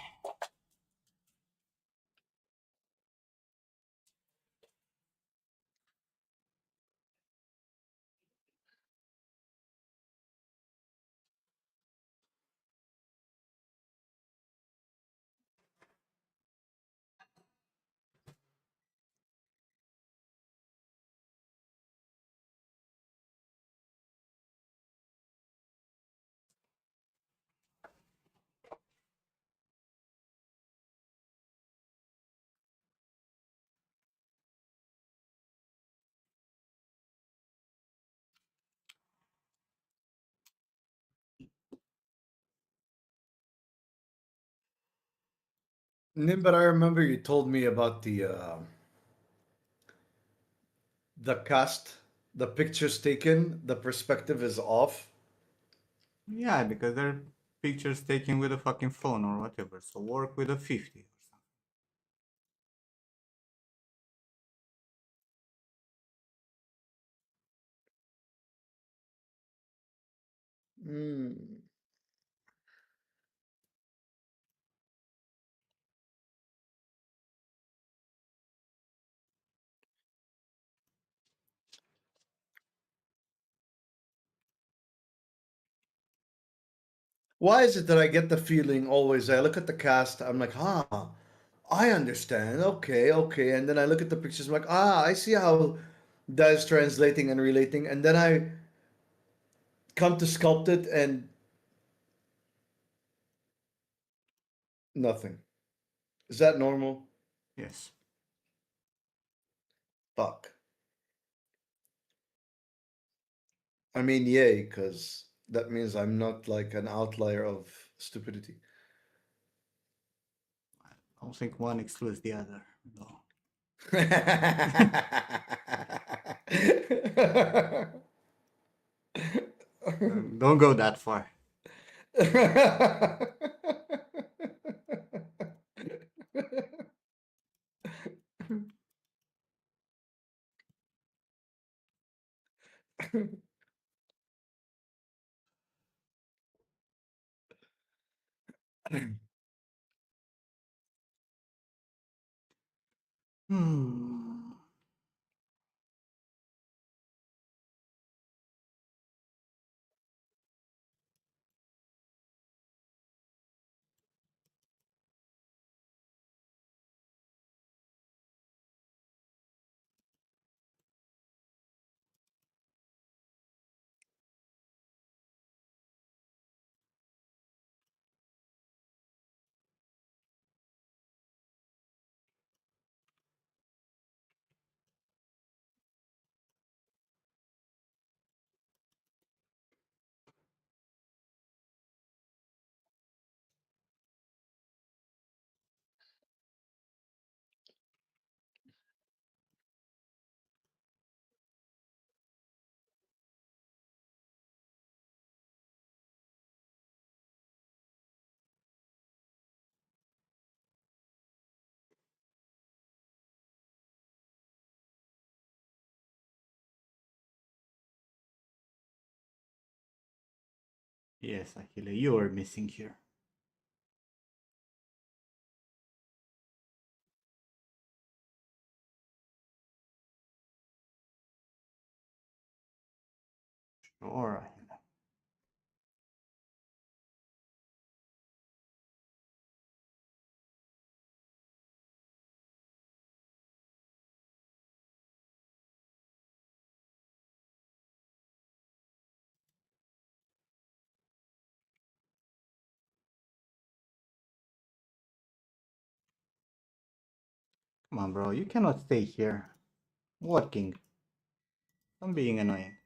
Nim, but I remember you told me about the cast, the pictures taken, the perspective is off. Yeah, because they're pictures taken with a fucking phone or whatever. So work with a 50 or something. Mm. Why is it that I get the feeling always? I look at the cast, I'm like, I understand. Okay, okay. And then I look at the pictures, I'm like, I see how that is translating and relating. And then I come to sculpt it and nothing. Is that normal? Yes. Fuck. I mean, yay, because that means I'm not like an outlier of stupidity. I don't think one excludes the other. No. Don't go that far. Hmm. Yes, Achille, you are missing here. Sure, Achille. Come on, bro. You cannot stay here. Working. I'm being annoying.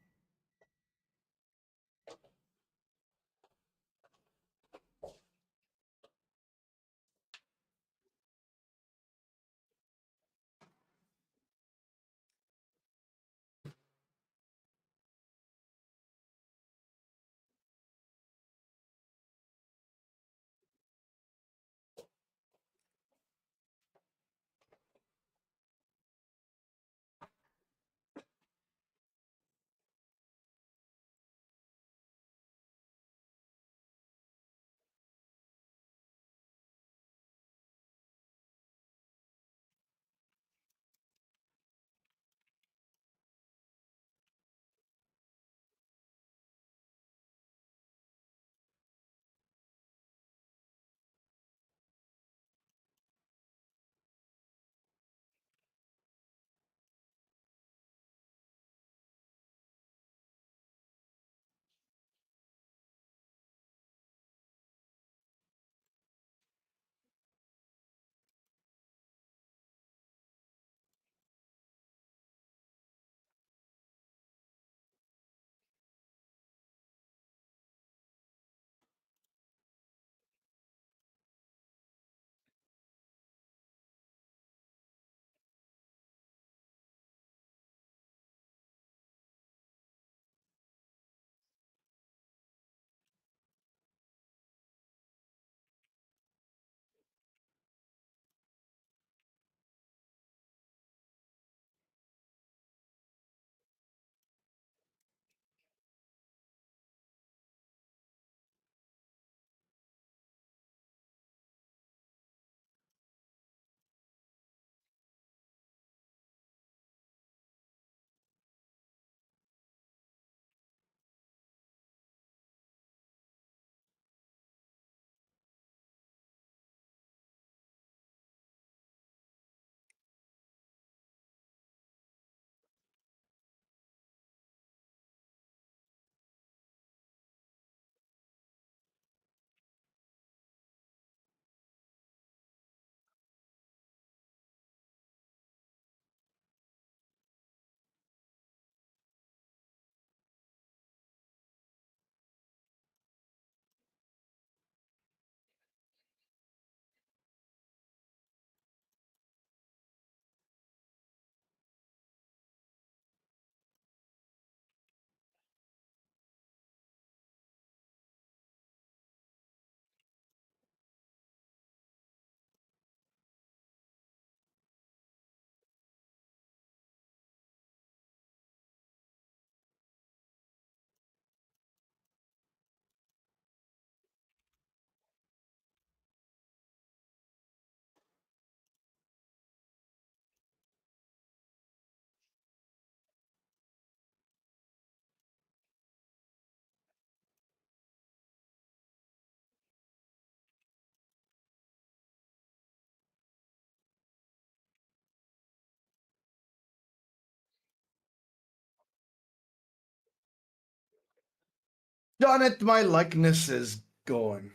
Darn it, my likeness is going.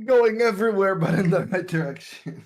Going everywhere but in the right direction.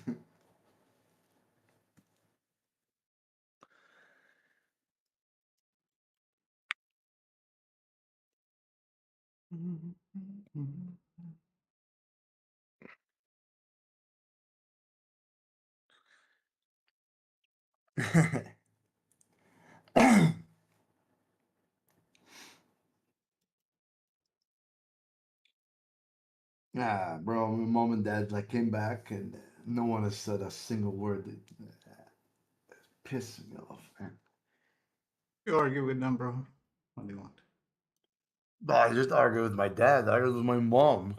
Bro, my mom and dad like came back and no one has said a single word. It pisses me off, man. You argue with them, bro. What do you want? I just argued with my dad. I argued with my mom.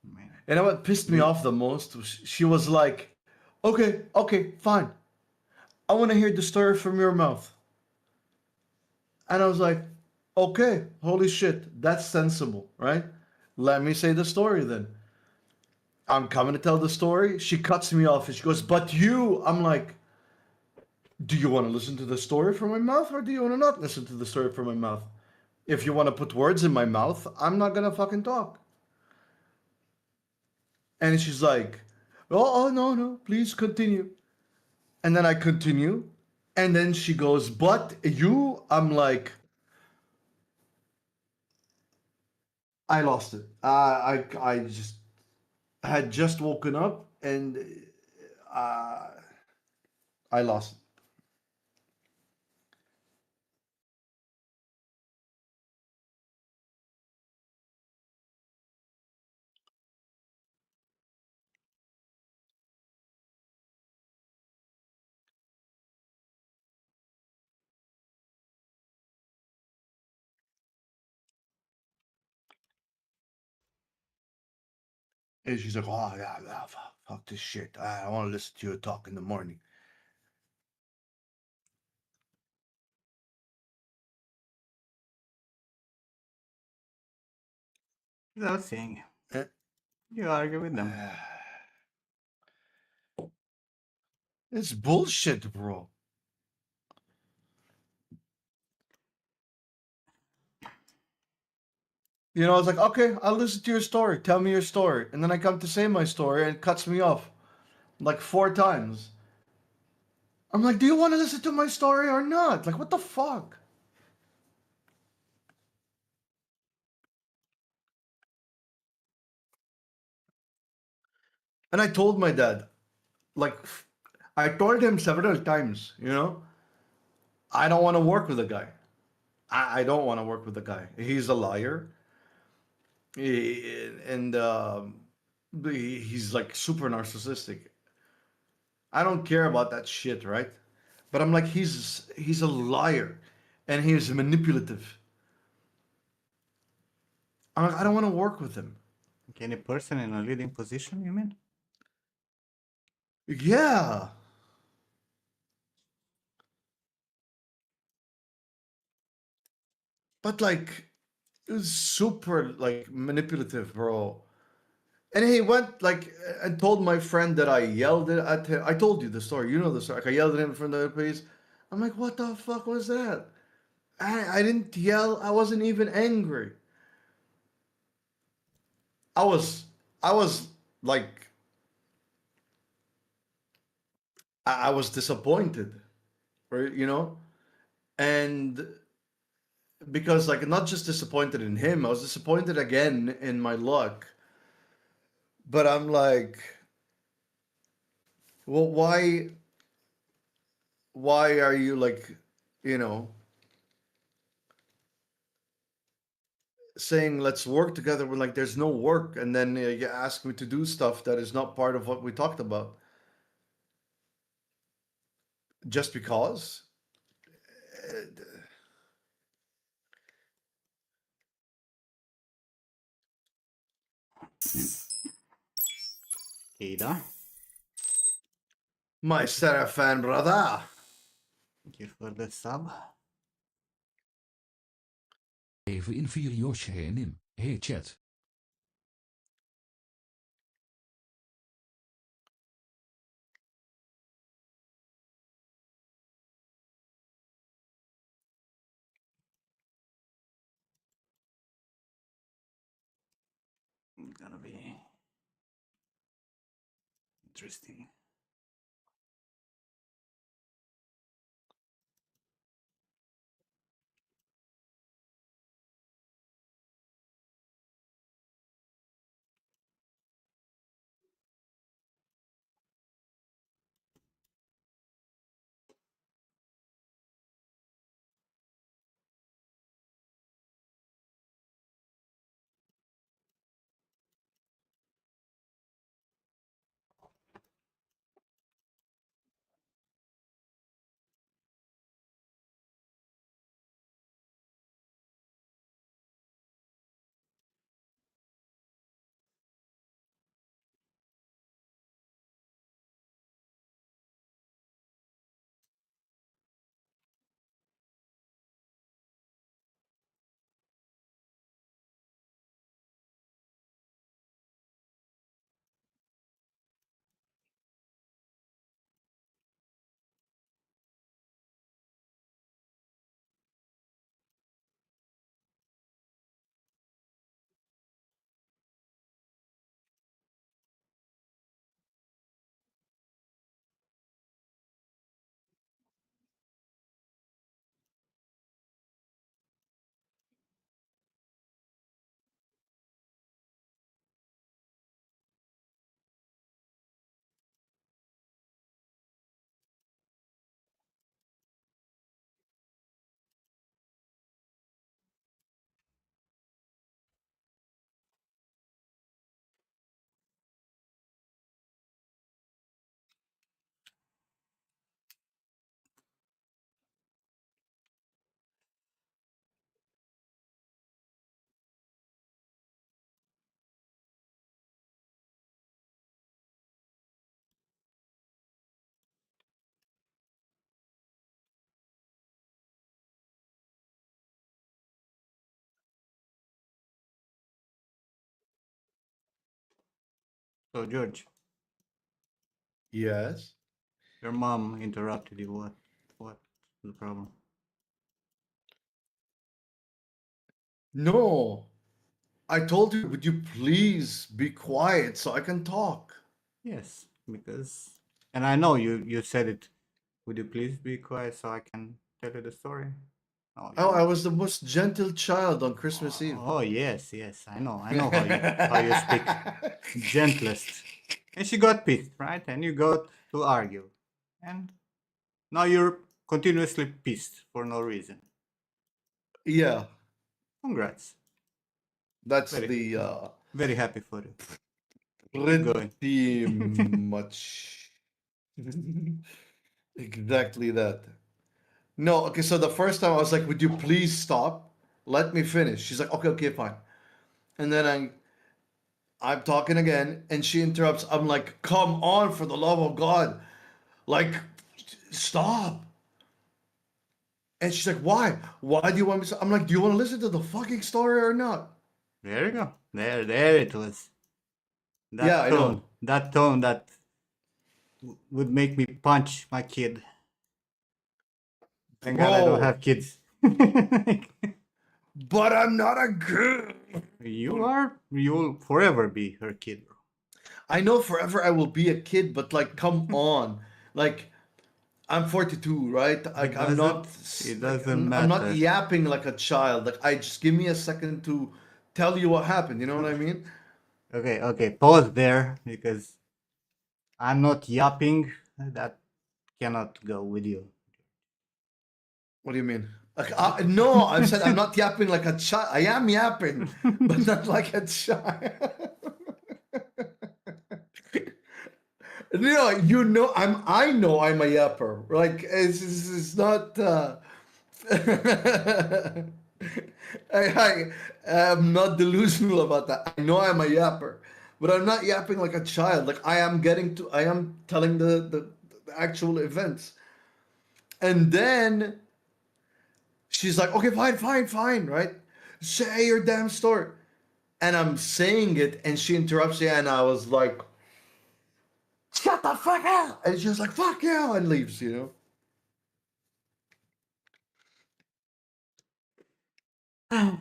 Man. You know what pissed me off the most? She was like, okay, fine. I want to hear the story from your mouth. And I was like, okay, holy shit, that's sensible, right? Let me say the story then. I'm coming to tell the story. She cuts me off and she goes, but you. I'm like, do you want to listen to the story from my mouth or do you want to not listen to the story from my mouth? If you want to put words in my mouth, I'm not going to fucking talk. And she's like, oh, no, please continue. And then I continue. And then she goes, but you, I'm like, I lost it. I just had just woken up and uh, I lost it. And she's like, oh, yeah, fuck this shit. I want to listen to you talk in the morning. Without saying, Eh, you argue with them. It's bullshit, bro. You know, I was like, okay, I'll listen to your story. Tell me your story. And then I come to say my story and it cuts me off like 4 times. I'm like, do you want to listen to my story or not? Like, what the fuck? And I told my dad, like, I told him several times, you know, I don't want to work with a guy. I don't want to work with a guy. He's a liar. And he's like super narcissistic. I don't care about that shit, right? But I'm like, he's a liar, and he's manipulative. I'm like, I don't want to work with him. Any person in a leading position, you mean? Yeah. But like, it was super like manipulative, bro. And he went like and told my friend that I yelled at him. I told you the story. You know the story. Like, I yelled at him from the place. I'm like, what the fuck was that? I didn't yell. I wasn't even angry. I was I was like I was disappointed, right? You know, and because like not just disappointed in him, I was disappointed again in my luck. But I'm like, well, why are you like, you know, saying let's work together when like there's no work, and then you ask me to do stuff that is not part of what we talked about just because. Ada, My Seraphan brother. thank you for the sub. Even inferior Nim. Hey chat. gonna be interesting. So George, Yes. your mom interrupted you. What's the problem? No. I told you, would you please be quiet so I can talk? Yes, because and I know you said it. Would you please be quiet so I can tell you the story? No, Oh, I you. was the most gentle child on Christmas Eve. Oh yes, yes. I know how you speak. Gentlest. And she got pissed, right? And you got to argue. And now you're continuously pissed for no reason. Yeah, Congrats. that's Very, the very happy for you. Keep going. pretty much exactly that. No, okay, so the first time I was like, would you please stop? Let me finish. She's like, okay, okay, fine. And then I'm talking again, and she interrupts. I'm like, come on, for the love of God. Like, stop. And she's like, why? Why do you want me to? I'm like, do you want to listen to the fucking story or not? There you go. There it was. Yeah, I know. That tone that would make me punch my kid. Thank God I don't Bro, have kids. but I'm not a girl. You'll forever be her kid, bro. I know forever I will be a kid, but like, come on. Like, I'm 42, right? Like, I'm not, It like, doesn't I'm not matter. yapping like a child. Like, I just give me a second to tell you what happened. You know what I mean? Okay, pause there because I'm not yapping. That cannot go with you. What do you mean? Like, no, I've said I'm not yapping like a child. I am yapping, but not like a child. No, I know I'm a yapper. Like, it's not. I'm not delusional about that. I know I'm a yapper, but I'm not yapping like a child. Like, I am telling the actual events, and then she's like, okay, fine, fine, fine, right? Say your damn story. And I'm saying it, and she interrupts me, and I was like, shut the fuck up. And she was like, fuck you, and leaves, you know?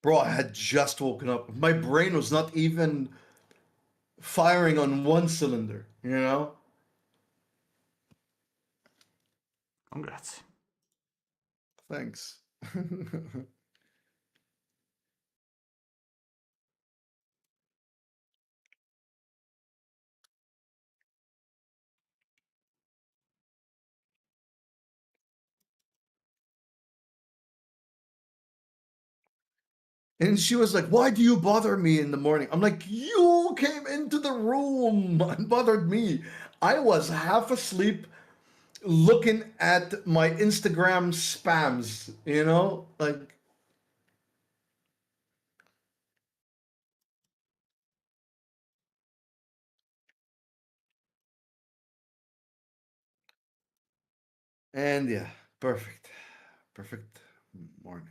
Bro, I had just woken up. My brain was not even firing on one cylinder, you know? Congrats. Thanks. And she was like, "Why do you bother me in the morning?" I'm like, "You came into the room and bothered me. I was half asleep looking at my Instagram spams, you know? Like, and yeah, perfect. Perfect morning.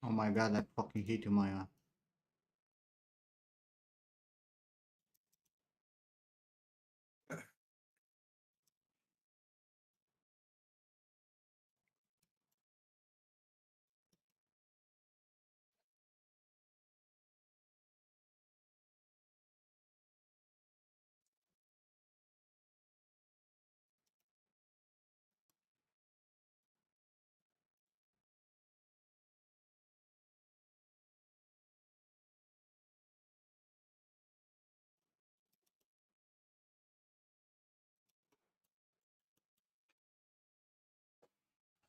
Oh my god, I fucking hit you, my man.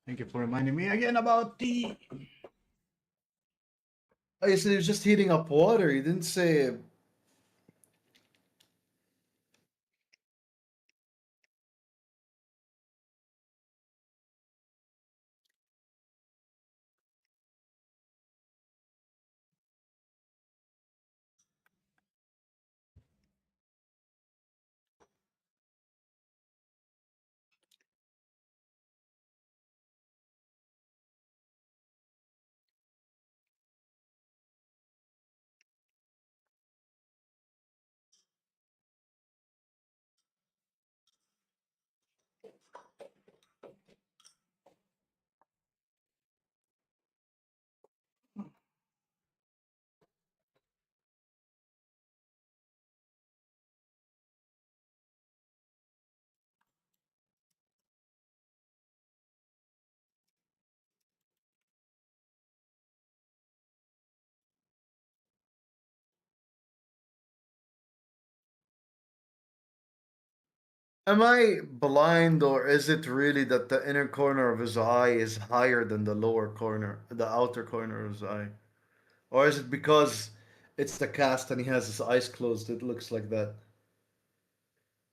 Thank you for reminding me again about the... Oh, you said he was just heating up water. You didn't say. Am I blind, or is it really that the inner corner of his eye is higher than the lower corner, the outer corner of his eye? Or is it because it's the cast and he has his eyes closed, it looks like that?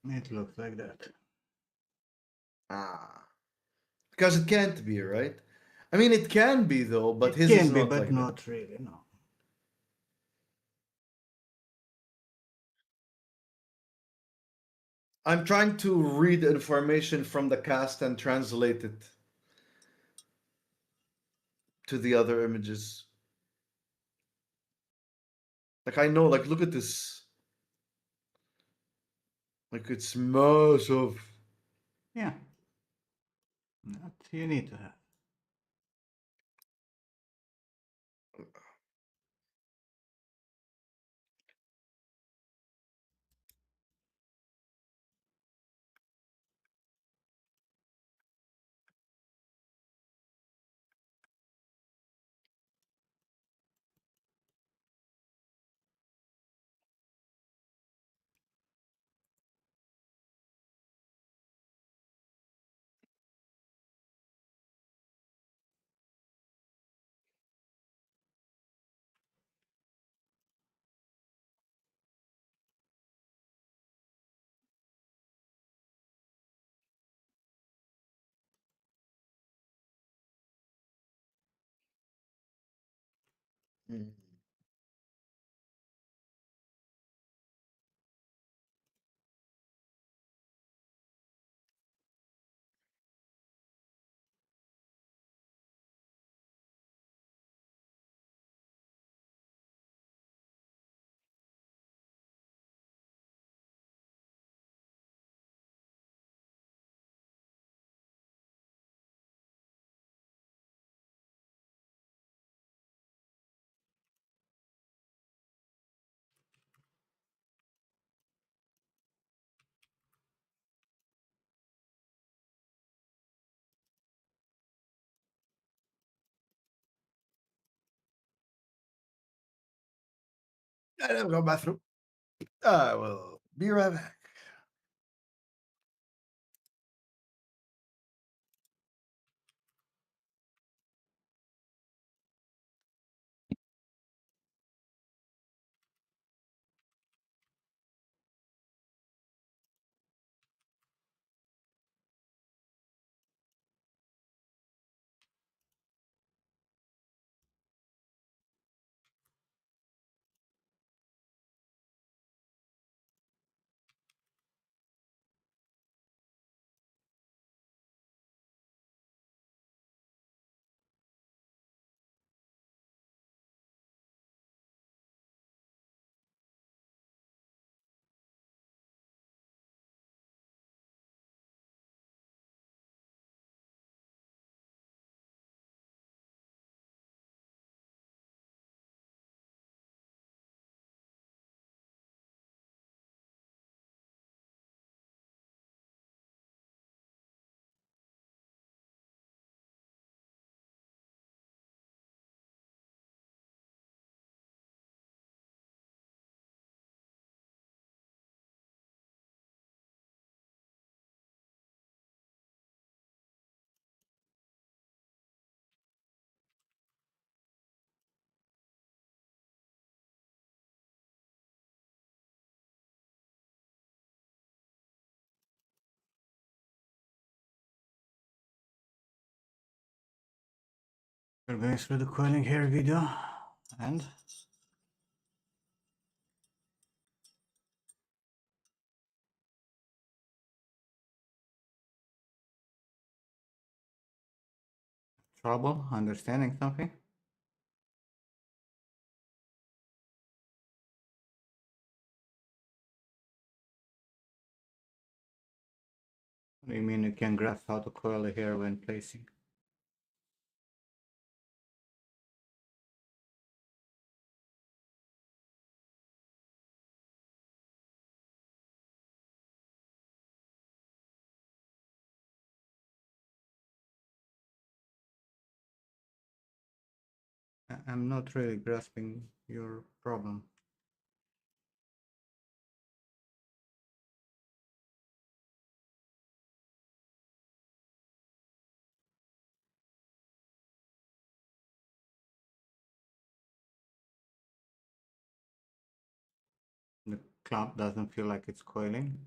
It looks like that. Ah. Because it can't be, right? I mean, it can be though, but It his is can be, not but like that. not really, no. I'm trying to read information from the cast and translate it to the other images. Like, I know, like, look at this. Like, it's massive. Yeah. That you need to have. Mm. I never go bathroom. I will be right back. We're going through the coiling hair video and trouble understanding something. What do you mean you can grasp how to coil the hair when placing? I'm not really grasping your problem. The clamp doesn't feel like it's coiling.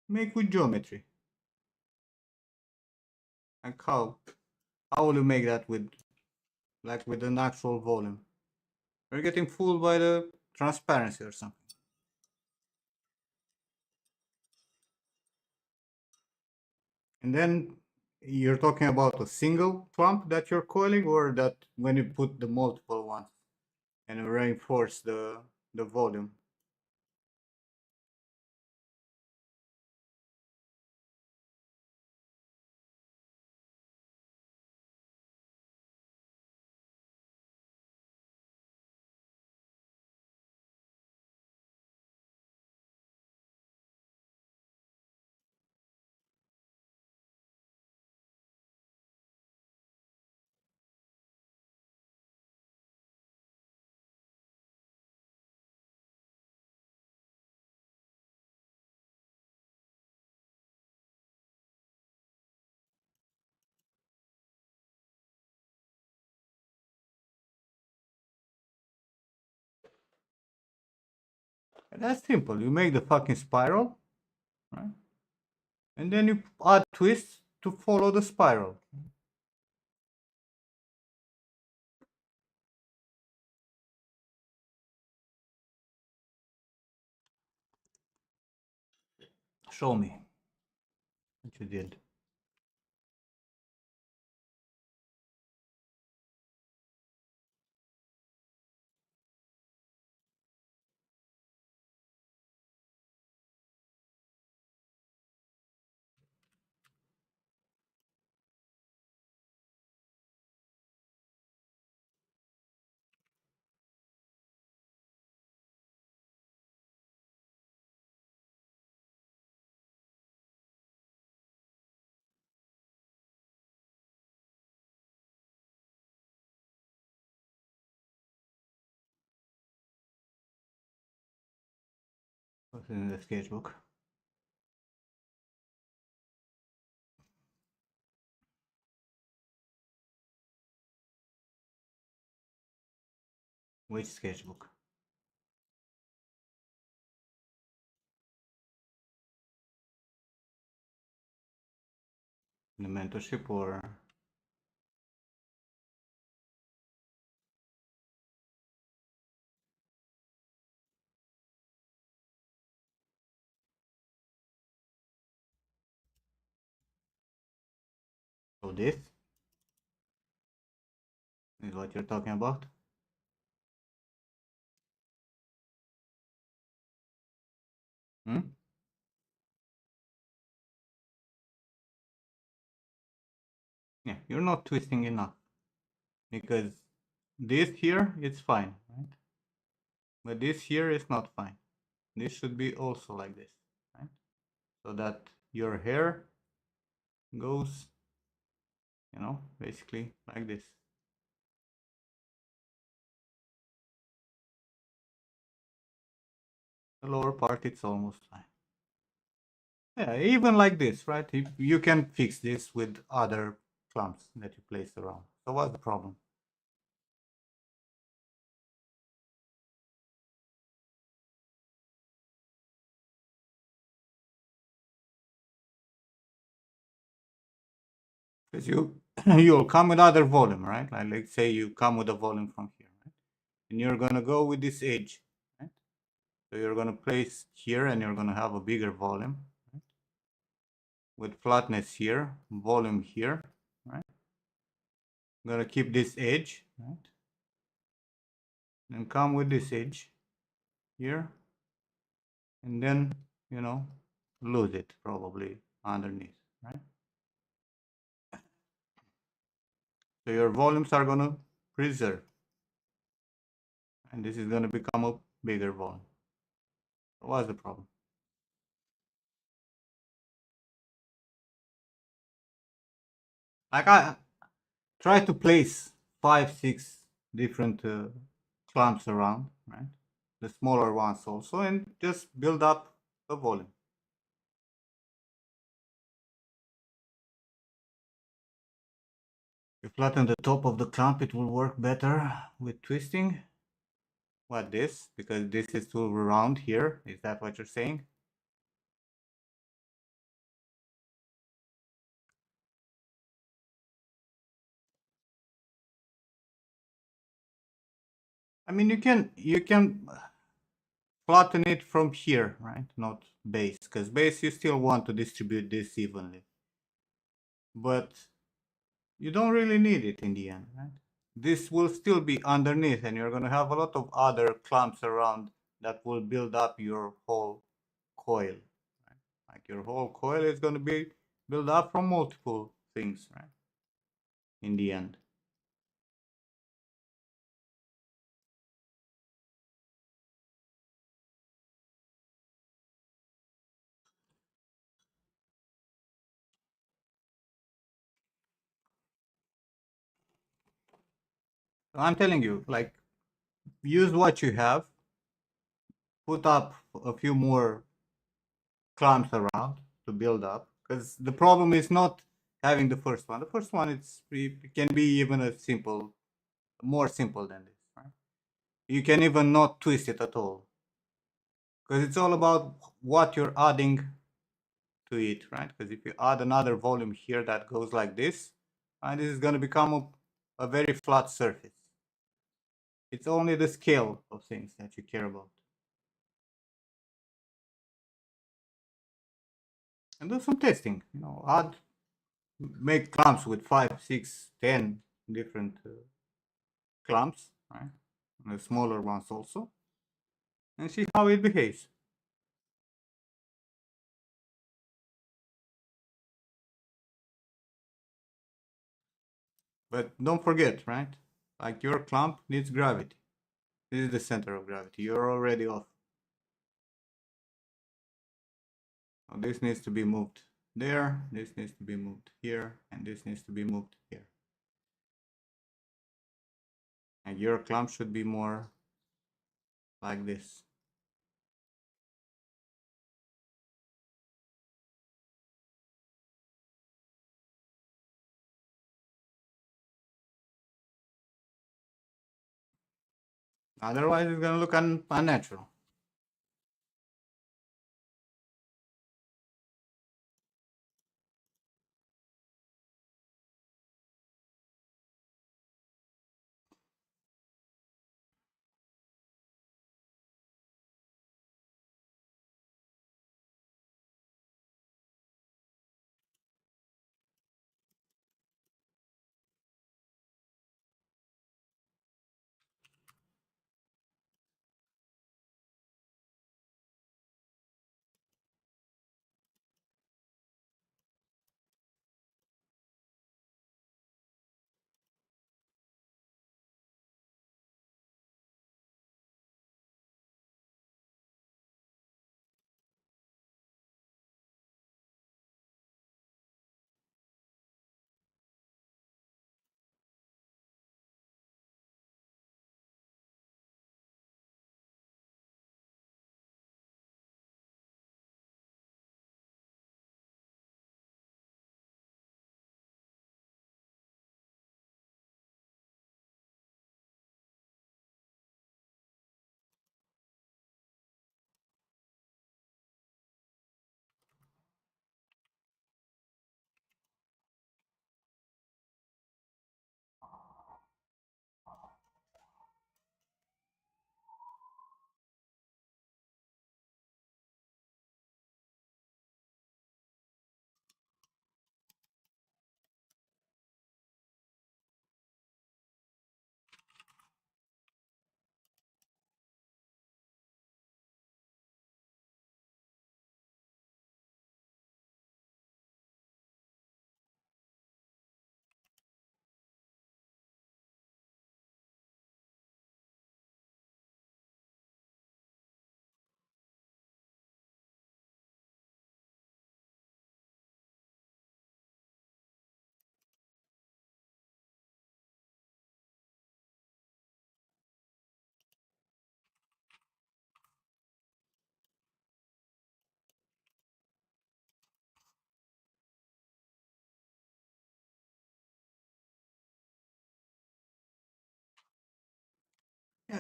Make with geometry. Like how will you make that with an actual volume? We're getting fooled by the transparency or something. And then you're talking about a single clamp that you're coiling, or that when you put the multiple ones and reinforce the volume. And that's simple. You make the fucking spiral, right? And then you add twists to follow the spiral. Show me what you did. What's in the sketchbook? Which sketchbook? The mentorship or so this is what you're talking about? Hmm? Yeah, you're not twisting enough, because this here is fine, right? But this here is not fine. This should be also like this, right? So that your hair goes, basically like this. The lower part, it's almost fine. Yeah, even like this, right? You can fix this with other clamps that you place around. So what's the problem? Because you you'll come with other volume, right? Like let's say you come with a volume from here, right? And you're gonna go with this edge, right? So you're gonna place here and you're gonna have a bigger volume, right? With flatness here, volume here, right? I'm gonna keep this edge, right? And come with this edge here, and then, you know, lose it probably underneath, right? So your volumes are gonna preserve, and this is gonna become a bigger volume. So what's the problem? Like I try to place 5, 6 different clamps around, right? The smaller ones also, and just build up the volume. You flatten the top of the clamp, it will work better with twisting. What, this? Because this is too round here. Is that what you're saying? I mean, you can flatten it from here, right? Not base, because base you still want to distribute this evenly. But you don't really need it in the end, right? This will still be underneath, and you're going to have a lot of other clamps around that will build up your whole coil. Right? Like your whole coil is going to be built up from multiple things, right? In the end. So I'm telling you, like, use what you have, put up a few more clamps around to build up, because the problem is not having the first one. The first one it can be even a simple, more simple than this, right? You can even not twist it at all, because it's all about what you're adding to it, right? Because if you add another volume here that goes like this, and this is going to become a very flat surface. It's only the scale of things that you care about. And do some testing, you know, make clamps with 5, 6, 10 different clamps, right? And the smaller ones also, and see how it behaves. But don't forget, right? Like your clamp needs gravity. This is the center of gravity. You're already off. So this needs to be moved there, this needs to be moved here, and this needs to be moved here. And your clamp should be more like this. Otherwise, it's going to look unnatural.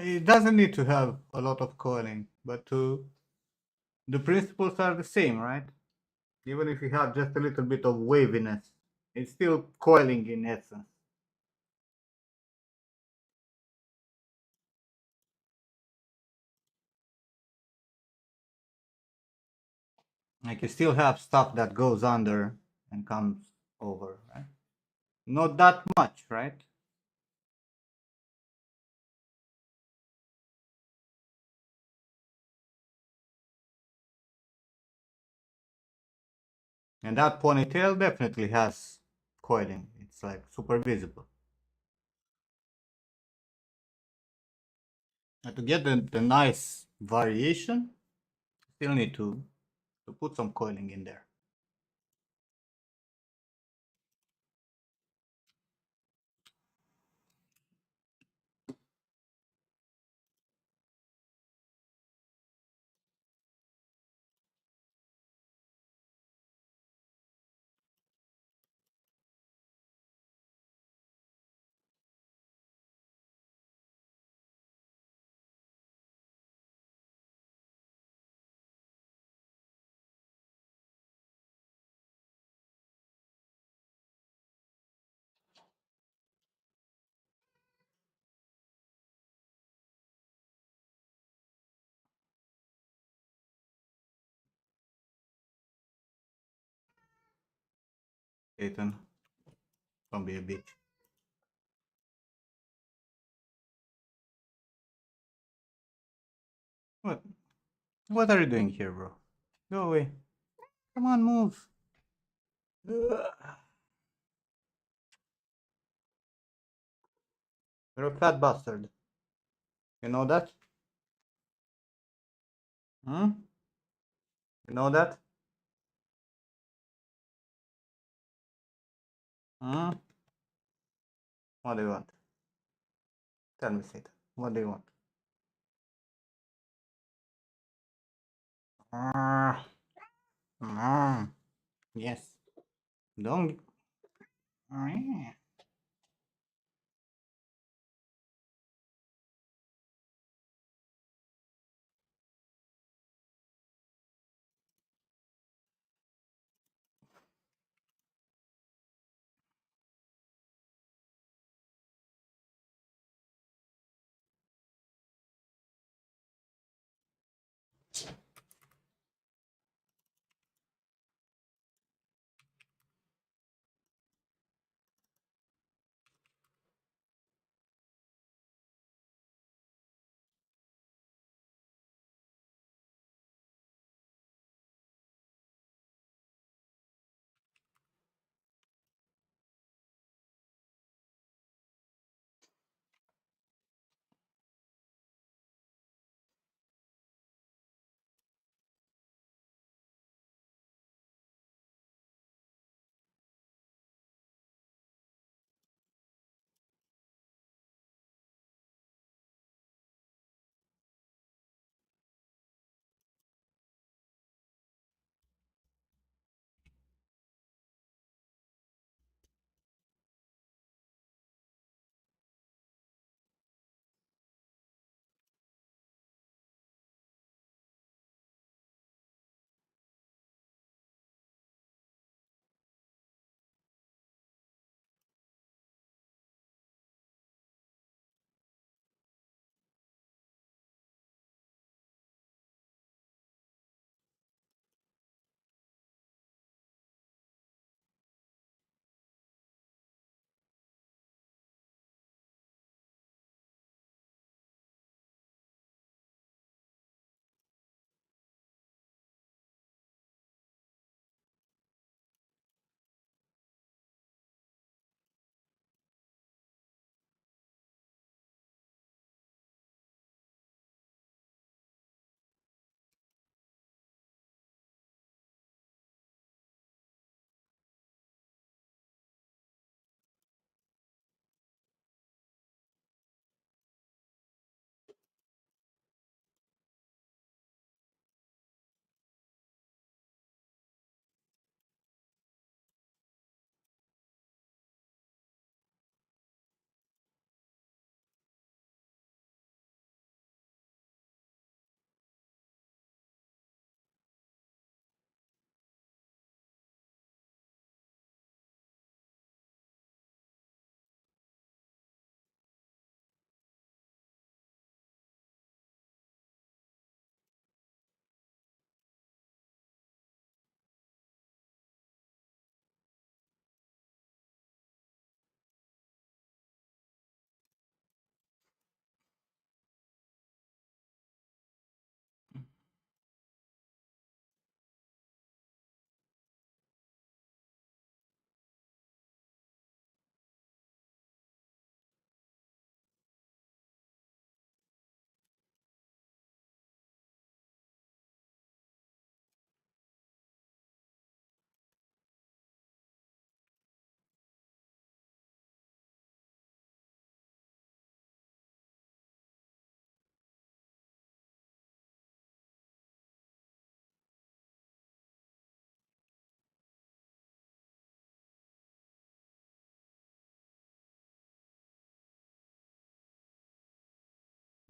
It doesn't need to have a lot of coiling, but the principles are the same, right? Even if you have just a little bit of waviness, it's still coiling in essence. Like you still have stuff that goes under and comes over, right? Not that much, right? And that ponytail definitely has coiling. It's like super visible. And to get the nice variation, still need to put some coiling in there. Ethan, don't be a bitch. What? What are you doing here, bro? Go away. Come on, move. Ugh. You're a fat bastard. You know that? Hmm? You know that? Hmm? What do you want? Tell me, Satan. What do you want? Ah, yes. Don't. Ah.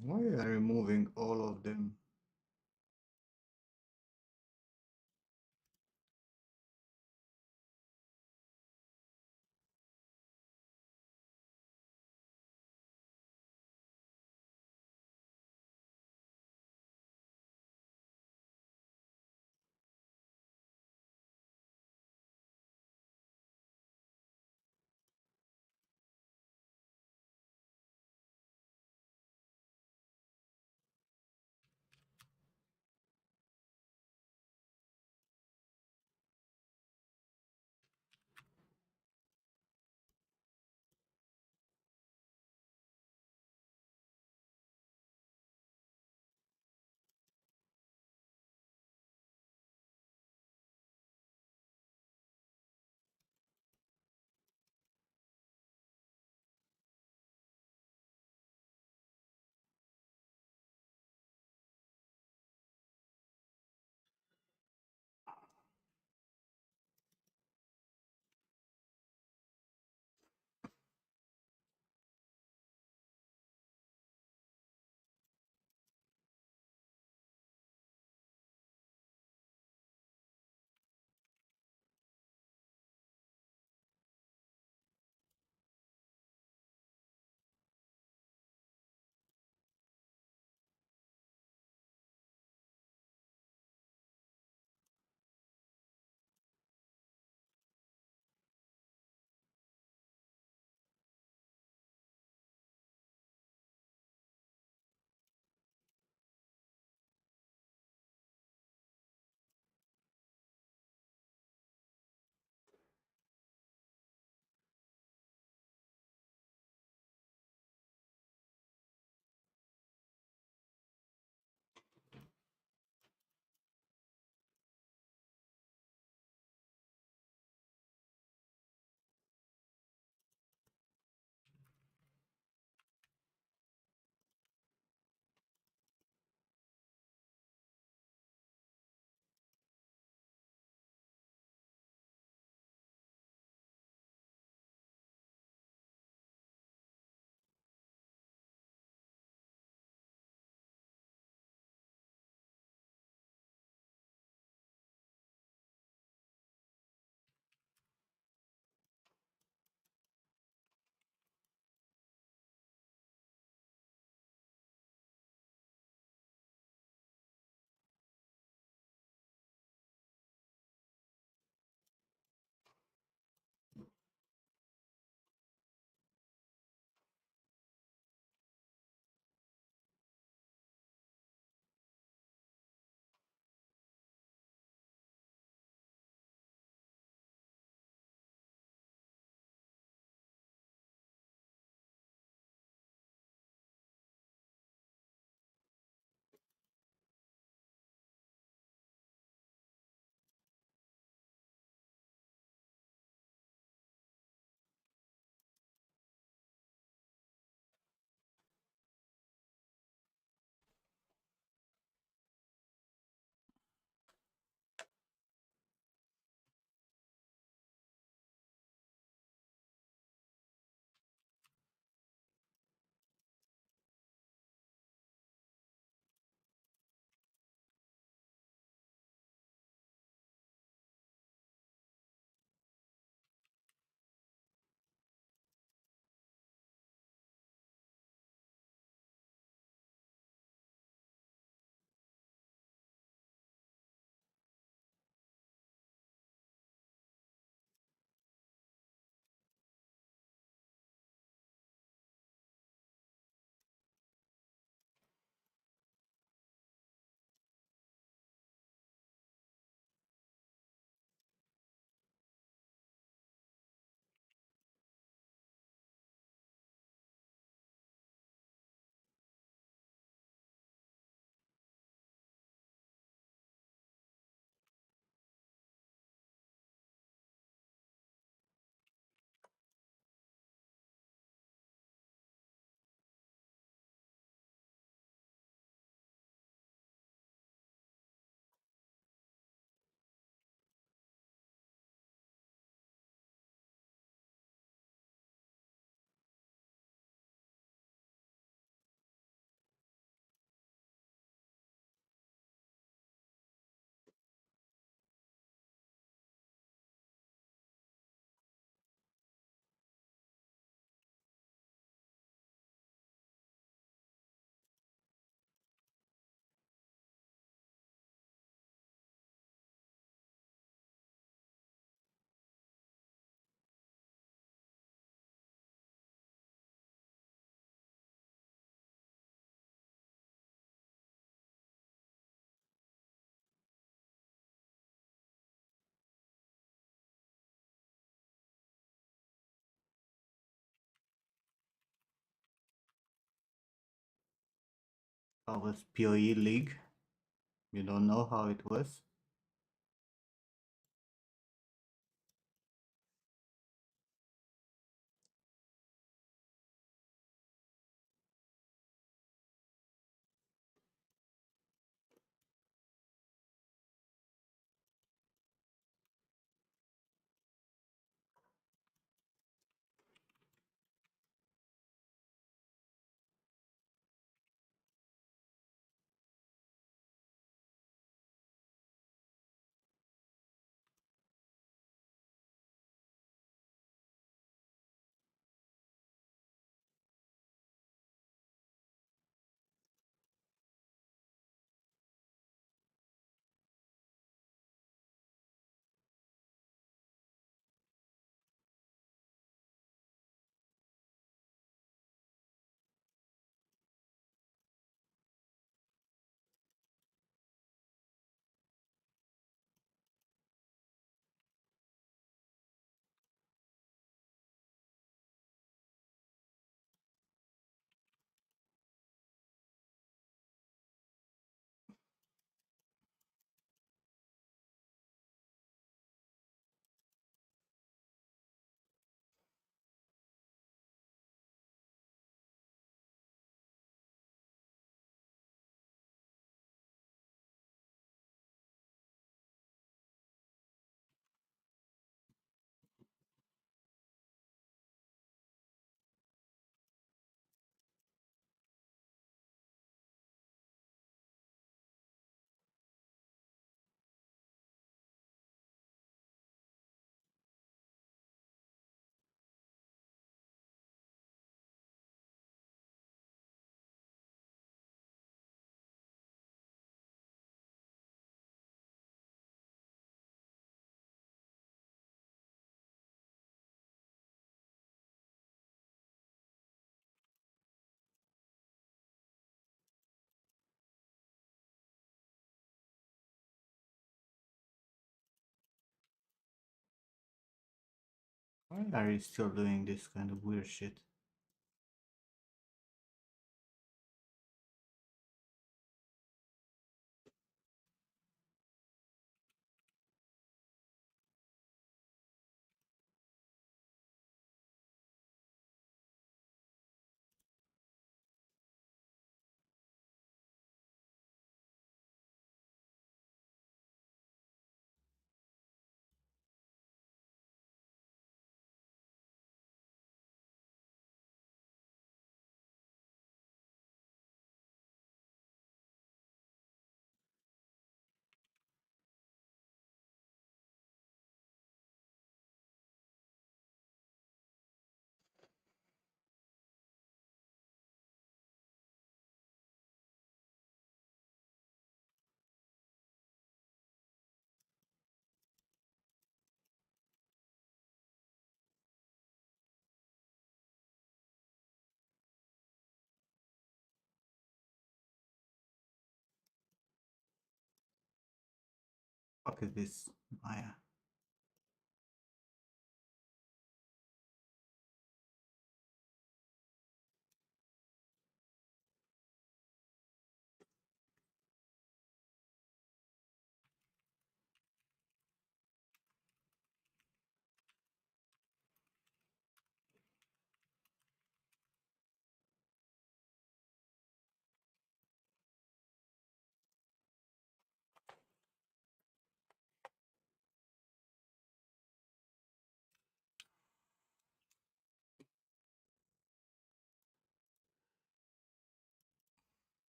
Why are I removing all of them? How was PoE League? You don't know how it was? Why are you still doing this kind of weird shit? Fuck is this, Maya?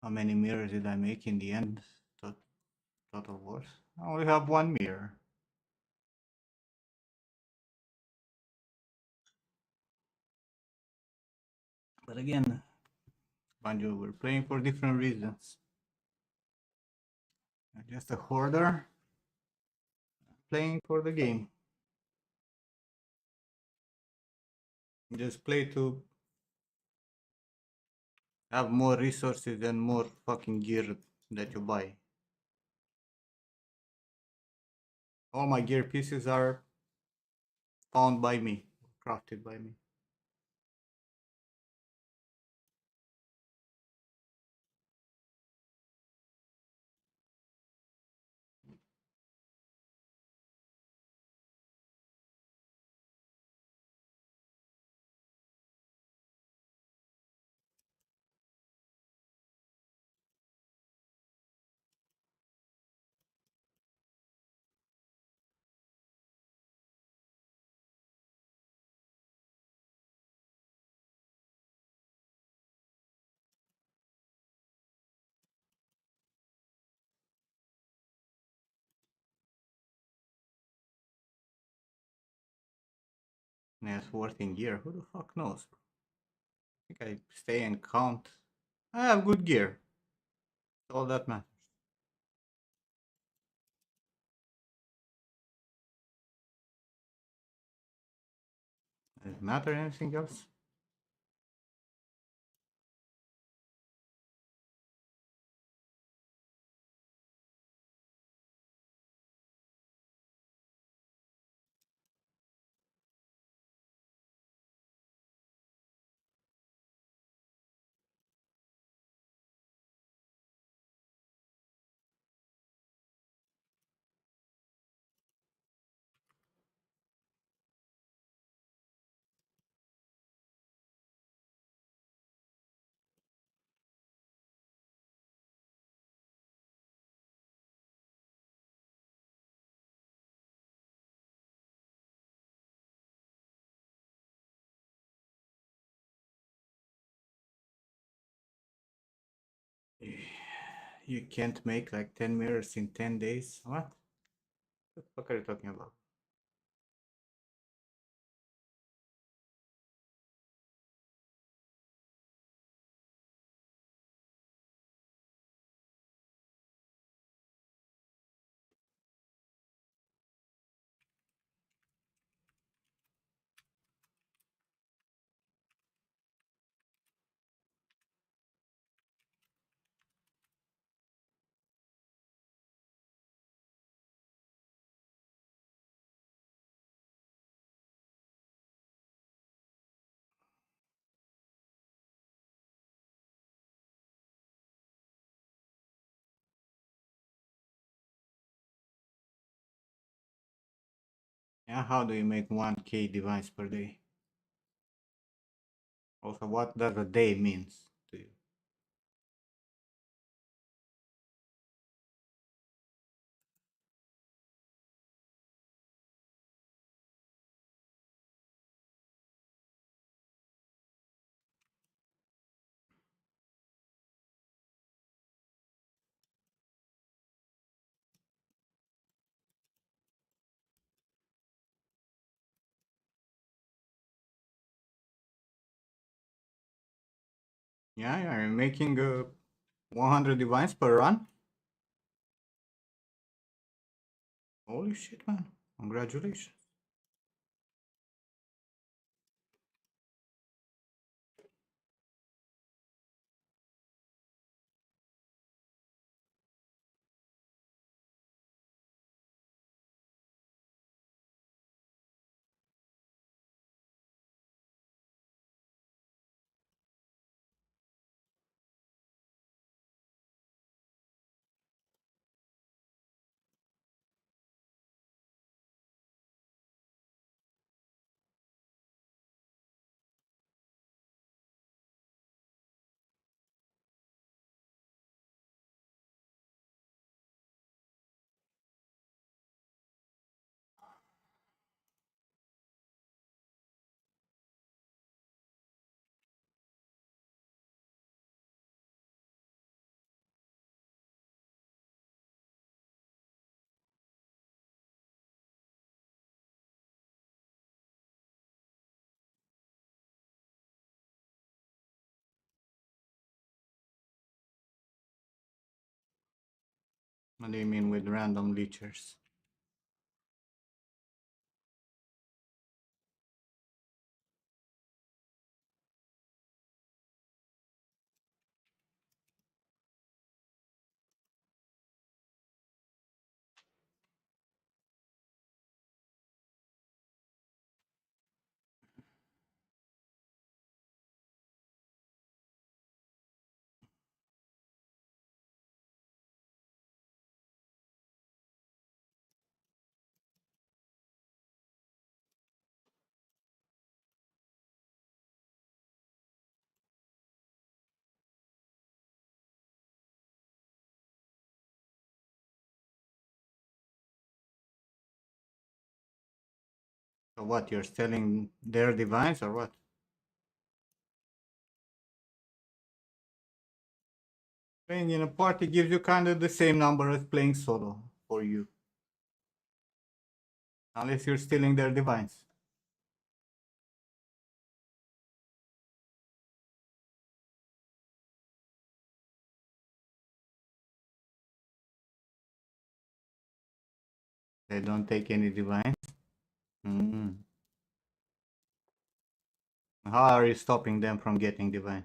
How many mirrors did I make in the end? Total Wars. I only have one mirror. But again, Banjo, we're playing for different reasons. I'm just a hoarder playing for the game. You just play to have more resources and more fucking gear that you buy. All my gear pieces are found by me, crafted by me. Net worth in gear, who the fuck knows? I think I stay and count. I have good gear. All that matters. Does it matter anything else? You can't make like 10 mirrors in 10 days? What? What the fuck are you talking about? Yeah, how do you make 1k device per day? Also, what does a day means to you? Yeah, you're making 100 device per run? Holy shit, man. Congratulations. What do you mean with random leechers? So what, you're selling their device or what? Playing in a party gives you kind of the same number as playing solo for you. Unless you're stealing their device. They don't take any device. Mm. How are you stopping them from getting device?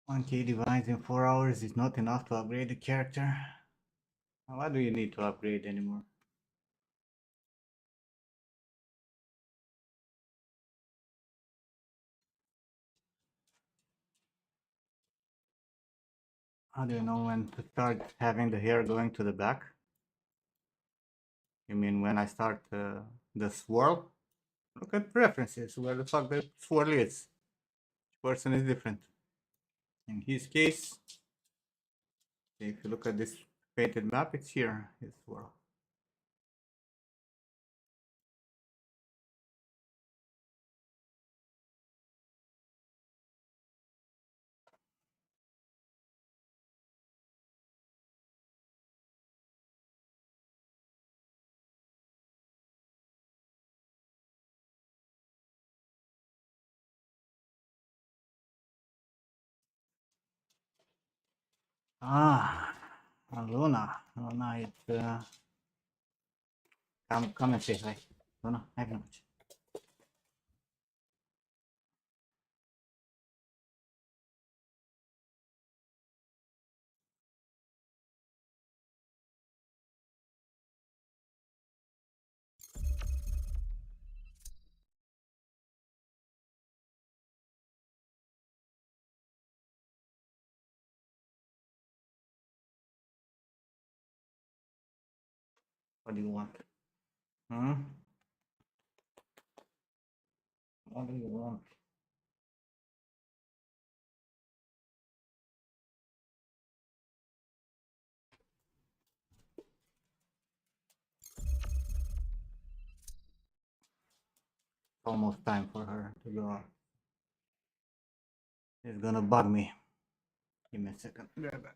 1K divines in 4 hours is not enough to upgrade the character. What do you need to upgrade anymore? How do you know when to start having the hair going to the back? You mean when I start the swirl? Look at preferences, where the fuck the swirl is. Each person is different. In his case, if you look at this painted map, it's here, his swirl. Ah, Luna. Luna, it's come and say hi. Luna, hi very much. What do you want? Hmm? What do you want? Almost time for her to go out. It's gonna bug me. Give me a second. Be right back.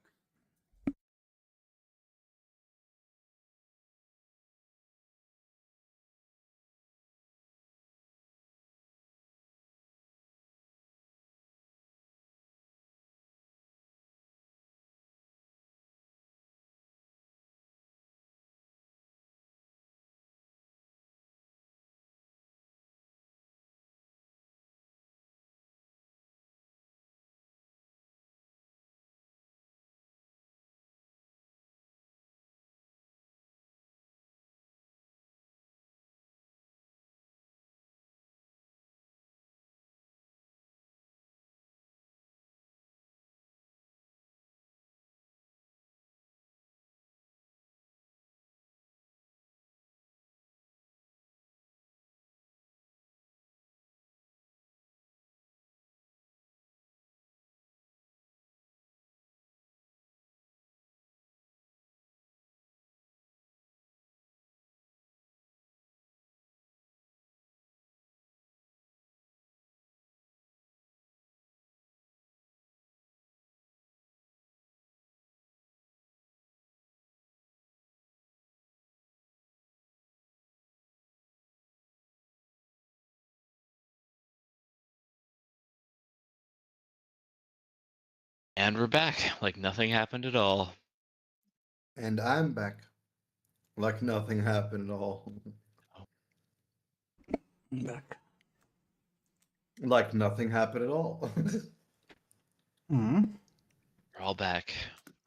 And we're back, like nothing happened at all. And I'm back. Like nothing happened at all. I'm back. Like nothing happened at all. Hmm. We're all back.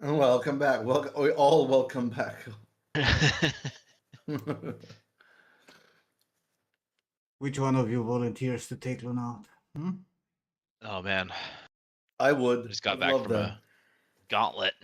Welcome back. Welcome. We all welcome back. Which one of you volunteers to take Luna out? Hmm? Oh man, I would. just got I'd back love from that. a gauntlet.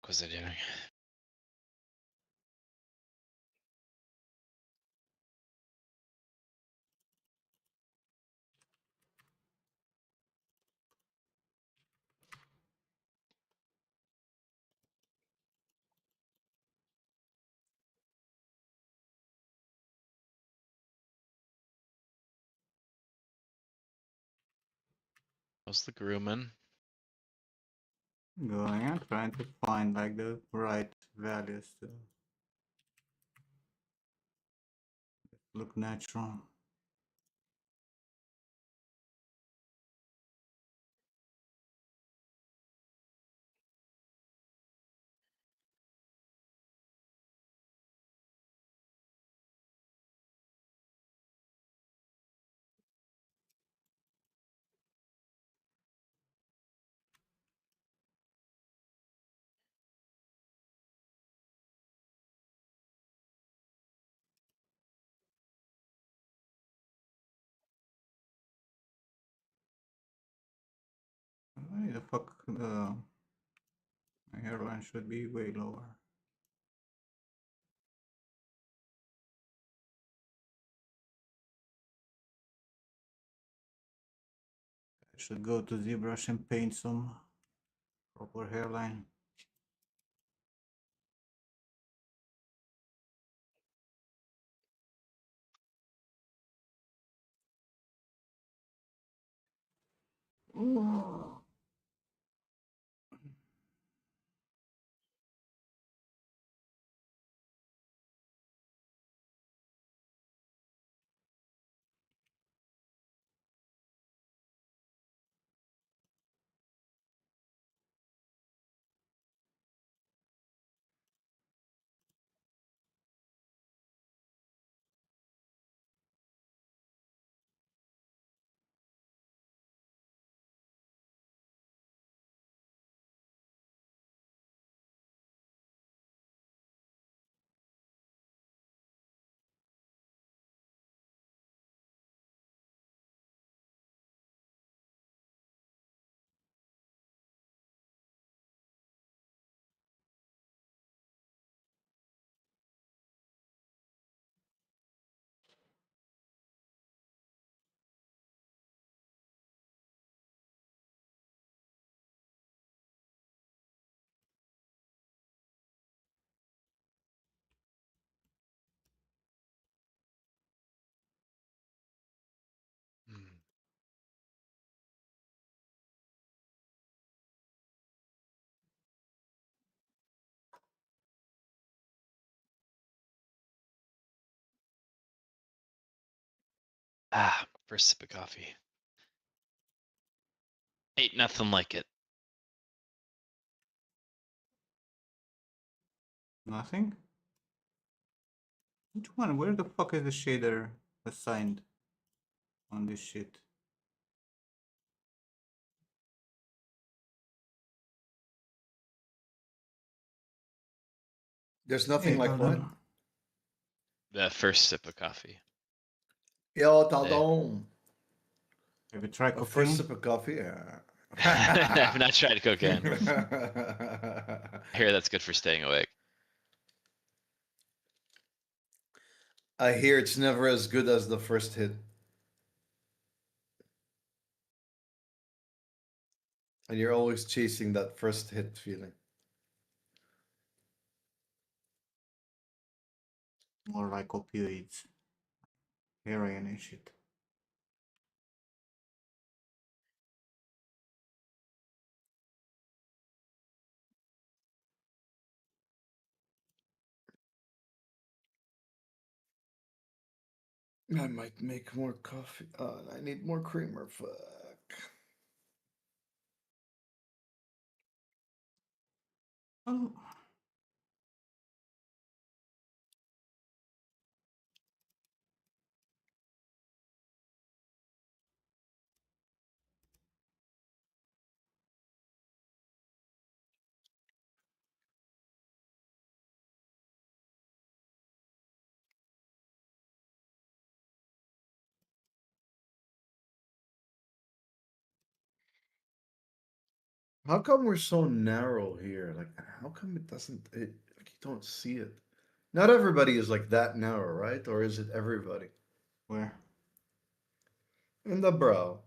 What was I doing? How's the grooming? Going and trying to find like the right values to look natural. Why the fuck my hairline should be way lower. I should go to ZBrush and paint some proper hairline. Hmm. Ah, first sip of coffee. Ain't nothing like it. Nothing? Which one? Where the fuck is the shader assigned on this shit? There's nothing Hey, like what? Alden. The first sip of coffee. Yo, Today. Taldon. Have you tried A first cocaine? sip of coffee. I've not tried cocaine. I hear that's good for staying awake. I hear it's never as good as the first hit. And you're always chasing that first hit feeling. More like opioids. Heroin and shit. I might make more coffee. I need more creamer. Fuck. Oh. How come we're so narrow here? Like, how come it doesn't? Like you don't see it. Not everybody is like that narrow, right? Or is it everybody? Where? In the brow.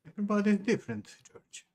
Everybody's different, George.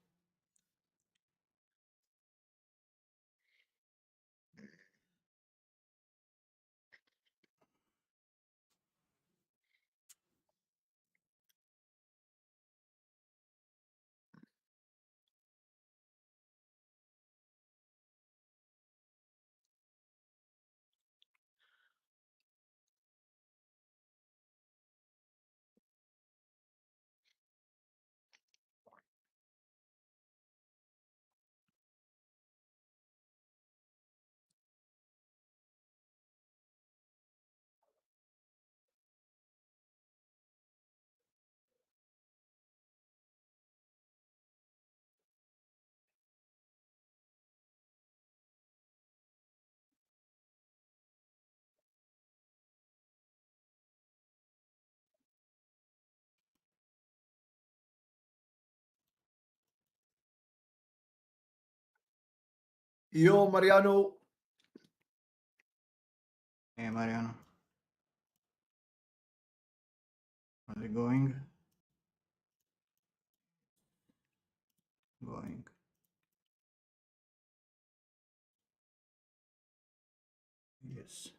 Yo, Mariano. Hey, Mariano. How's it going? Going. Yes.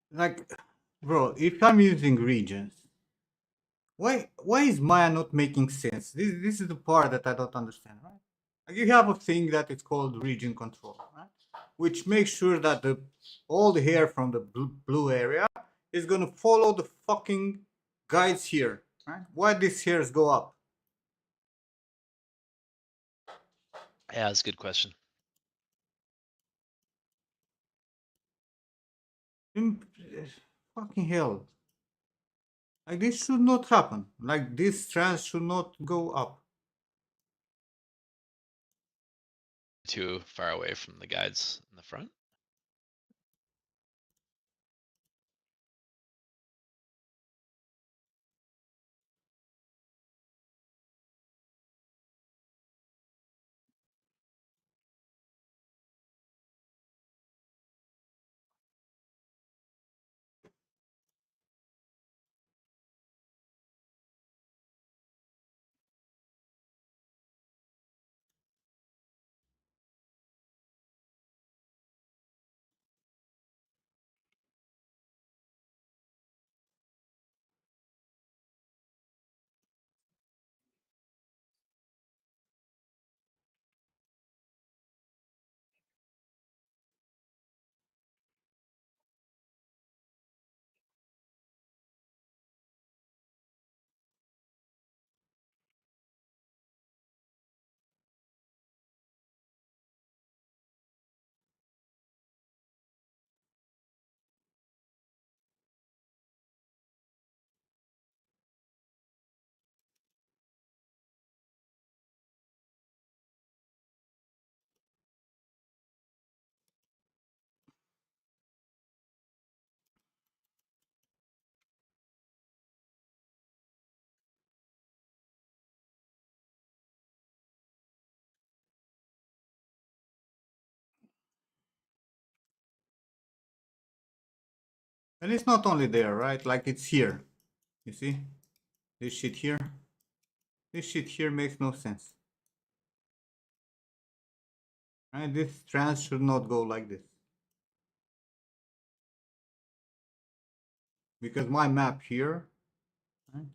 Like, bro, if I'm using regions, why is Maya not making sense? This is the part that I don't understand, right? Like you have a thing that is called region control, right? Which makes sure that all the hair from the blue area is gonna follow the fucking guides here, right? Why these hairs go up? Yeah, that's a good question. Fucking hell. Like this should not happen. Like this strands should not go up. Too far away from the guides in the front. And it's not only there, right? Like it's here. You see? This shit here. This shit here makes no sense. Right? This strand should not go like this. Because my map here, right?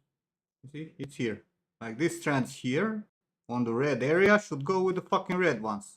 You see? It's here. Like this strands here on the red area should go with the fucking red ones.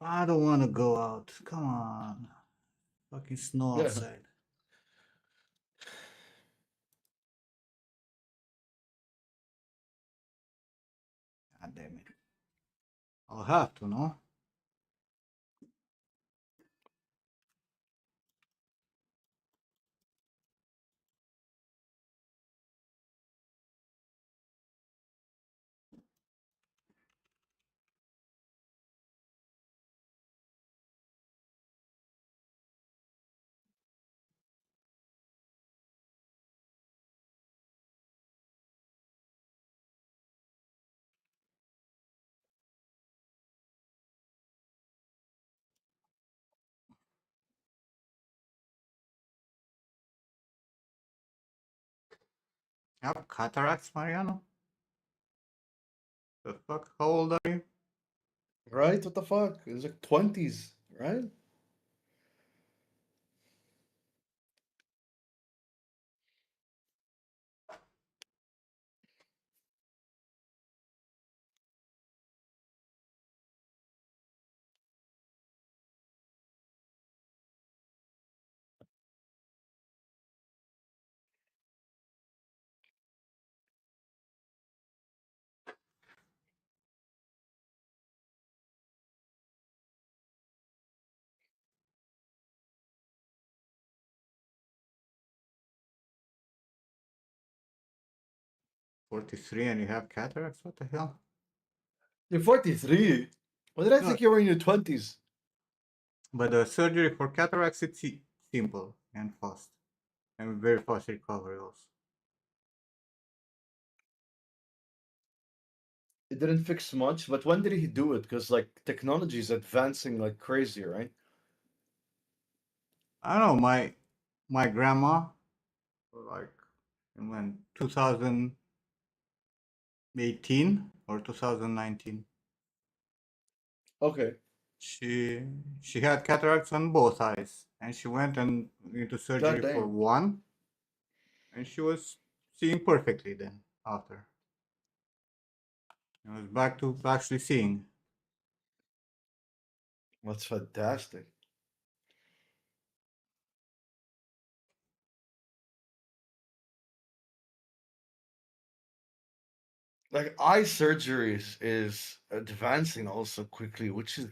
I don't want to go out. Come on. Fucking snow Yeah. outside. God damn it. I'll have to, no? You have cataracts, Mariano? The fuck? How old are you? Right? What the fuck? It's like 20s, right? "43 and you have cataracts? What the hell?" You're 43. What did I No, think you were in your 20s? but the surgery for cataracts, it's simple and fast. And very fast recovery also. It didn't fix much, but when did he do it? Because like technology is advancing like crazy, right? I don't know, my grandma, like in when 2018 or 2019, Okay. she she had cataracts on both eyes, and she went and into God surgery for damn. one, and she was seeing perfectly then after. I was back to actually seeing. That's fantastic. Like eye surgeries is advancing also quickly, which is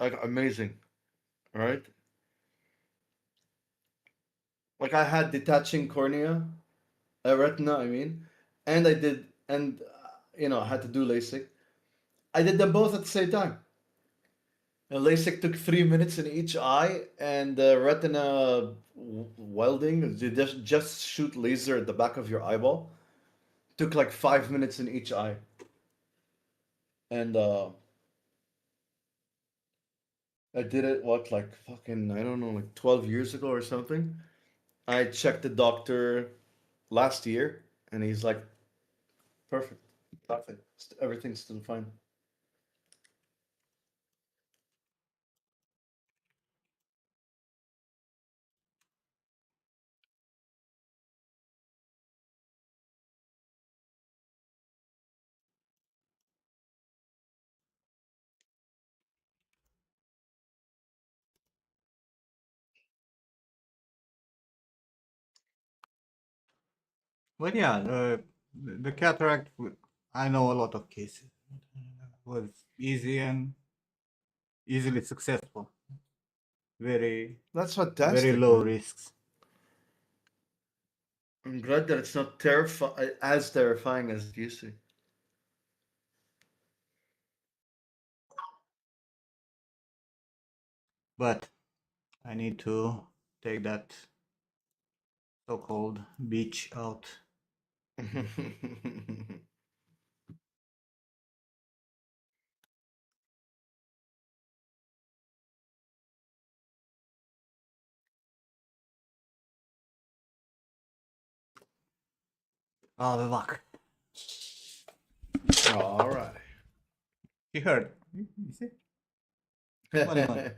like amazing, right? Like I had detaching cornea, retina, I mean, and I did, and I had to do LASIK. I did them both at the same time. And LASIK took 3 minutes in each eye, and retina welding, you just shoot laser at the back of your eyeball, took like 5 minutes in each eye. And I did it, what, like fucking, I don't know, like 12 years ago or something. I checked the doctor last year, and he's like, perfect, perfect. Everything's still fine. But yeah, the cataract, I know a lot of cases. Was easy and easily successful. Very, That's very fantastic, low man. risks. I'm glad that it's not as terrifying as it used to. But I need to take that so-called beach out. I'll be back. All right. He heard. You see? Money, money.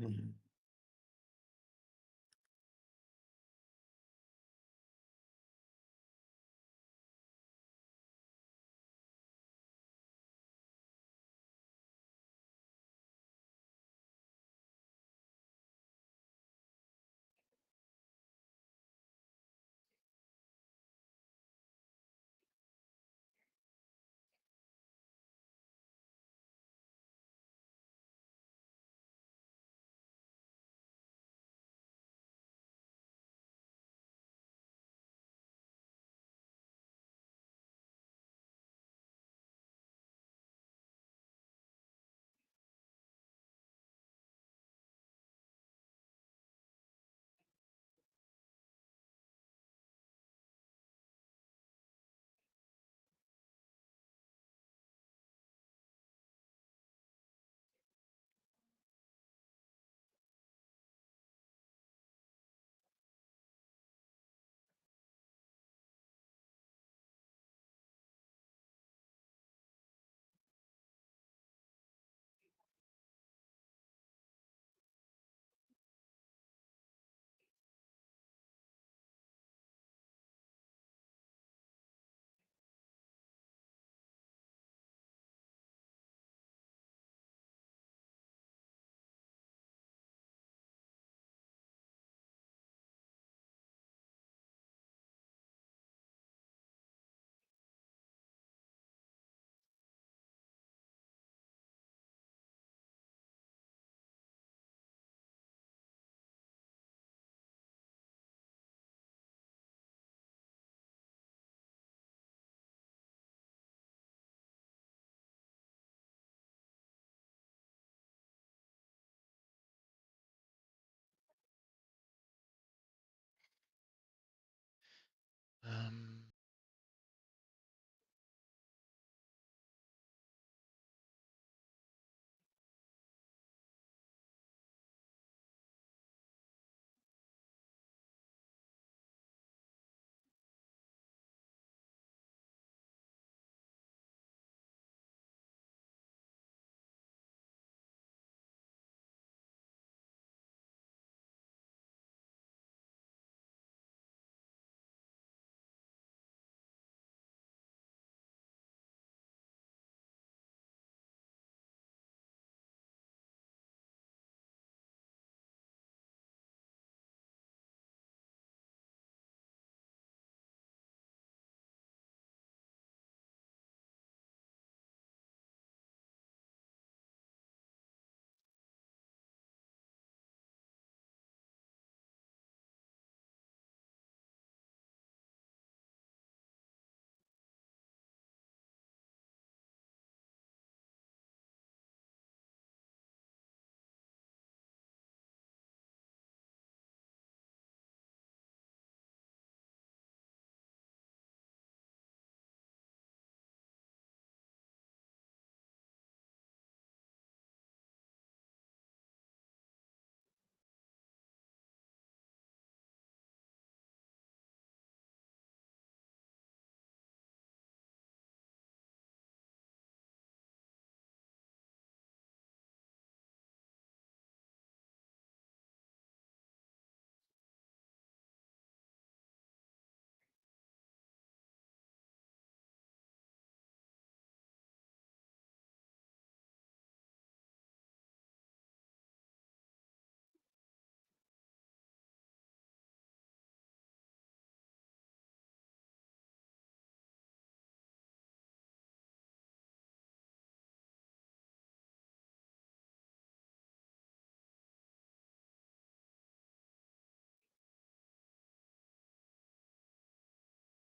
Mhm. Um,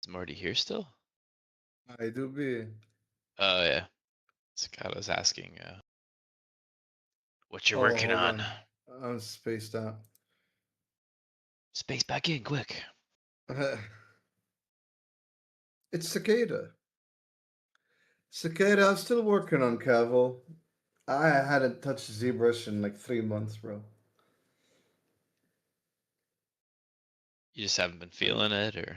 is Marty here still? I do be. Oh yeah. Scott was asking what you're Oh, working hold on. on. I'm spaced out. Space back in quick. It's Cicada. Cicada, I'm still working on Cavill. I hadn't touched ZBrush in like 3 months, bro. You just haven't been feeling it, or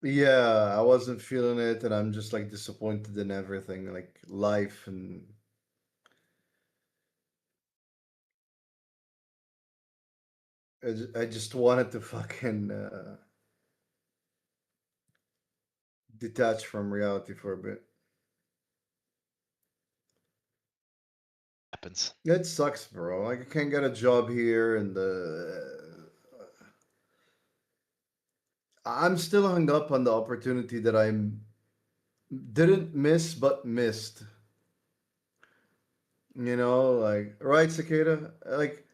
Yeah, I wasn't feeling it, and I'm just like disappointed in everything, like life and I just wanted to fucking detach from reality for a bit. Happens. It sucks, bro. Like I can't get a job here, and I'm still hung up on the opportunity that I didn't miss but missed. You know, like right, Cicada. Like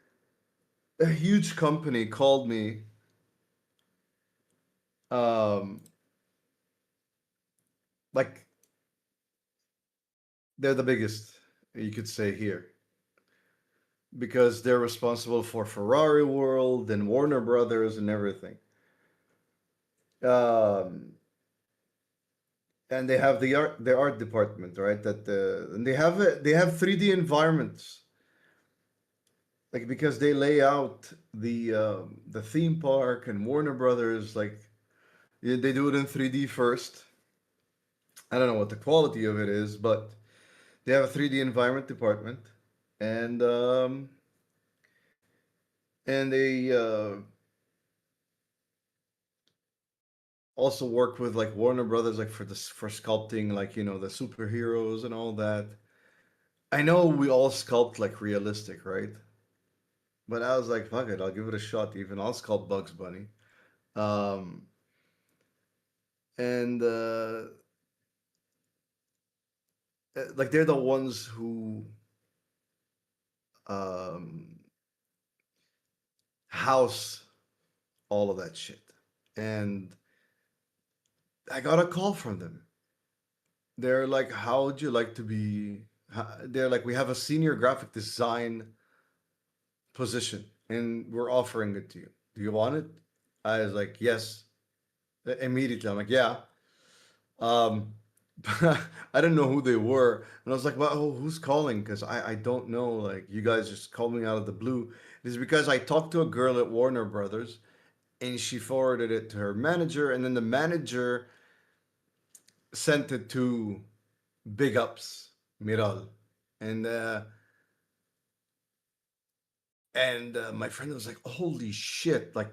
a huge company called me. Um, like they're the biggest you could say here because they're responsible for Ferrari World and Warner Brothers and everything. Um, and they have the art department, right? That and they have 3D environments, like because they lay out the theme park and Warner Brothers, like they do it in 3D first. I don't know what the quality of it is, but they have a 3D environment department, and um, and they also work with like Warner Brothers, like for sculpting, like the superheroes and all that. I know we all sculpt like realistic, right? But I was like, fuck it, I'll give it a shot. Even I'll sculpt Bugs Bunny. Um, and like they're the ones who um, house all of that shit. And I got a call from them. They're like, how would you like to be? They're like, we have a senior graphic design position and we're offering it to you. Do you want it? I was like, yes. Immediately, I'm like, yeah. Um, I didn't know who they were, and I was like, "Well, who's calling?" Because I don't know. Like, you guys just called me out of the blue. It's because I talked to a girl at Warner Brothers, and she forwarded it to her manager, and then the manager sent it to Big Ups Miral, and my friend was like, "Holy shit!" Like,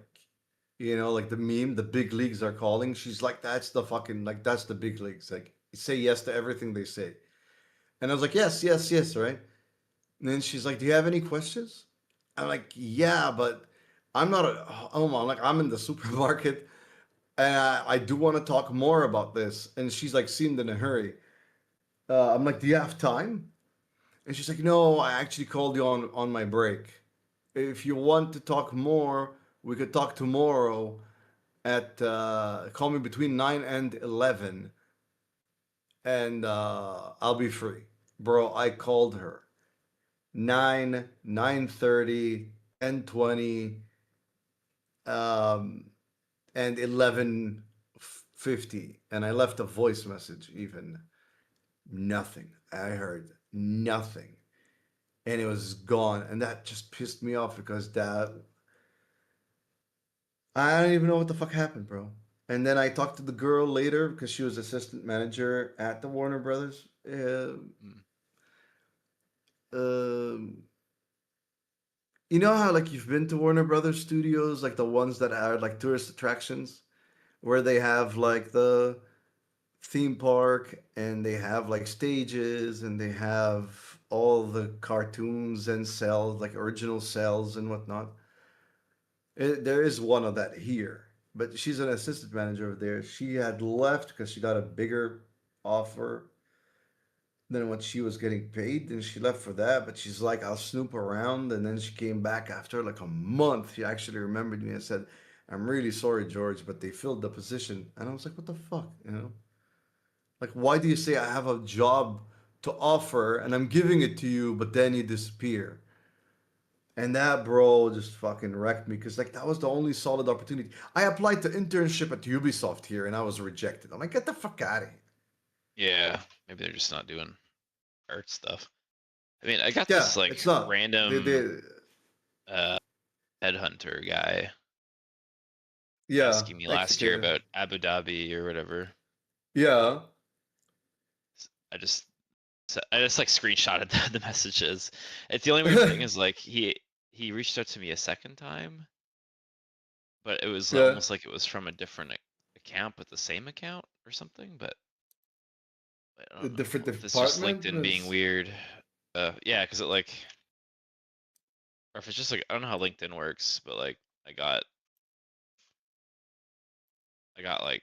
like the meme, the big leagues are calling. She's like, "That's the fucking like that's the big leagues." Like, say yes to everything they say. And I was like, yes, yes, yes, right? And then she's like, do you have any questions? I'm like, yeah, but I'm not a, oh my, like, I'm in the supermarket and I do want to talk more about this. And she's like, seemed in a hurry. I'm like, do you have time? And she's like, no, I actually called you on my break. If you want to talk more, we could talk tomorrow at, call me between 9 and 11 and I'll be free. Bro, I called her 9, 9:30, 10:20, um, and 11:50, and I left a voice message. Even nothing. I heard nothing, and it was gone, and that just pissed me off because that I don't even know what the fuck happened, bro. And then I talked to the girl later because she was assistant manager at the Warner Brothers. Mm. Um, You know how like you've been to Warner Brothers studios, like the ones that are like tourist attractions, where they have like the theme park and they have like stages and they have all the cartoons and cells, like original cells and whatnot. There is one of that here, but she's an assistant manager over there. She had left because she got a bigger offer than what she was getting paid, and she left for that. But she's like, I'll snoop around, and then she came back after like a month. She actually remembered me and said, I'm really sorry, George, but they filled the position. And I was like, what the fuck, like, why do you say I have a job to offer and I'm giving it to you, but then you disappear? And that bro just fucking wrecked me because like that was the only solid opportunity. I applied to internship at Ubisoft here and I was rejected. I'm like, get the fuck out of here. Yeah, maybe they're just not doing art stuff. I mean, I got Yeah, this like it's not. random uh headhunter guy Yeah, asking me like last year cicada. about Abu Dhabi or whatever. Yeah. I just I just like screenshotted the messages. It's the only weird thing is like he reached out to me a second time but it was Yeah. almost like it was from a different account, but the same account or something. But I A don't know different if it's just department. LinkedIn being weird. Yeah, because it like, or if it's just like I don't know how LinkedIn works, but like I got like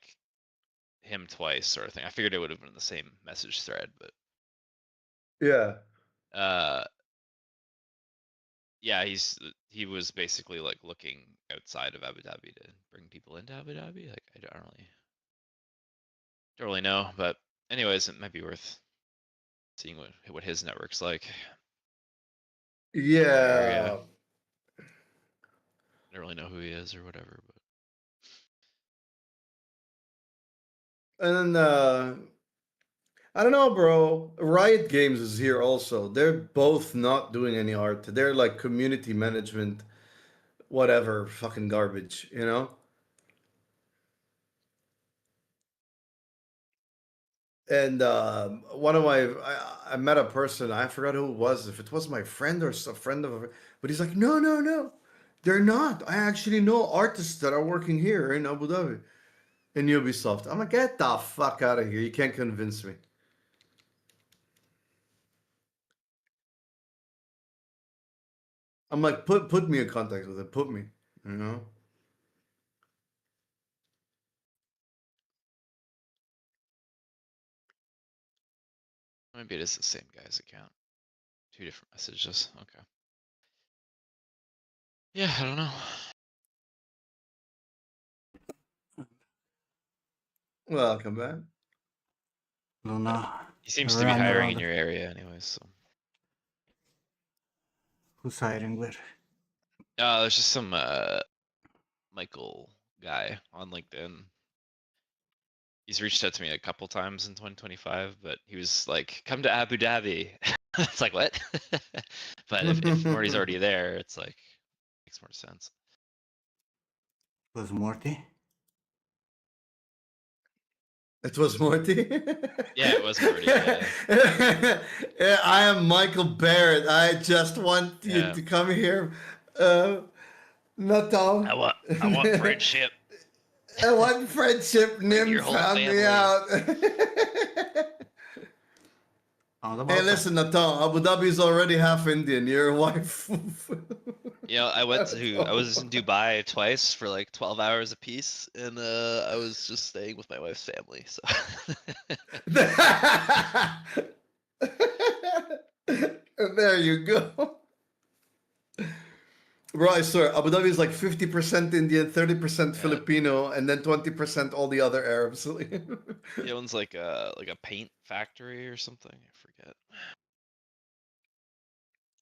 him twice sort of thing. I figured it would have been the same message thread, but Yeah. yeah, he was basically like looking outside of Abu Dhabi to bring people into Abu Dhabi. Like I don't really know, but anyways, it might be worth seeing what his network's like. Area. Yeah. I don't really know who he is or whatever, but And then I don't know, bro. Riot Games is here also. They're both not doing any art. They're like community management, whatever, fucking garbage, you know? And one of my, I met a person, I forgot who it was, if it was my friend or a friend of, but he's like, no, no, no, they're not. I actually know artists that are working here in Abu Dhabi, in Ubisoft. I'm like, get the fuck out of here. You can't convince me. I'm like, put me in contact with it. Put me, you know? maybe it is the same guy's account. Two different messages. Okay. Yeah, I don't know. Welcome back. Luna, He seems to be run hiring in around. your area, anyways. So. Who's hiring where? There's just some Michael guy on LinkedIn. He's reached out to me a couple times in 2025, but he was like, "Come to Abu Dhabi." It's like what? But if Morty's already there, it's like makes more sense. Was Morty? It was Morty. Yeah, it was Morty. Yeah, Yeah, I am Michael Barrett. I just want you yeah. to come here. Nathan. I want friendship. I want friendship. Bring Nim your whole found me family. out. Sounds Hey, about listen, Nathan. Abu Dhabi is already half Indian. Your wife. You know, I was in Dubai twice for like 12 hours a piece, and I was just staying with my wife's family. So There you go. Bro, I swear, Abu Dhabi is like 50% Indian, 30% yeah, Filipino, and then 20% all the other Arabs. he owns like a paint factory or something. I forget.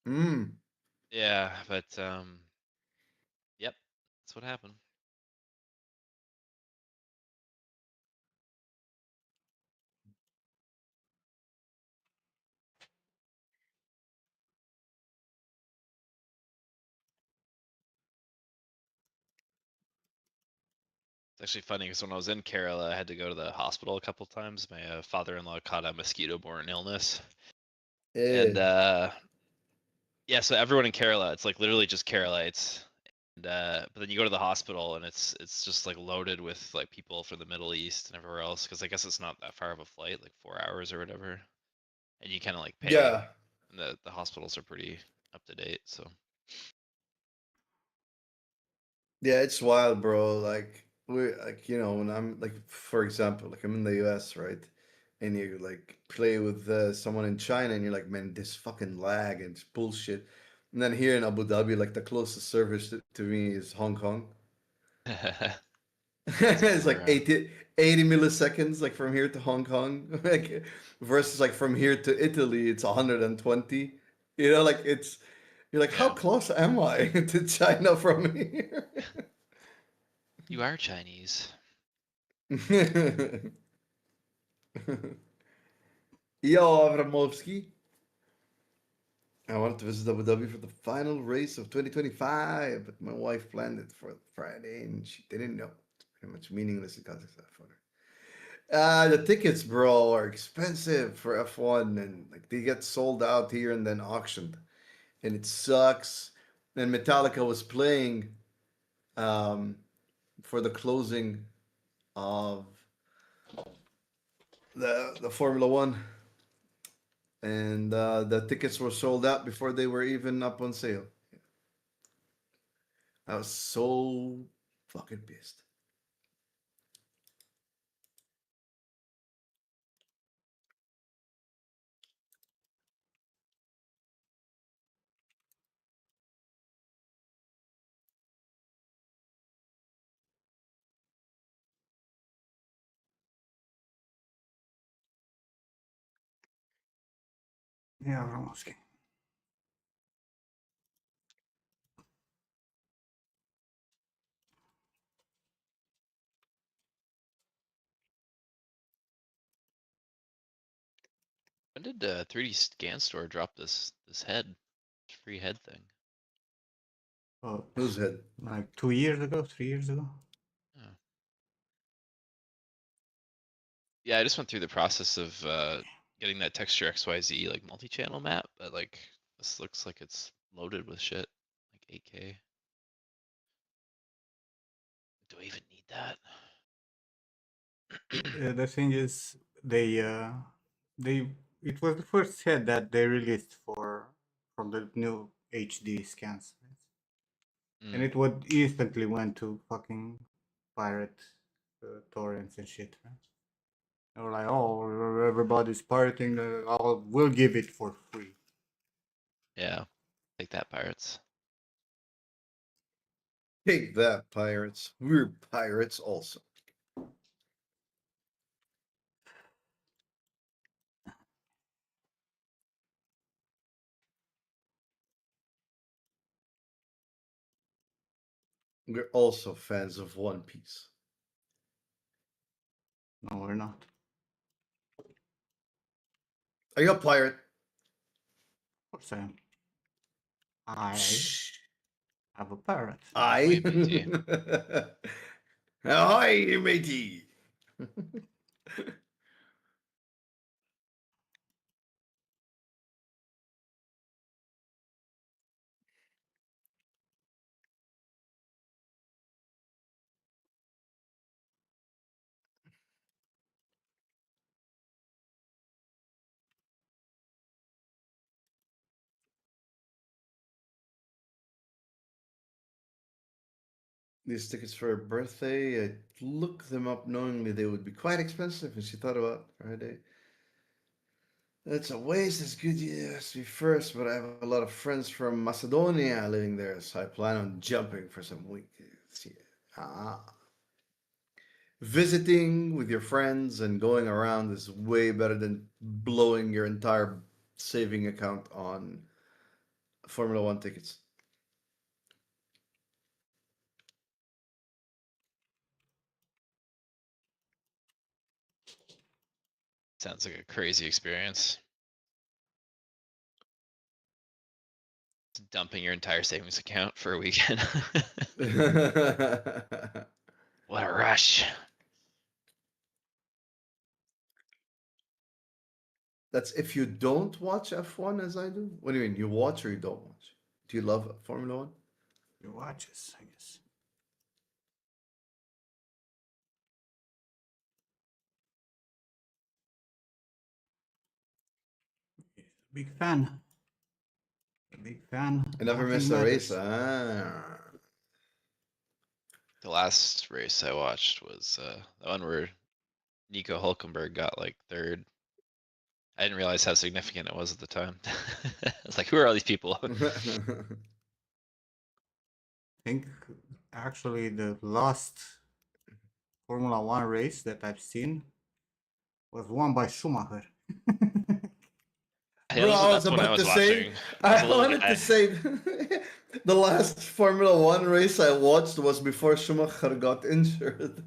Mm. Yeah, but yep, that's what happened. It's actually funny because when I was in Kerala, I had to go to the hospital a couple times. My father-in-law caught a mosquito-borne illness, and yeah, so everyone in Kerala, it's like literally just Keralites. And but then you go to the hospital and it's just like loaded with like people from the Middle East and everywhere else because I guess it's not that far of a flight, like 4 hours or whatever, and you kind of like pay. Yeah. And the hospitals are pretty up to date, so Yeah, it's wild, bro. Like we like when I'm like for example, like I'm in the US, right? And you like play with someone in China and you're like, man, this fucking lag and it's bullshit. And then here in Abu Dhabi, like the closest service to me is Hong Kong. it's It's like more 80 milliseconds like from here to Hong Kong. Like versus like from here to Italy, it's 120. Like you're like, how yeah. close am I to China from here? You are Chinese. Yo, Avramovsky. I wanted to visit Abu Dhabi for the final race of 2025, but my wife planned it for Friday and she didn't know. It's pretty much meaningless in Kazakhstan for her. The tickets, bro, are expensive for F1 and like they get sold out here and then auctioned. And it sucks. And Metallica was playing um for the closing of the Formula One, and the tickets were sold out before they were even up on sale. I was so fucking pissed. Yeah, Romanski. When did 3D Scan Store drop this head, free head thing? Oh, Whose head? like 2 years ago, 3 years ago. Oh. Yeah, I just went through the process of getting that texture XYZ like multi-channel map, but like this looks like it's loaded with shit, like 8K. Do I even need that? The thing is, they it was the first head that they released from the new HD scans, and it would instantly went to fucking pirate torrents and shit. Right? They were like, "Oh, everybody's pirating. We'll give it for free." Yeah, take that, pirates. Take that, pirates. We're pirates also. We're also fans of One Piece. No, we're not. Are you a pirate? Of course I am. I Shh. have a parrot. I. matey. Ahoy, matey. These tickets for her birthday, I looked them up knowingly they would be quite expensive, and she thought about Friday. It's a waste. It's good you asked me first, but I have a lot of friends from Macedonia living there, so I plan on jumping for some weeks. Yeah. Ah. Visiting with your friends and going around is way better than blowing your entire saving account on Formula One tickets. Sounds like a crazy experience. Dumping your entire savings account for a weekend. What a rush. That's if you don't watch F1 as I do. What do you mean? You watch or you don't watch? Do you love Formula One? Your watches, I guess. Big fan. A big fan. I never Nothing missed a race. matters. Ah. The last race I watched was the one where Nico Hulkenberg got like third. I didn't realize how significant it was at the time. I was like, who are all these people? I think actually the last Formula One race that I've seen was won by Schumacher. Yeah, Bro, I was that's the one I about to was say, watching. I was a I little wanted guy. to say, the last Formula One race I watched was before Schumacher got injured.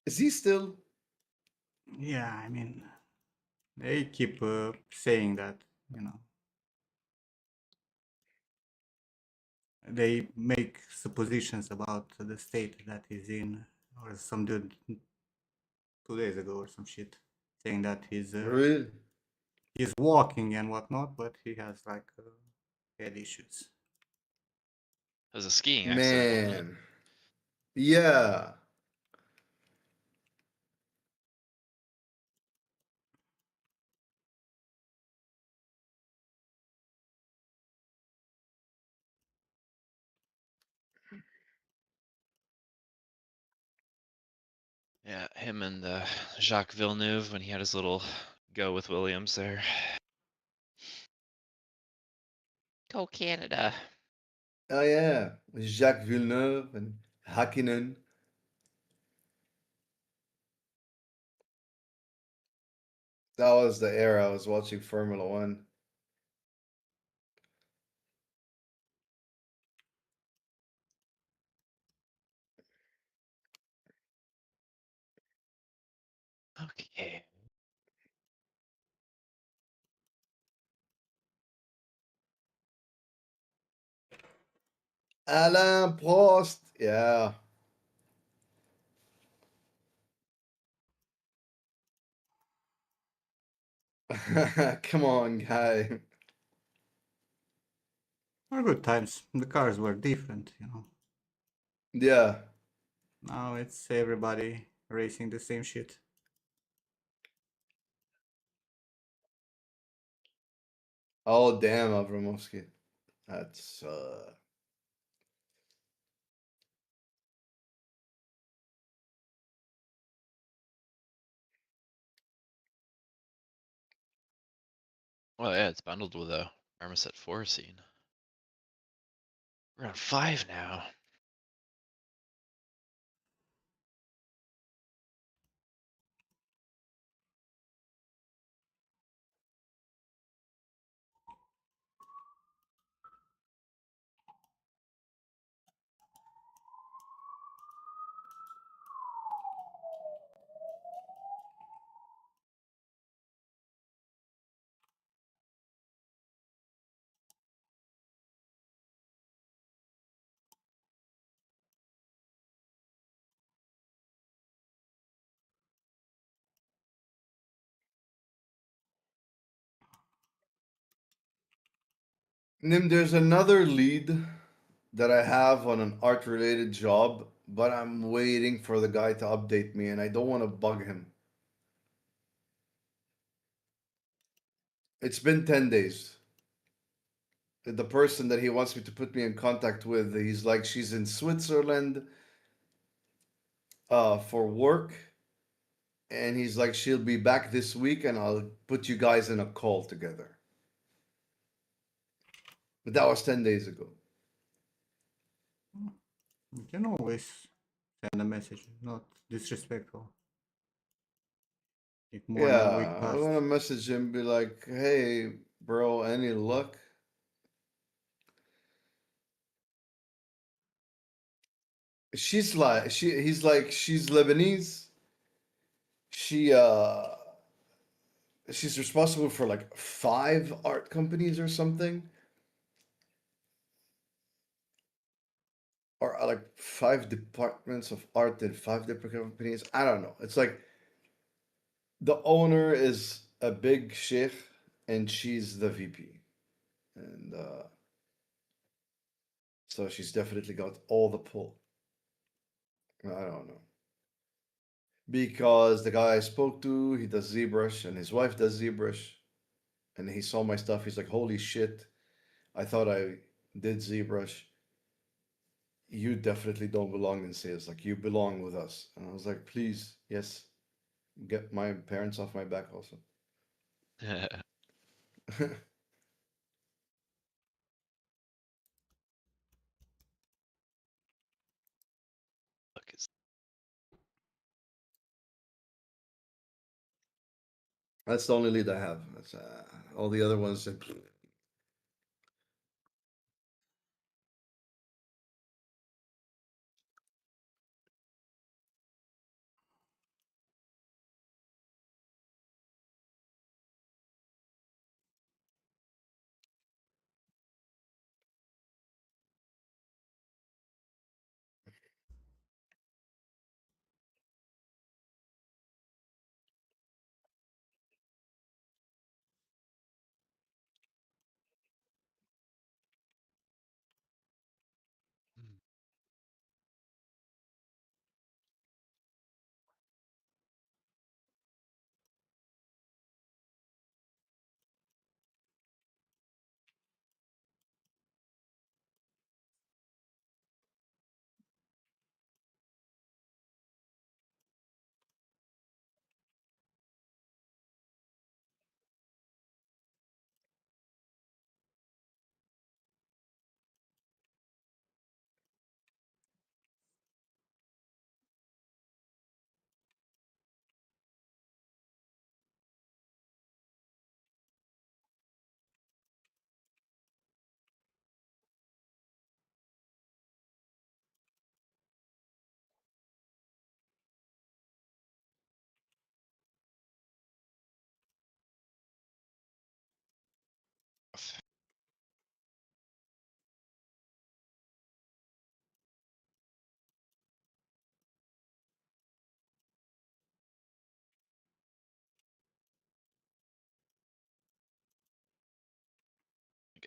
Is he still? Yeah, I mean, they keep saying that, you know. They make suppositions about the state that he's in, or some dude 2 days ago or some shit saying that he's Really? walking and whatnot, but he has like had issues. It was a skiing accident, wasn't it? Man. Yeah. Yeah, him and Jacques Villeneuve when he had his little go with Williams there. Go Canada. Oh yeah. Jacques Villeneuve and Hakkinen. That was the era I was watching Formula One. Okay. Alain Prost. Yeah. Come on, guy. Were good times. The cars were different, you know. Yeah. Now it's everybody racing the same shit. Oh damn, Avramovsky. That's Well, yeah, it's bundled with a Marmoset 4 scene. We're on 5 now. Nim, there's another lead that I have on an art related job, but I'm waiting for the guy to update me and I don't want to bug him. It's been 10 days. The person that he wants me to put me in contact with, he's like, she's in Switzerland for work. And he's like, she'll be back this week and I'll put you guys in a call together. But that was 10 days ago. You can always send a message, not disrespectful. If more than a week Yeah, I passed. want to message him, be like, hey, bro, any luck? She's like, he's like, she's Lebanese. She, she's responsible for like 5 art companies or something. Or like 5 departments of art in 5 different companies. I don't know. It's like the owner is a big sheikh and she's the VP. And so she's definitely got all the pull. I don't know. Because the guy I spoke to, he does ZBrush and his wife does ZBrush. And he saw my stuff. He's like, holy shit. I thought I did ZBrush. You definitely don't belong in sales. Like, you belong with us. And I was like, please, yes, get my parents off my back also. Look, it's That's the only lead I have. That's all the other ones.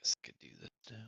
guess I could do this now.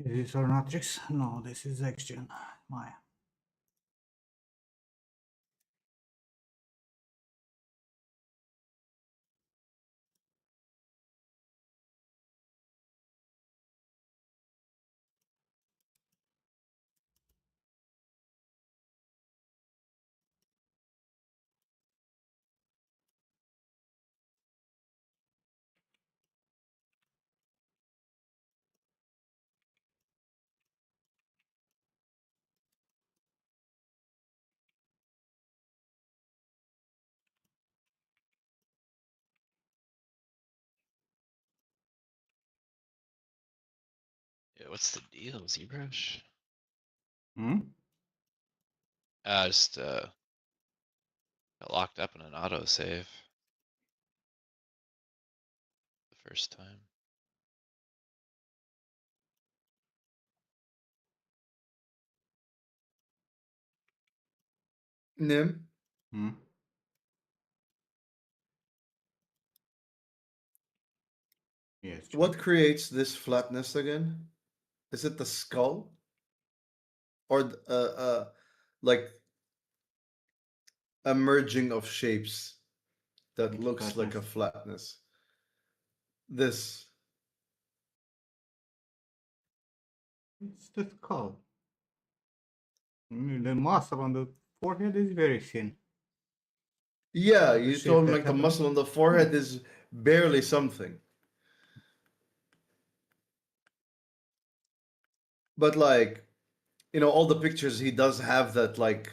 Is this our matrix? No, this is XGen. Maya. Yeah, what's the deal, ZBrush? Hmm? Just got locked up in an autosave the first time. Nim, Hmm? Yes, John. what creates this flatness again? Is it the skull? Or like a merging of shapes that Which looks like a flatness? flatness? This. It's the skull. The muscle on the forehead is very thin. Yeah, The you shit told me that like the happened. muscle on the forehead is barely something. But like, all the pictures he does have that like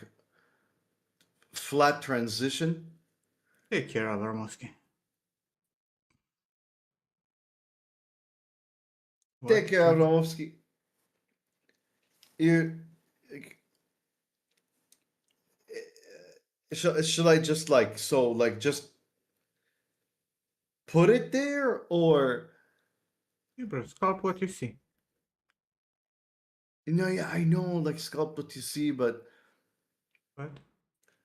flat transition. Take care, Abramovsky. Take What? care, Abramovsky. You Should I just like just put it there, or Yeah, bro, sculpt what you see. yeah, I know, like sculpt what you see, but But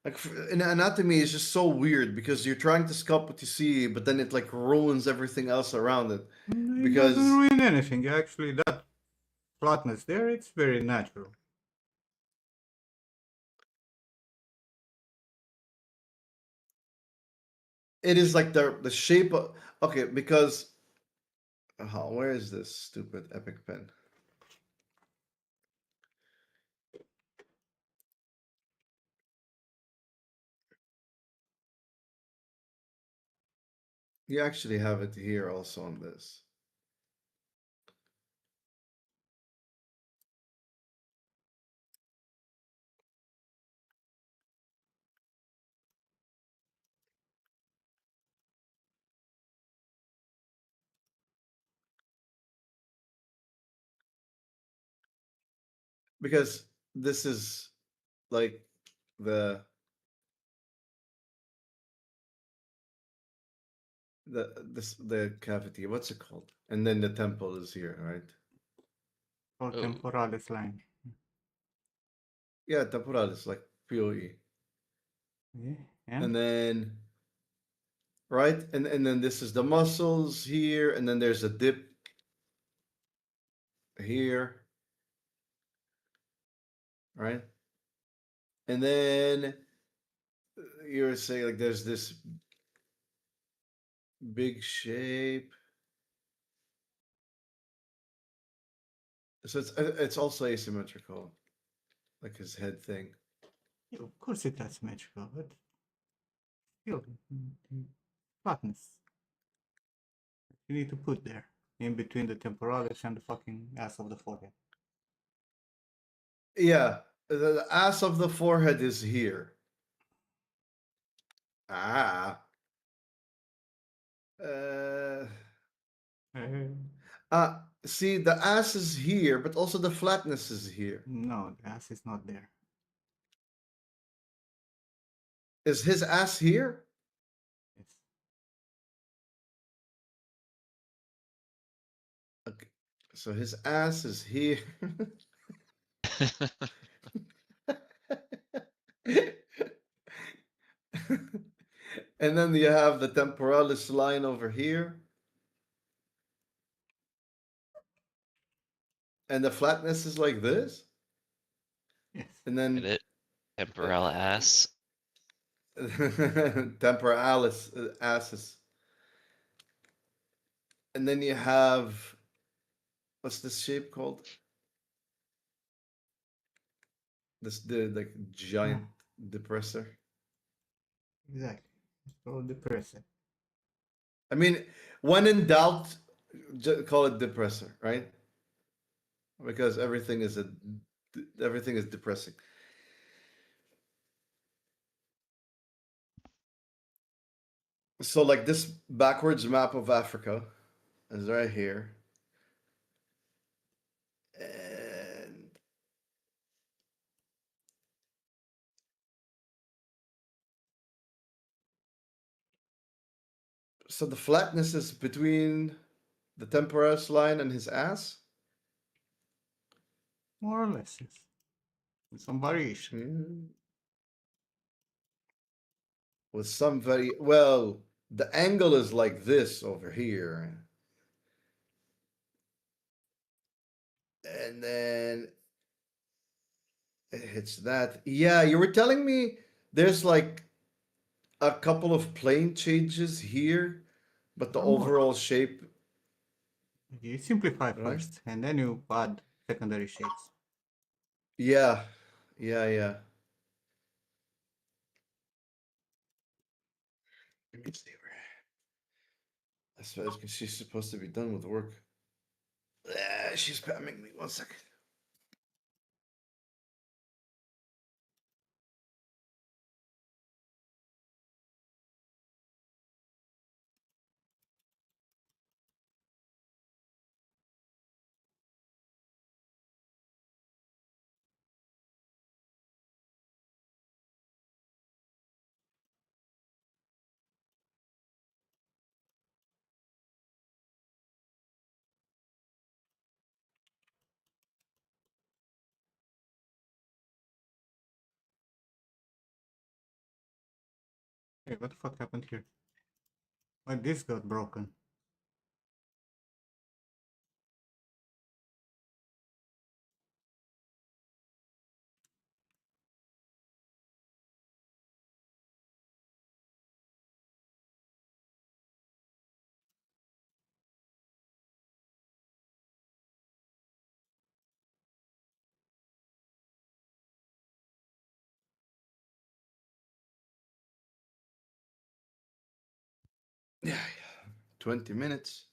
like in anatomy is just so weird because you're trying to sculpt what you see, but then it like ruins everything else around it. it doesn't Because ruin anything. Actually, that flatness there, it's very natural. it is like the shape of, okay, because where is this stupid epic pen? You actually have it here also on this. Because this is like the the cavity, what's it called, and then the temple is here, right? Or Oh. temporalis line. Yeah, temporalis, like poe. Yeah, And then right, and then this is the muscles here, and then there's a dip here, right? And then you're saying like there's this big shape. So it's also asymmetrical, like his head thing. yeah, of course it has symmetrical, but still, flatness. You need to put there in between the temporalis and the fucking ass of the forehead. Yeah, the ass of the forehead is here. Ah. Uh, see, the ass is here, but also the flatness is here. No, the ass is not there. Is his ass here? Yes. Okay. So his ass is here. And then you have the temporalis line over here. And the flatness is like this. Yes. And Get then it? Temporal ass. temporalis asses. And then you have, what's this shape called? The like giant depressor. Exactly. So depressing. I mean, when in doubt, call it depressor, right? Because everything is depressing. So like this backwards map of Africa is right here. And so the flatness is between the temporalis line and his ass. More or less, yes. With some variation. With some very well, the angle is like this over here. And then it hits that. Yeah, you were telling me there's like a couple of plane changes here, but the Or more. overall shape, You simplify right? first, and then you add secondary shapes. Yeah, yeah. Let me see where. I suppose because she's supposed to be done with work. She's spamming me. 1 second. Hey, what the fuck happened here? Why this got broken? Yeah, 20 minutes.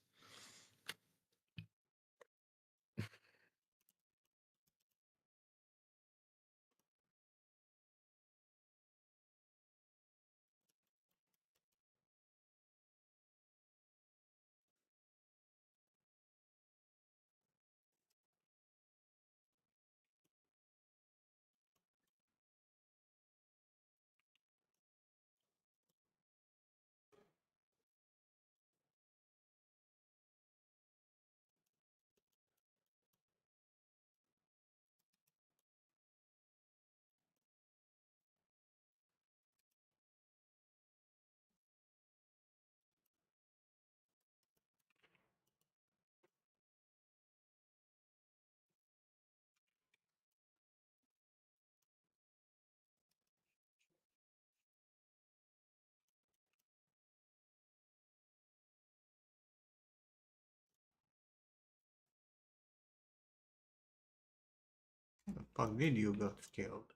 The fuck did you got killed?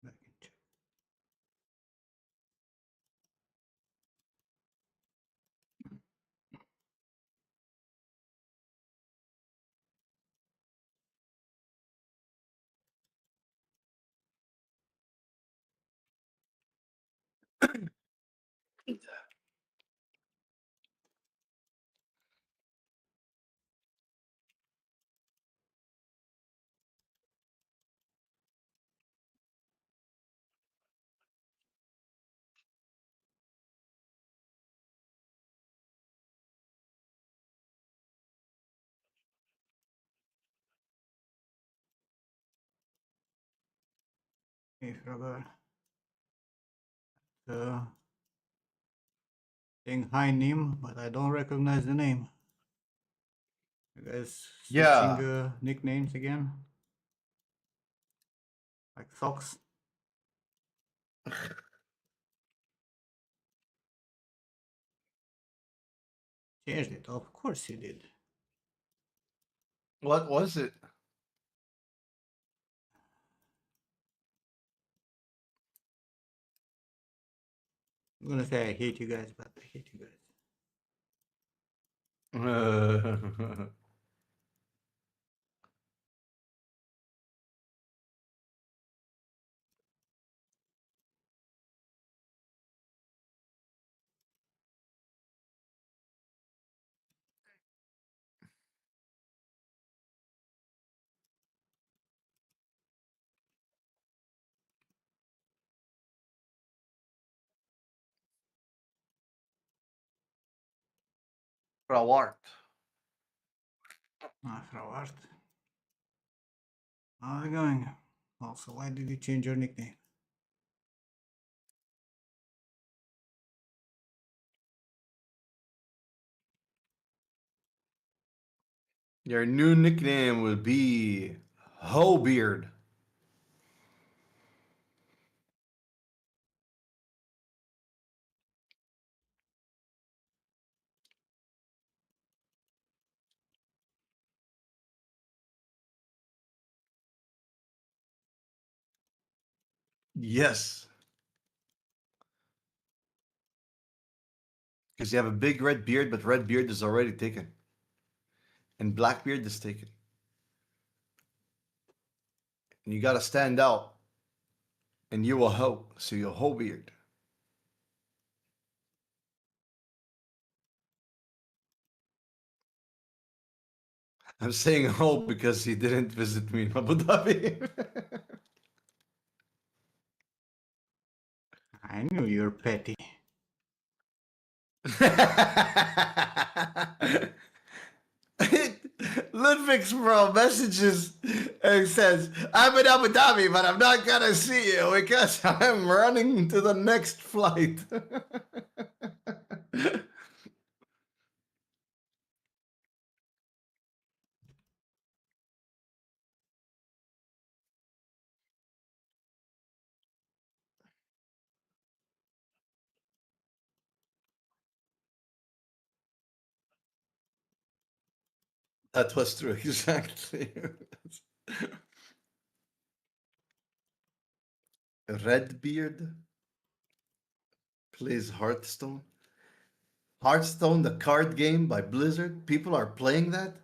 Back in chat. Hey, Frogger. Saying hi, Nim, but I don't recognize the name. You guys switching Yeah. nicknames again? Like socks? Changed it, of course you did. What was it? I'm gonna say I hate you guys, but I hate you guys. Rawart. Ah, Frauart. How's it going? Also, why did you change your nickname? Your new nickname will be Hobeard. Yes. Because you have a big red beard, but red beard is already taken. And black beard is taken. And you gotta stand out. And you a hoe, so you're Hobeard. I'm saying hoe because he didn't visit me in Abu Dhabi. I knew you're petty. Ludwig specifics, bro. Messages and says, "I'm in Abu Dhabi, but I'm not gonna see you because I'm running to the next flight." That was true, exactly. Redbeard plays Hearthstone. Hearthstone, the card game by Blizzard. People are playing that?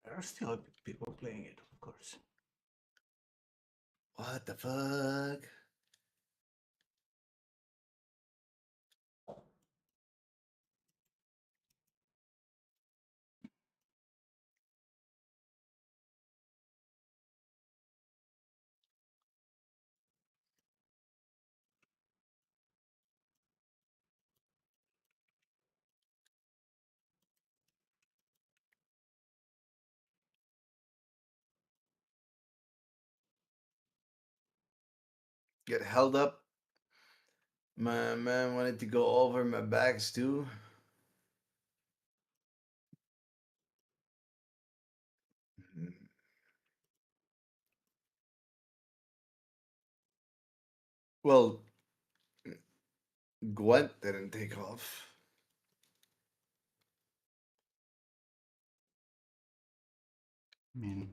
There are still people playing it, of course. What the fuck? Get held up. My man wanted to go over my bags too. Well, Gwent didn't take off. I mean,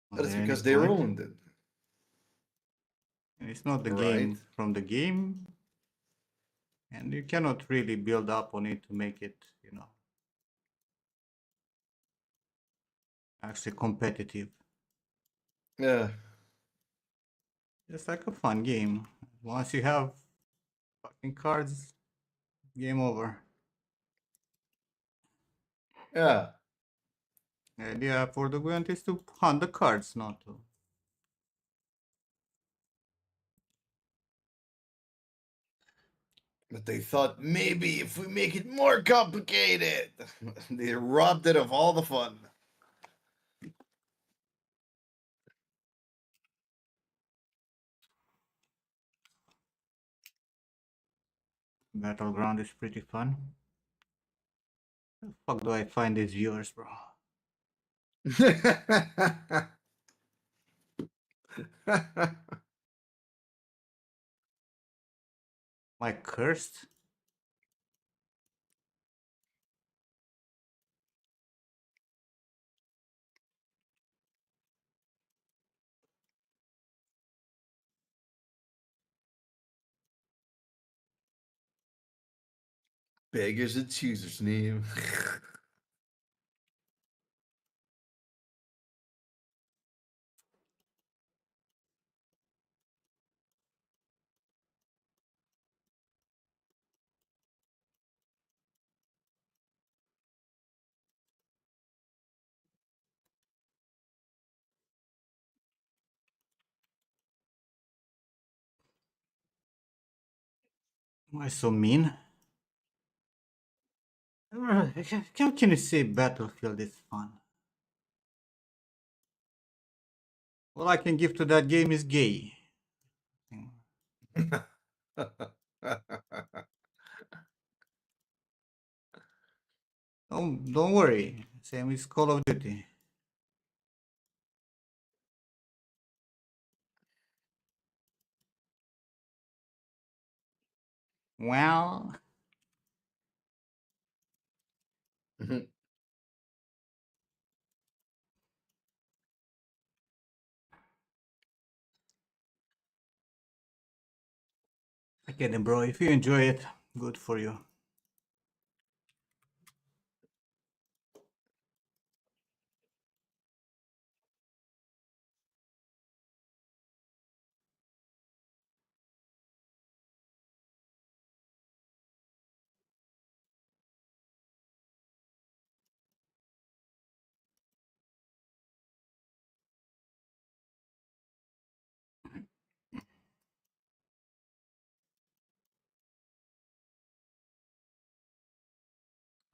was That's there any because they point? ruined it. And it's not the Right. game from the game, and you cannot really build up on it to make it, actually competitive. Yeah. Just like a fun game. Once you have fucking cards, game over. Yeah. The idea for the Gwent is to hunt the cards, not to. But they thought maybe if we make it more complicated, they robbed it of all the fun. Battleground is pretty fun. How the fuck do I find these viewers, bro? Am I cursed? Beggars and choosers name. Am I so mean? How can you say Battlefield is fun? All I can give to that game is gay. Don't worry. Same with Call of Duty. Well, I get it, bro. If you enjoy it, good for you.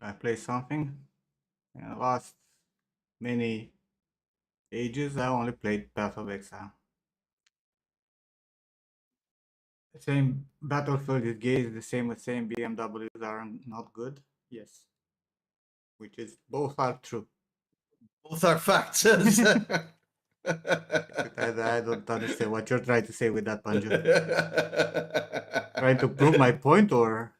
I play something. In the last many ages, I only played Path of Exile. The same Battlefield is gay, the same with saying BMWs are not good. Yes. Which is both are true. Both are facts. I don't understand what you're trying to say with that, Banjo. Trying to prove my point, or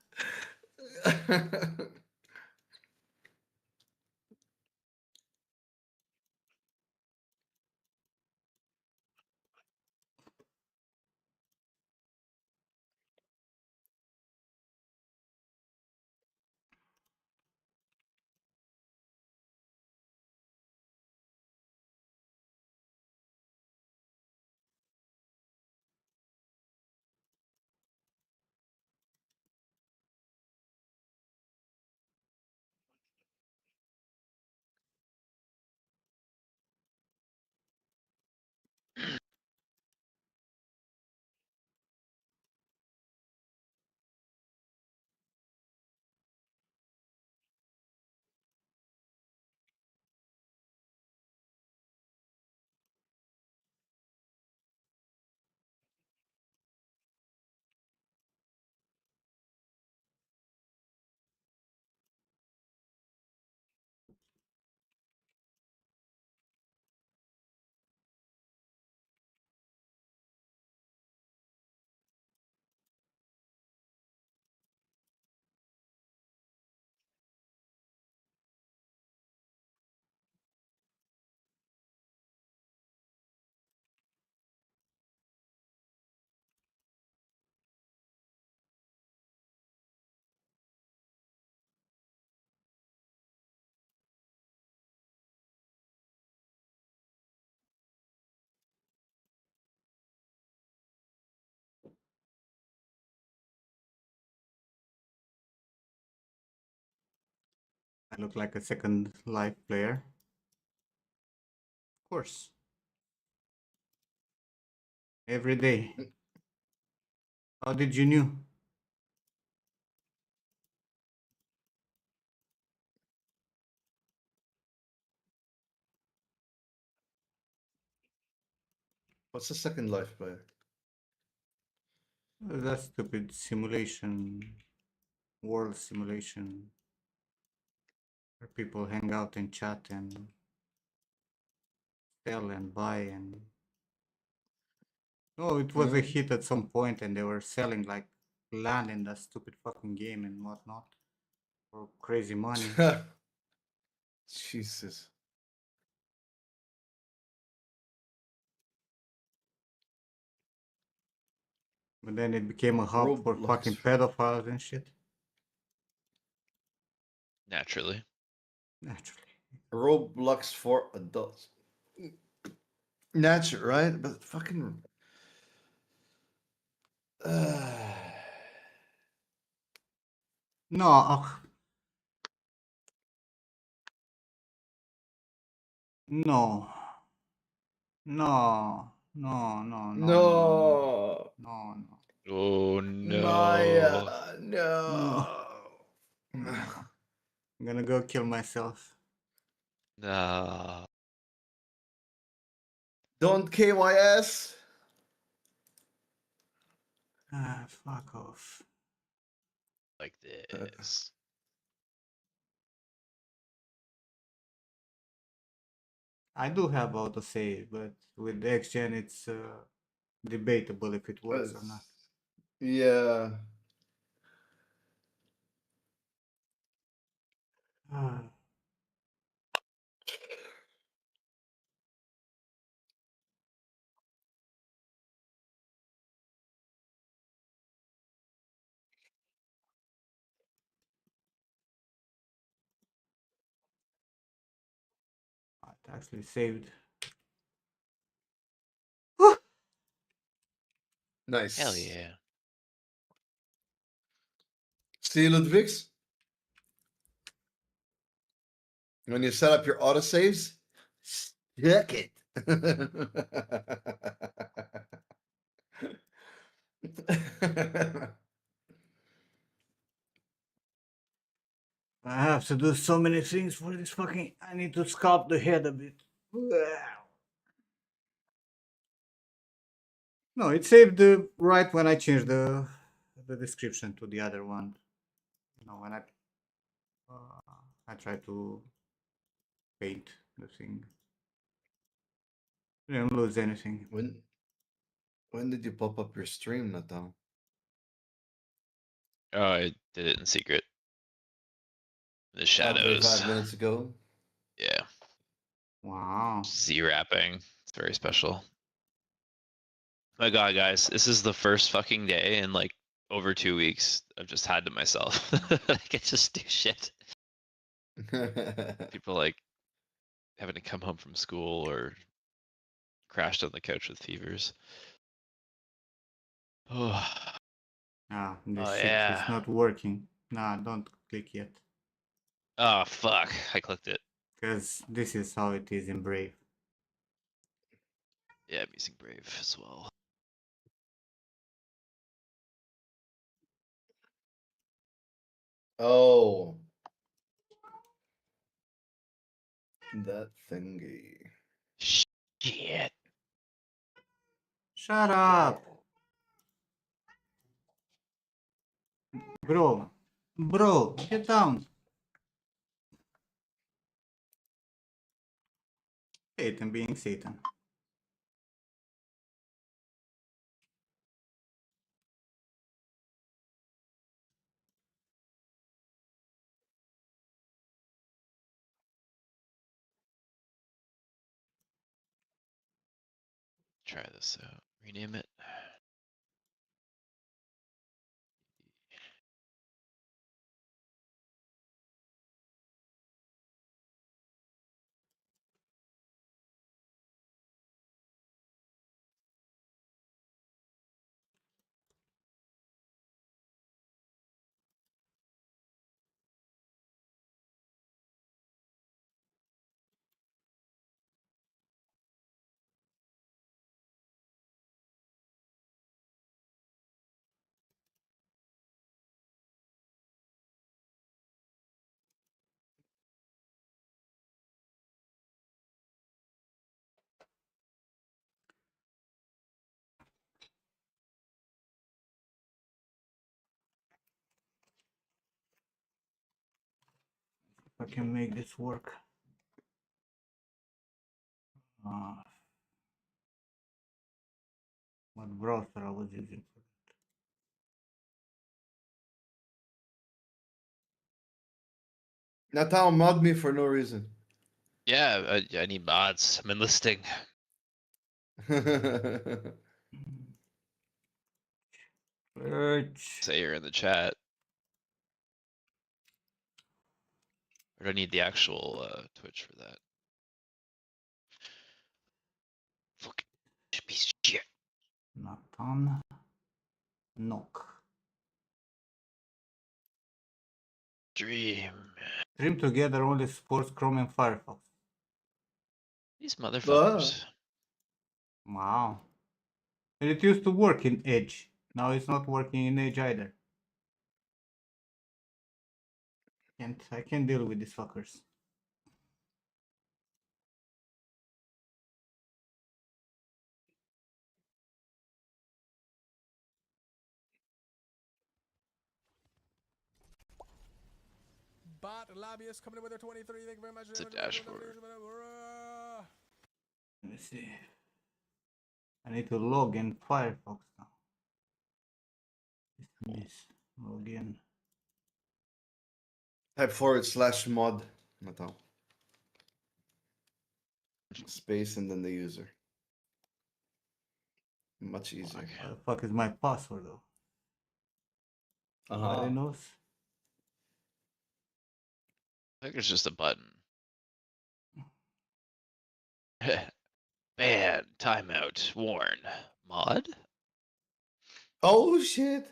I look like a Second Life player. Of course. Every day. How did you knew? What's the Second Life player? That stupid simulation, world simulation, where people hang out and chat and sell and buy and. Oh, it was a hit at some point, and they were selling like land in that stupid fucking game and whatnot for crazy money. Jesus. But then it became a hub for Roblox. fucking pedophiles and shit. Naturally. Naturally. Roblox for adults. Natural, right? But fucking. No, no. No. No, no, no, no, No. no, no, Oh Maya, no. no, no. no. I'm gonna go kill myself. No. Don't KYS. Ah, fuck off. Like this. I do have autosave, but with the XGen it's debatable if it works or not. Yeah. Ah. It actually saved. Nice. Hell yeah. See, Ludwigs? When you set up your autosaves, stick it. I have have to do so many things for this fucking. I need to sculpt the head a bit. No, it saved the right when I changed the description to the other one. You know, when I try to paint the thing. Didn't lose anything. When did you pop up your stream, Natal? Oh, I did it in secret. The Oh, shadows. 35 minutes ago. Yeah. Wow. Z-wrapping. It's very special. My God, guys, this is the first fucking day in like over 2 weeks I've just had to myself. I can just do shit. People like having to come home from school or crashed on the couch with fevers. Oh, Ah, this oh shit yeah. is not working. Nah, don't click yet. Oh fuck! I clicked it. Because this is how it is in Brave. Yeah, I'm using Brave as well. Oh. That thingy. Shit. Shut up! Bro. Bro, get down. Satan being Satan. Try this out. Rename it. If I can make this work. What browser I was using for that. Natal mod me for no reason. Yeah, I need mods. I'm enlisting. Say you're in the chat. Or do I need the actual Twitch for that? Fucking piece of shit. Nathan. Knock. Dream. Stream together only supports Chrome and Firefox. These motherfuckers. Wow. And it used to work in Edge. Now it's not working in Edge either. I can't deal with these fuckers. Bot lobbyist coming in with a 23. Thank you very much. It's a dashboard. Let me see. I need to log in Firefox now. This. Log in. Type / mod. Natal. Space and then the user. Much easier. What the fuck is my password though? Nobody knows. I think it's just a button. Man, timeout. Warn. Mod? Oh shit.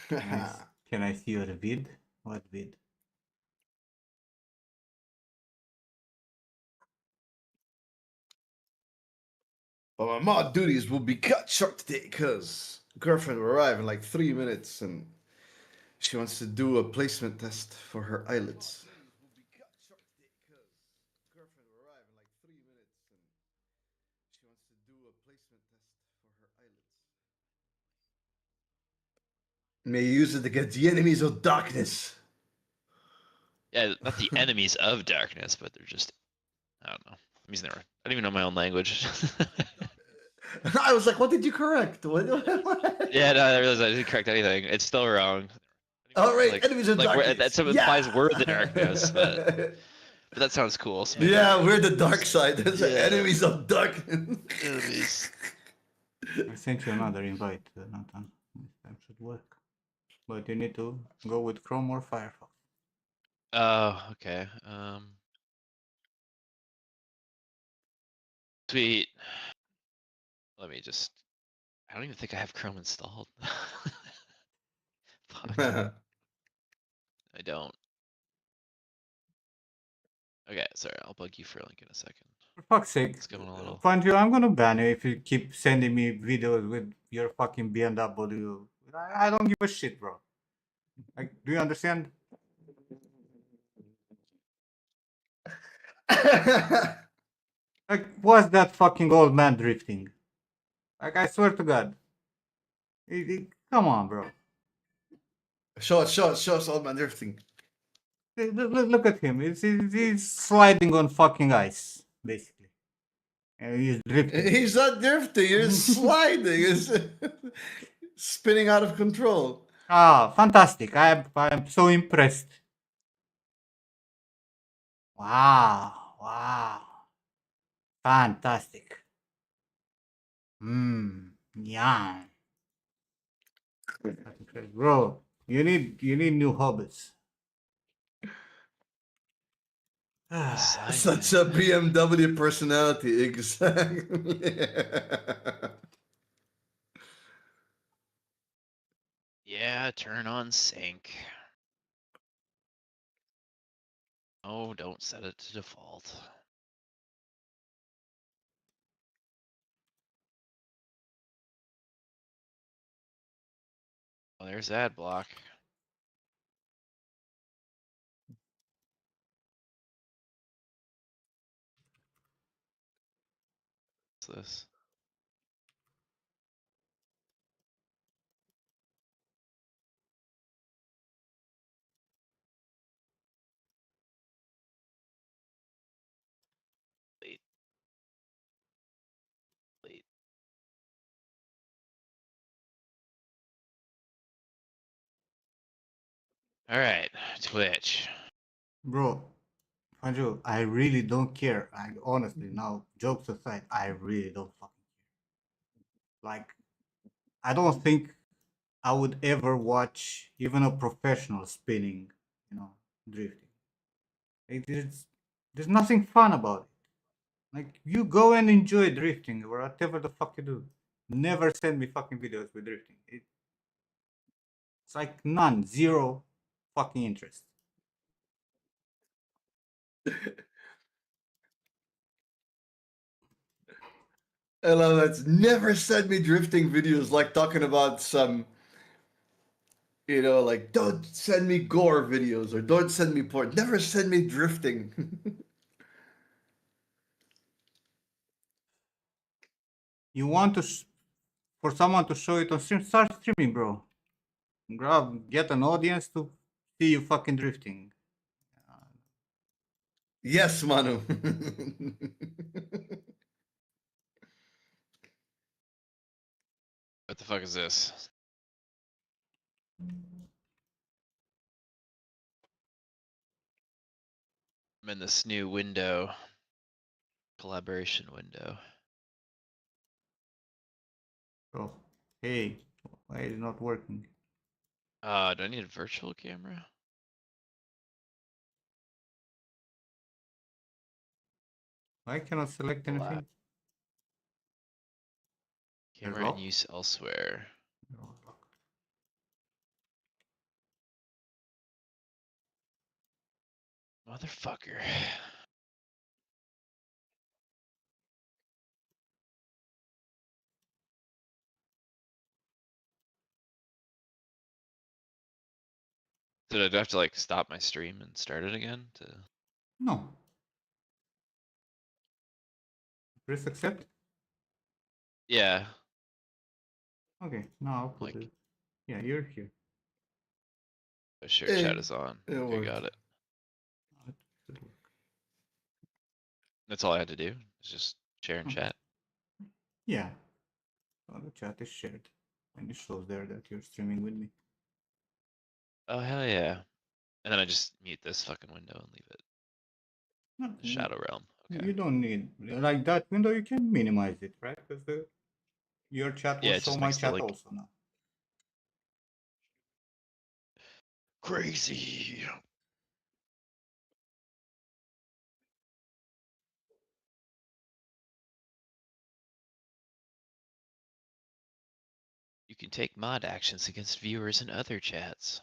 Nice. Can I see your vid? What vid? But my mod duties will be cut short today because girlfriend will arrive in like 3 minutes and she wants to do a placement test for her eyelids. May you use it against the enemies of darkness. Yeah, not the enemies of darkness, but they're just, I don't know. I'm using I don't even know my own language. I was like, what did you correct? What? Yeah, no, I realized I didn't correct anything. It's still wrong. All right, Like, enemies of like darkness. that so implies we're the darkness, but that sounds cool. So maybe yeah, we're the dark side. There's Yeah. enemies of darkness. enemies. I sent you another invite, Nathan. This time should work. But you need to go with Chrome or Firefox. Oh, okay. Sweet. Let me just. I don't even think I have Chrome installed. Fuck. I don't. Okay, sorry. I'll bug you for a link in a second. For fuck's sake, It's going a little. Fangio, I'm gonna ban you if you keep sending me videos with your fucking BMW. I don't give a shit, bro. Like, do you understand? Like, what's that fucking old man drifting? Like, I swear to God. Come on, bro. show us all my drifting. Look at him. He's sliding on fucking ice, basically. And he's drifting. He's not drifting, he's sliding. He's spinning out of control. Ah, fantastic. I'm so impressed. Wow. Fantastic. Yeah. Bro, you need new hobbies. Such a BMW personality, exactly. Yeah, turn on sync. Oh, don't set it to default. Oh, there's ad block. What's this? Wait. Wait. All right, Twitch. Bro, Anju, I really don't care. I honestly, now, jokes aside, I really don't fucking care. Like, I don't think I would ever watch even a professional spinning, drifting. Like, there's nothing fun about it. Like, you go and enjoy drifting or whatever the fuck you do. Never send me fucking videos with drifting. It's like none, zero fucking interest. I love that. Never send me drifting videos like talking about some, like don't send me gore videos or don't send me porn. Never send me drifting. You want for someone to show it on stream? Start streaming, bro. Get an audience to see you fucking drifting. Yes, Manu. What the fuck is this? I'm in this new window. Collaboration window. Oh, hey, why is it not working? Do I need a virtual camera? I cannot select anything. Camera in use elsewhere. Motherfucker. So did I have to like stop my stream and start it again to? No. Press accept. Yeah. Okay, now I'll put Like- it. Yeah, you're here. Share chat is on. It Okay, got worked. it. It should work. That's all I had to do. Is just share and Okay. chat. Yeah. So the chat is shared. And it shows there that you're streaming with me. Oh hell yeah. And then I just mute this fucking window and leave it. No, The Shadow Realm. Okay. you don't need like that window. You can minimize it, right? Because your chat will Yeah, it show just my makes the chat like also now. crazy. You can take mod actions against viewers in other chats.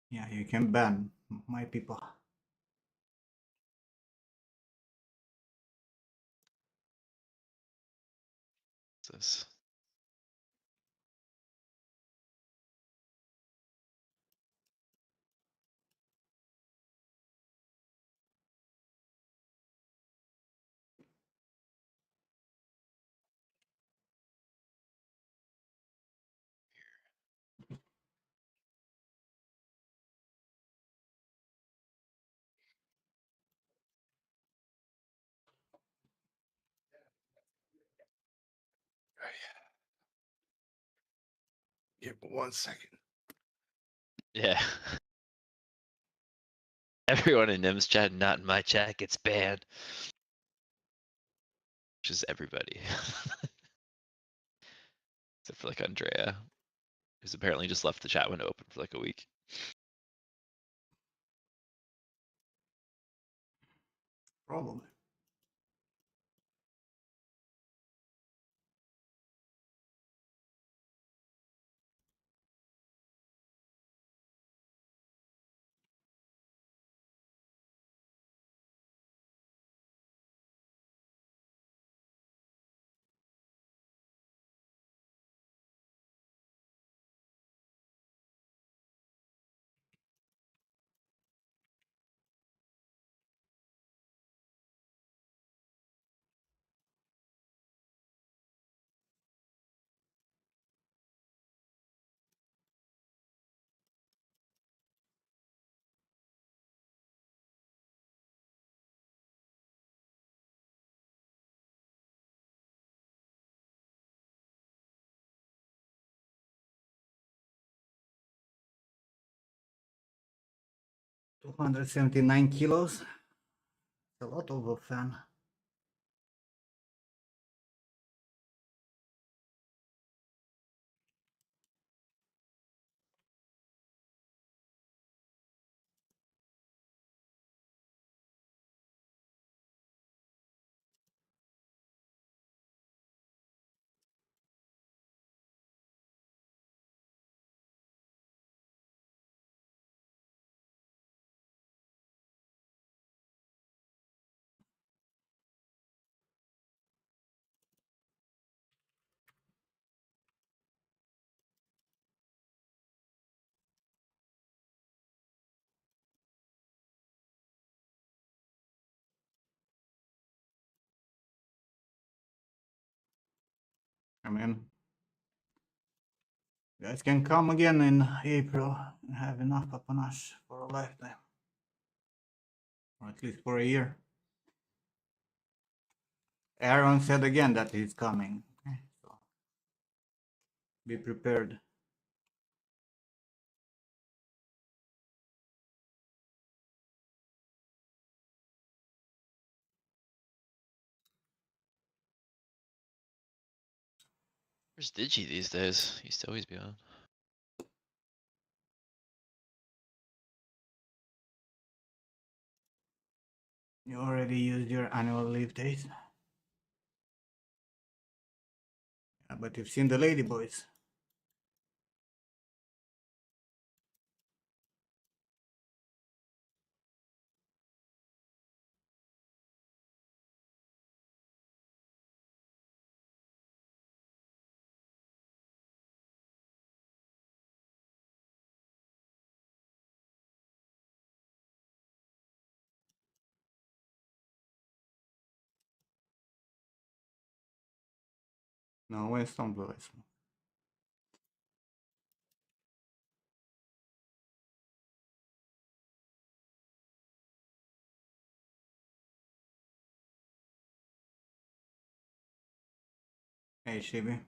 Yeah, you can ban my people. What's this? Yeah, but 1 second. Yeah. Everyone in Nim's chat, not in my chat, gets banned. Which is everybody. Except for like Andrea, who's apparently just left the chat window open for like a week. Probably. $279. It's a lot of a fan. I mean, you guys can come again in April and have enough apanache for a lifetime. Or at least for a year. Aaron said again that he's coming. Okay, so be prepared. Where's Digi these days? He used to always be on. You already used your annual leave days. Yeah, but you've seen the lady boys. No, Winston Blue is smoke. Hey, Shibi.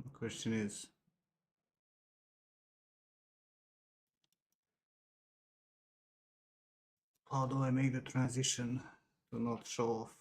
The question is, how do I make the transition to not show off?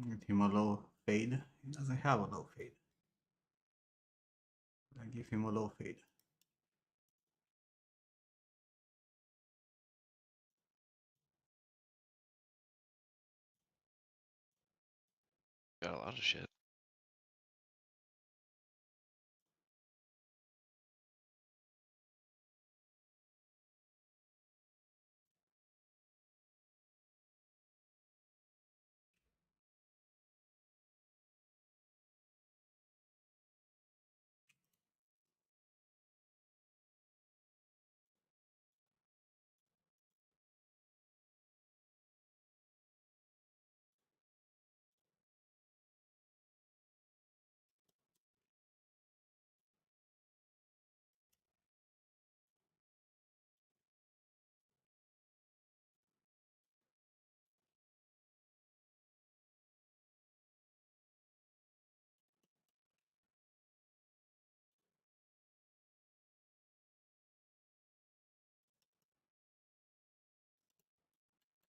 Give him a low fade. He doesn't have a low fade. I give him a low fade. Got a lot of shit.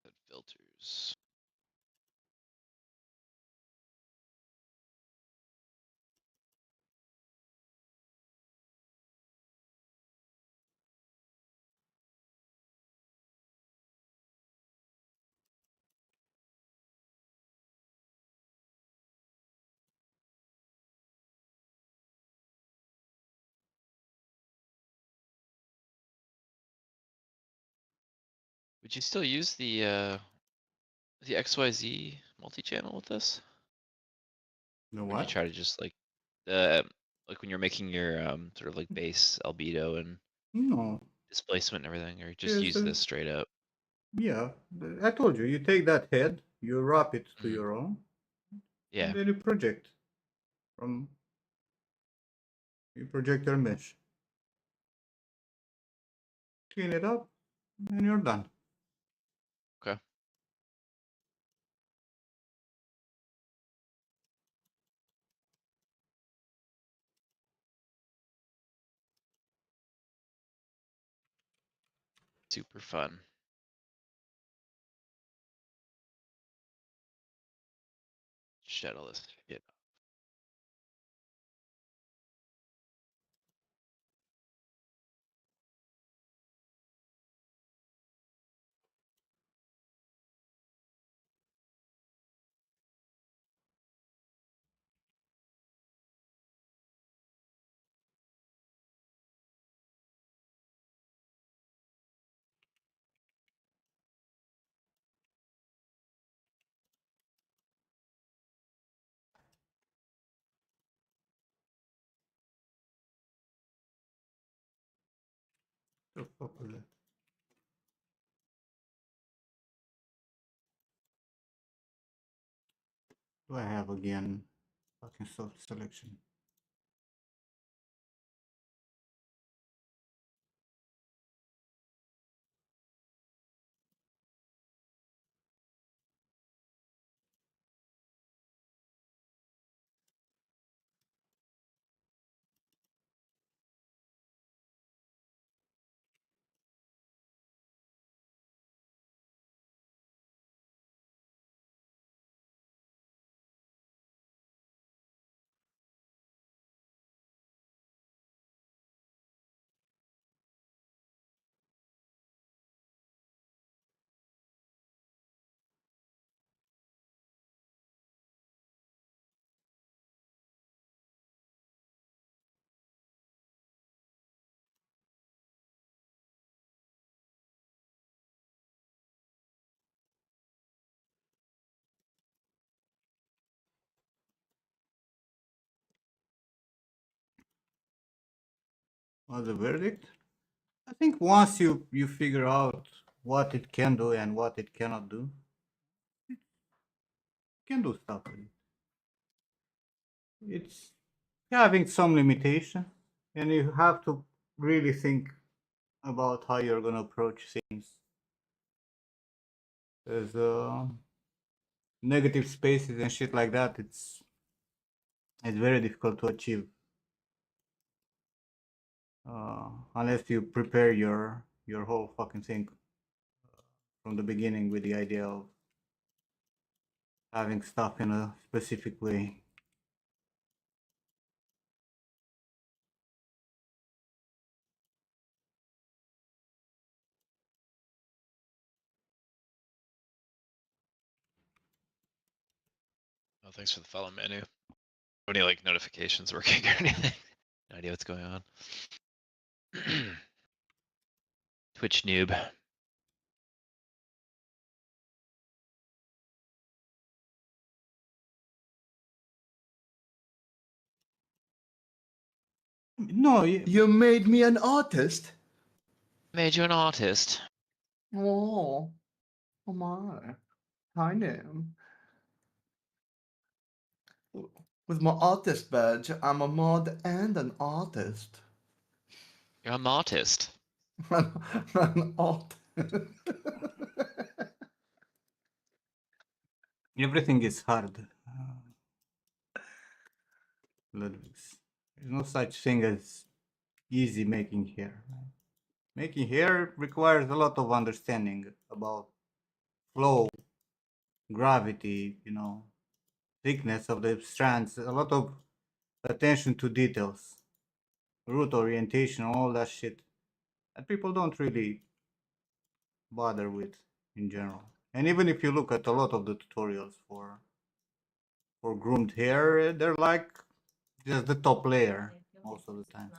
Set filters. Would you still use the XYZ multi-channel with this? The Or do you what? try to just like when you're making your sort of like base albedo and No. displacement and everything, or just Yes, use this straight up? yeah. I told you, you take that head, you wrap it to Mhm. your own, Yeah. and then you project your mesh. Clean it up, and you're done. Okay. Super fun. Shuttle shit. So popular. Do I have again fucking soft selection? Well, the verdict? I think once you figure out what it can do and what it cannot do, it can do stuff with it. It's having some limitation, and you have to really think about how you're gonna approach things. There's negative spaces and shit like that. It's very difficult to achieve unless you prepare your whole fucking thing from the beginning with the idea of having stuff in a specific way. Oh, thanks for the follow, Manu. Any like notifications working or anything? No idea what's going on. Twitch noob. No, You made me an artist. Made you an artist. Oh, oh my. I know. With my artist badge, I'm a mod and an artist. You're an artist. An artist. everything is hard. Ludwig's. There's no such thing as easy making hair. Making hair requires a lot of understanding about flow, gravity, thickness of the strands, a lot of attention to details, root orientation, all that shit that people don't really bother with in general. And even if you look at a lot of the tutorials for groomed hair, they're like just the top layer most of the time.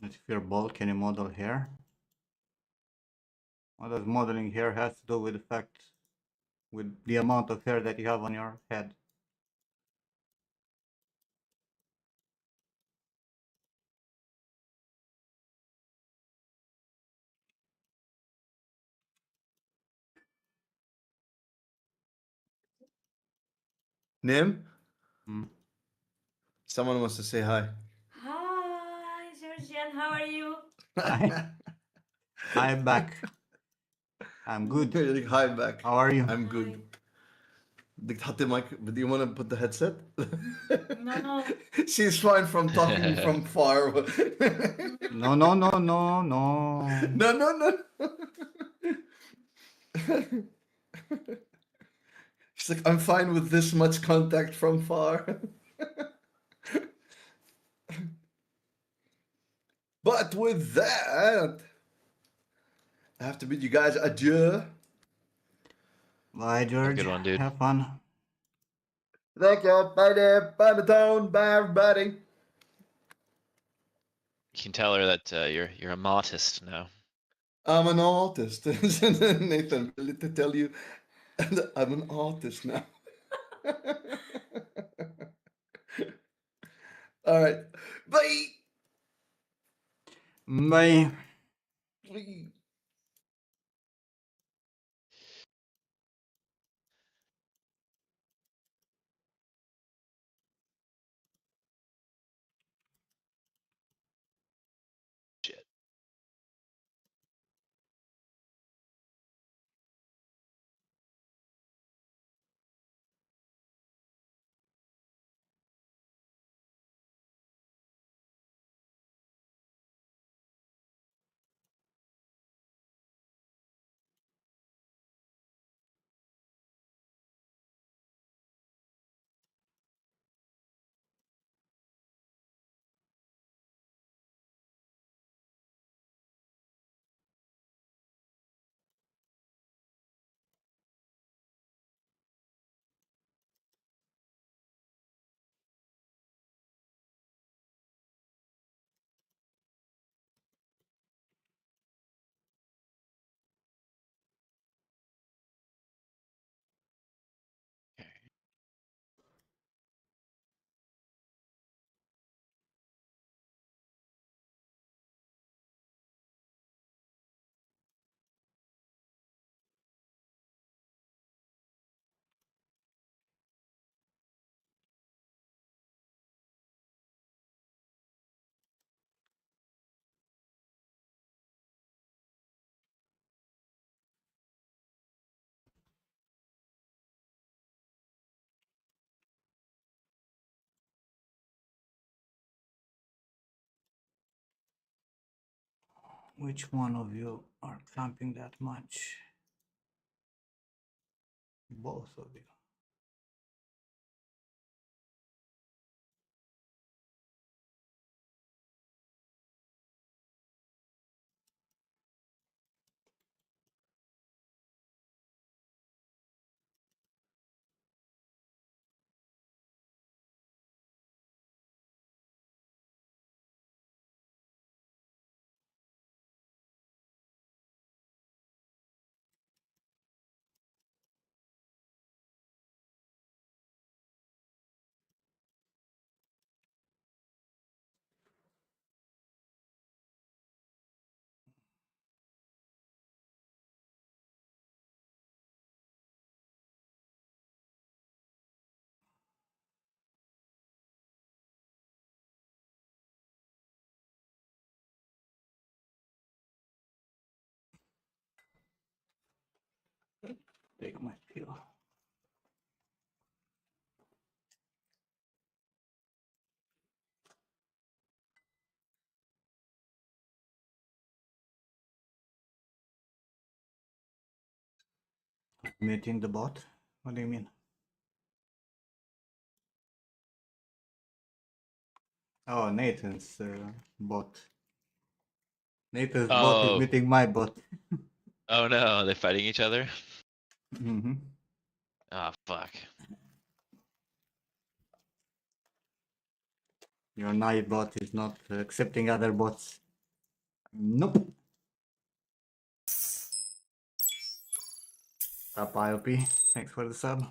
If you're bald, can you model hair? What does modeling hair has to do with the fact, with the amount of hair that you have on your head? Nim, Hmm. someone wants to say hi. Hi, Georgian. How are you? I'm back. I'm good. You're like, hi back. How are you? I'm good. بدك تحطي mic? Do you want to put the headset? No. She's fine from talking from far. No, no, no, no, no. No, no, no. She's like, I'm fine with this much contact from far. But with that, I have to bid you guys adieu. Bye, George. good one, dude. Have fun. Thank you. Bye there. Bye, Matone. Bye, everybody. You can tell her that you're a artist now. I'm an artist. Nathan, really to tell you, I'm an artist now. All right. Bye. Bye. Bye. Shit. Which one of you are clamping that much? Both of you. Take my pill. Muting the bot? What do you mean? Oh, Nathan's bot. Nathan's bot is Oh. meeting my bot. Oh no, are they fighting each other? Mm-hmm. Ah, fuck. Your night bot is not accepting other bots. Nope. Up IOP. Thanks for the sub.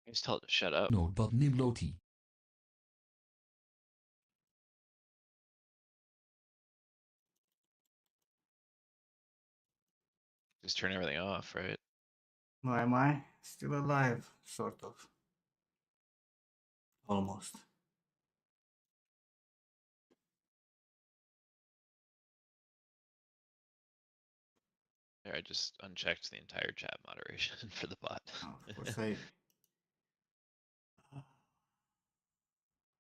Just tell it to shut up. No, but Nimloti. Just turn everything off, right? Why am I still alive? Sort of. Almost. There, I just unchecked the entire chat moderation for the bot. Oh, of course I.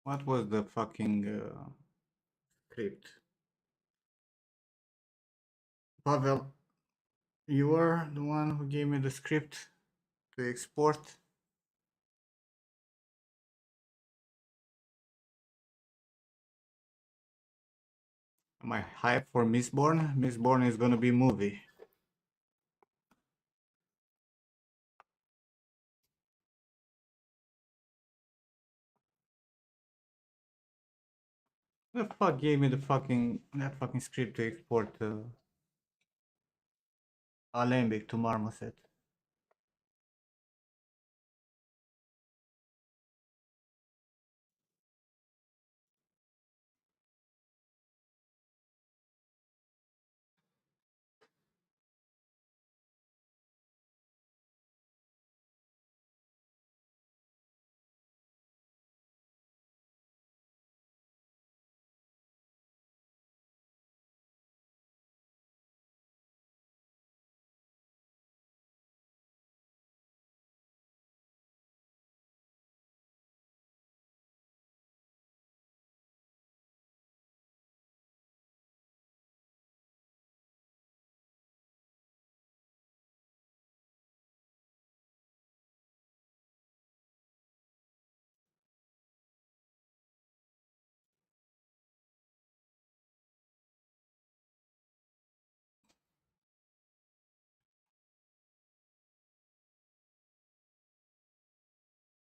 What was the fucking script? Pavel, you were the one who gave me the script to export. Am I hyped for Mistborn? Mistborn is gonna be movie. The fuck gave me the fucking that fucking script to export Alembic to Marmoset?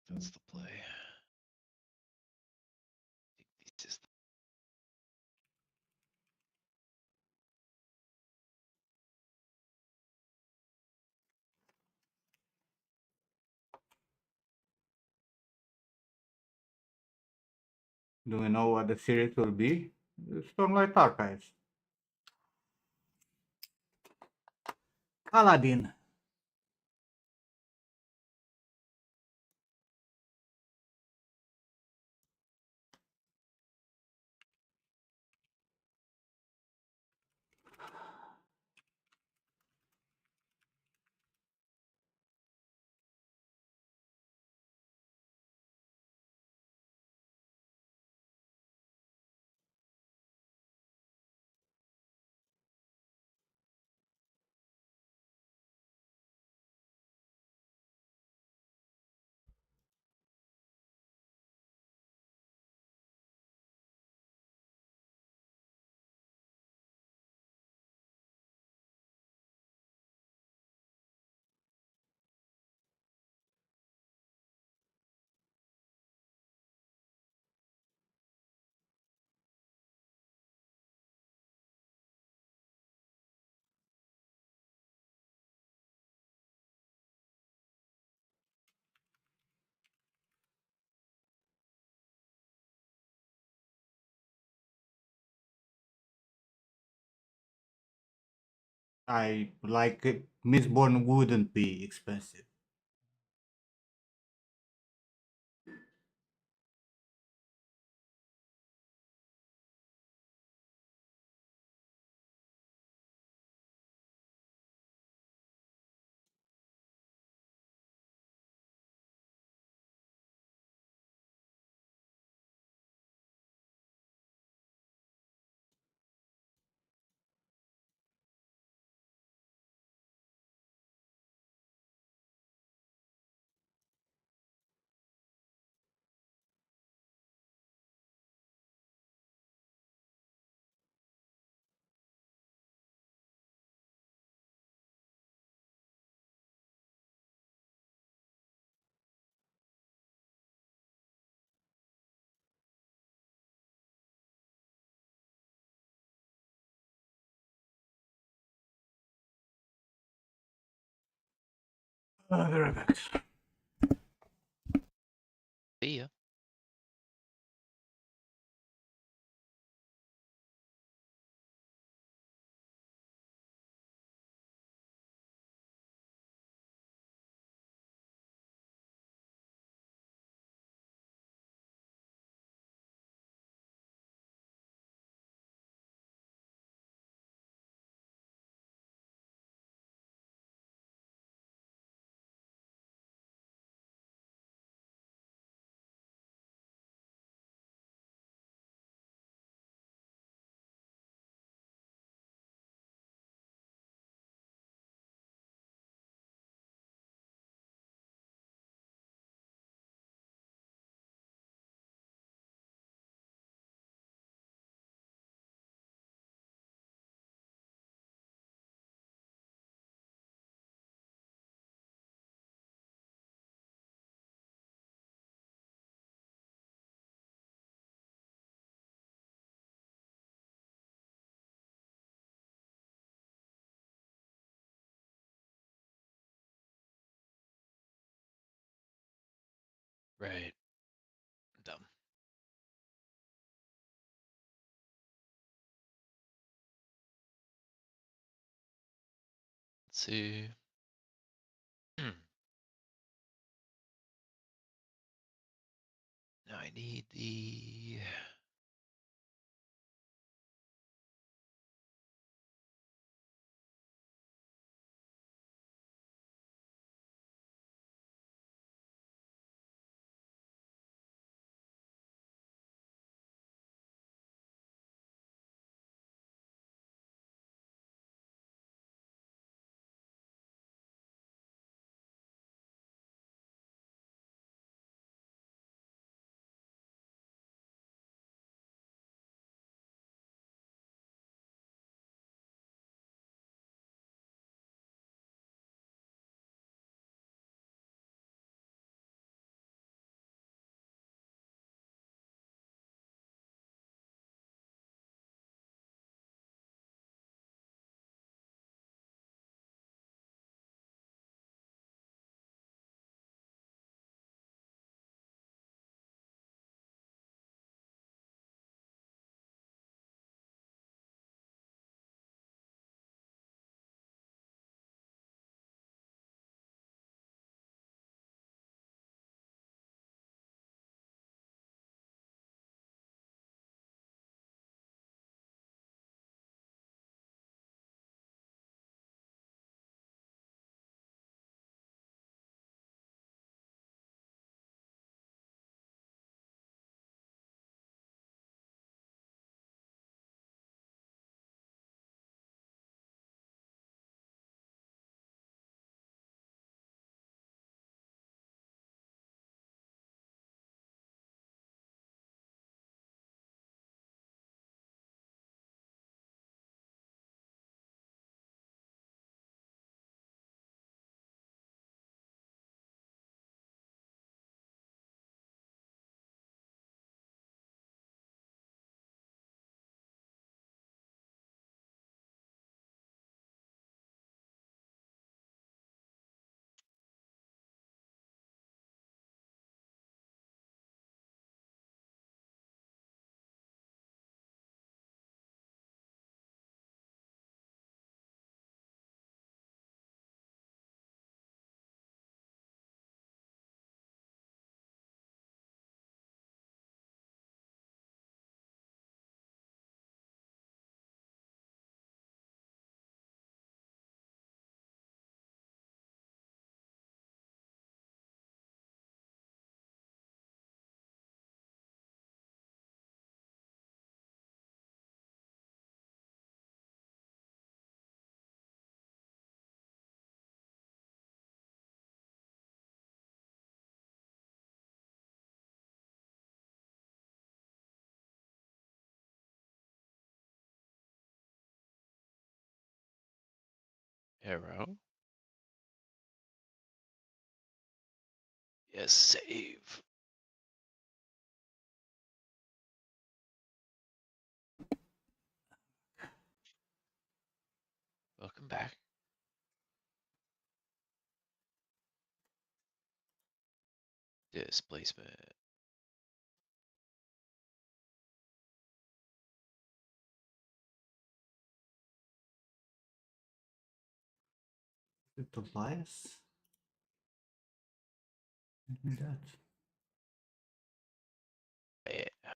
That's the play. This is Do we know what the series will be? Stormlight Archives. Aladdin. I like it. Mistborn wouldn't be expensive. Be right back. See ya. Right. Dumb. Let's see. Now I need the. Arrow. Yes, save. Welcome back. Displacement. The Tobias. Maybe that. Yeah.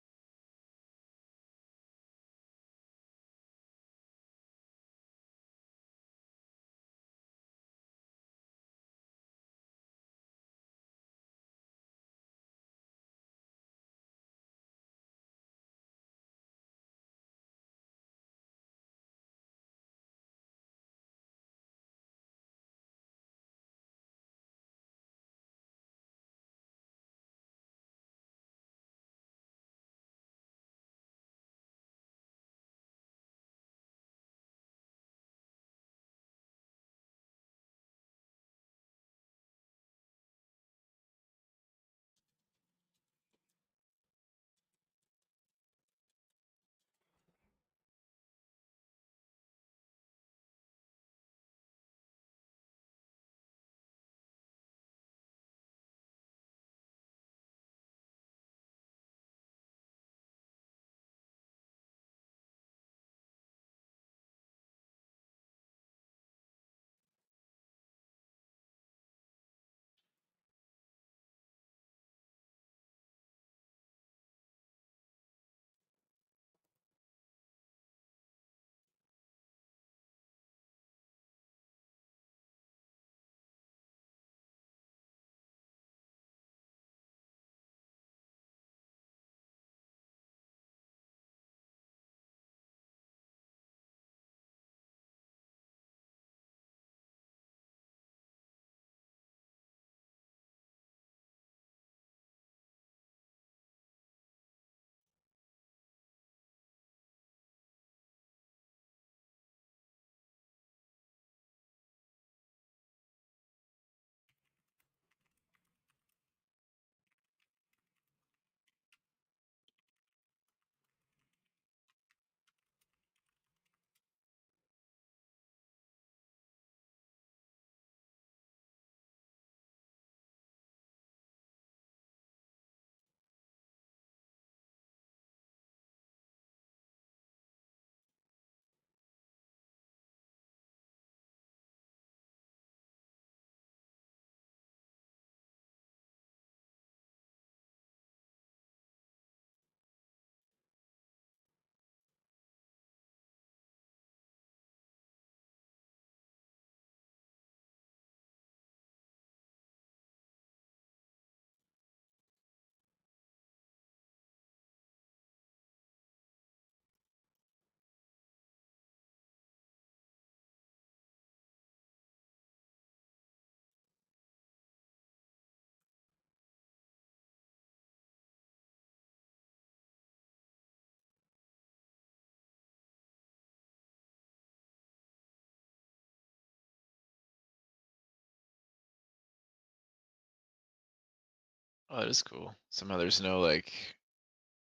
Oh, that is cool. Somehow there's no like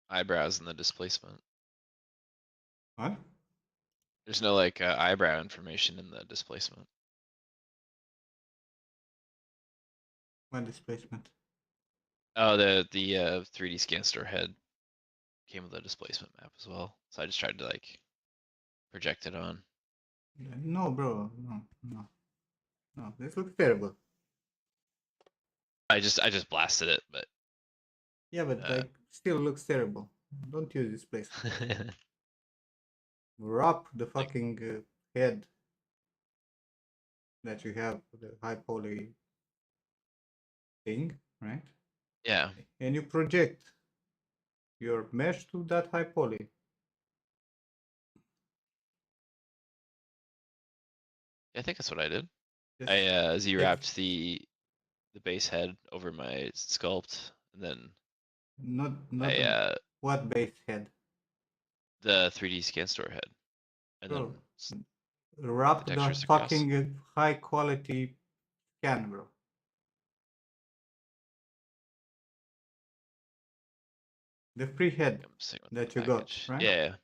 eyebrows in the displacement. What? There's no like eyebrow information in the displacement. What displacement? Oh, the 3D scan store head came with a displacement map as well. So I just tried to like project it on. No, bro. No. This looks terrible. I just blasted it, but Yeah, but like, still looks terrible. Don't use displacement. Wrap the Like- fucking head that you have, the high poly thing, right? yeah. And you project your mesh to that high poly. I think that's what I did. Just I Z take- wrapped the base head over my sculpt, and then not I what base head. the 3D scan store head, and Bro, then wrap the the textures across. fucking high quality scan, bro. The free head I'm seeing what that the you got, package. right? Yeah,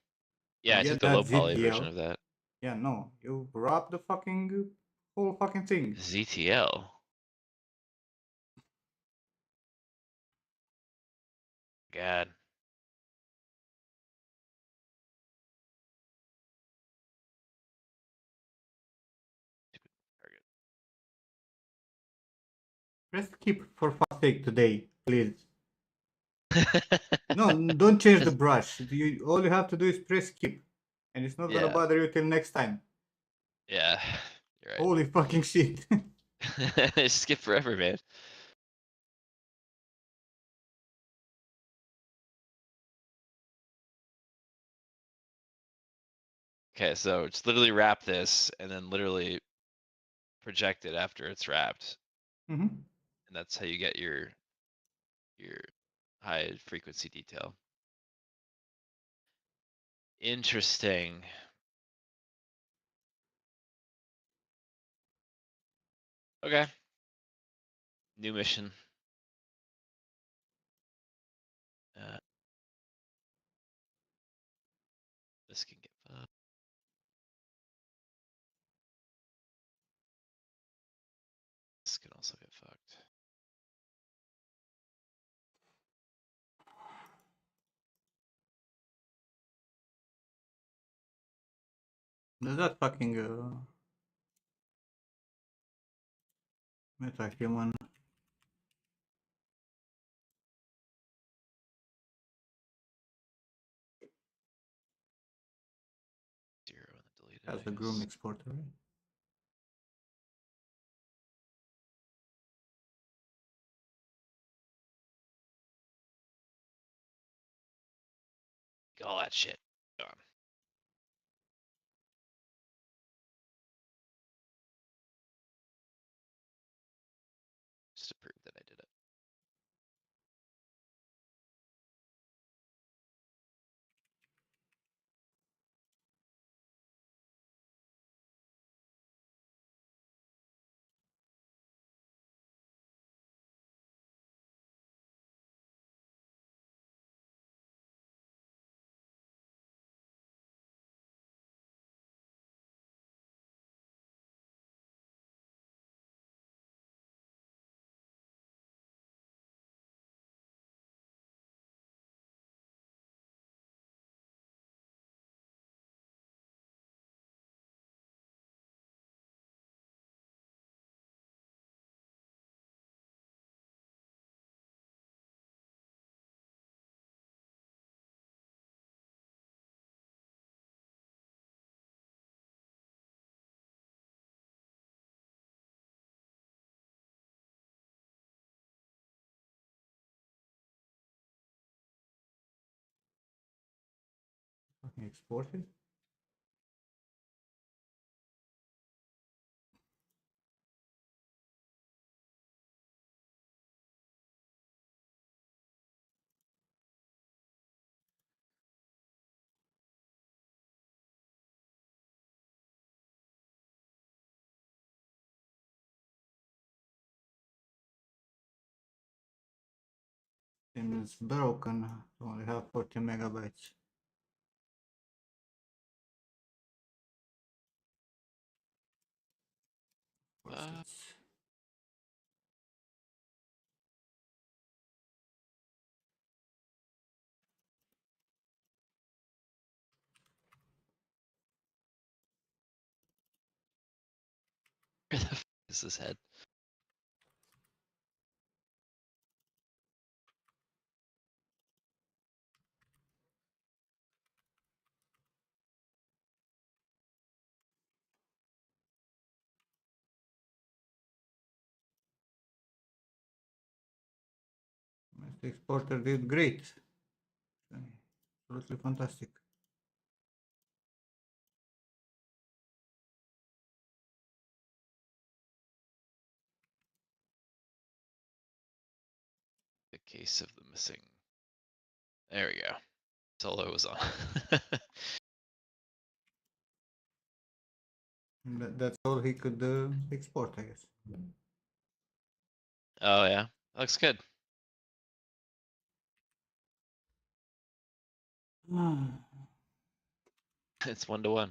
yeah. I Yeah, took the that low poly ZTL. version of that. Yeah, no, you wrap the fucking whole fucking thing. ZTL. God. Target. Press skip for fuck's sake today, please. No, don't change the brush. All you have to do is press skip. And it's not gonna Yeah. bother you till next time. Yeah, you're right. Holy fucking shit. Skip forever, man. Okay, so just literally wrap this and then literally project it after it's wrapped. Mm-hmm. And that's how you get your high frequency detail. Interesting. Okay. New mission. This can get fucked. This can also get fucked. Does that fucking metahuman? Zero and the deleted. Has I the groom guess. exporter, right? All that shit. Gone. Just to prove that I did it. Fucking exported? It's broken. Only have 40 megabytes. Of course, it's Where the f is this head? the exporter did great. Absolutely fantastic. The case of the missing. There we go. Solo was on. That's all he could export, I guess. Oh yeah, looks good. It's 1-to-1.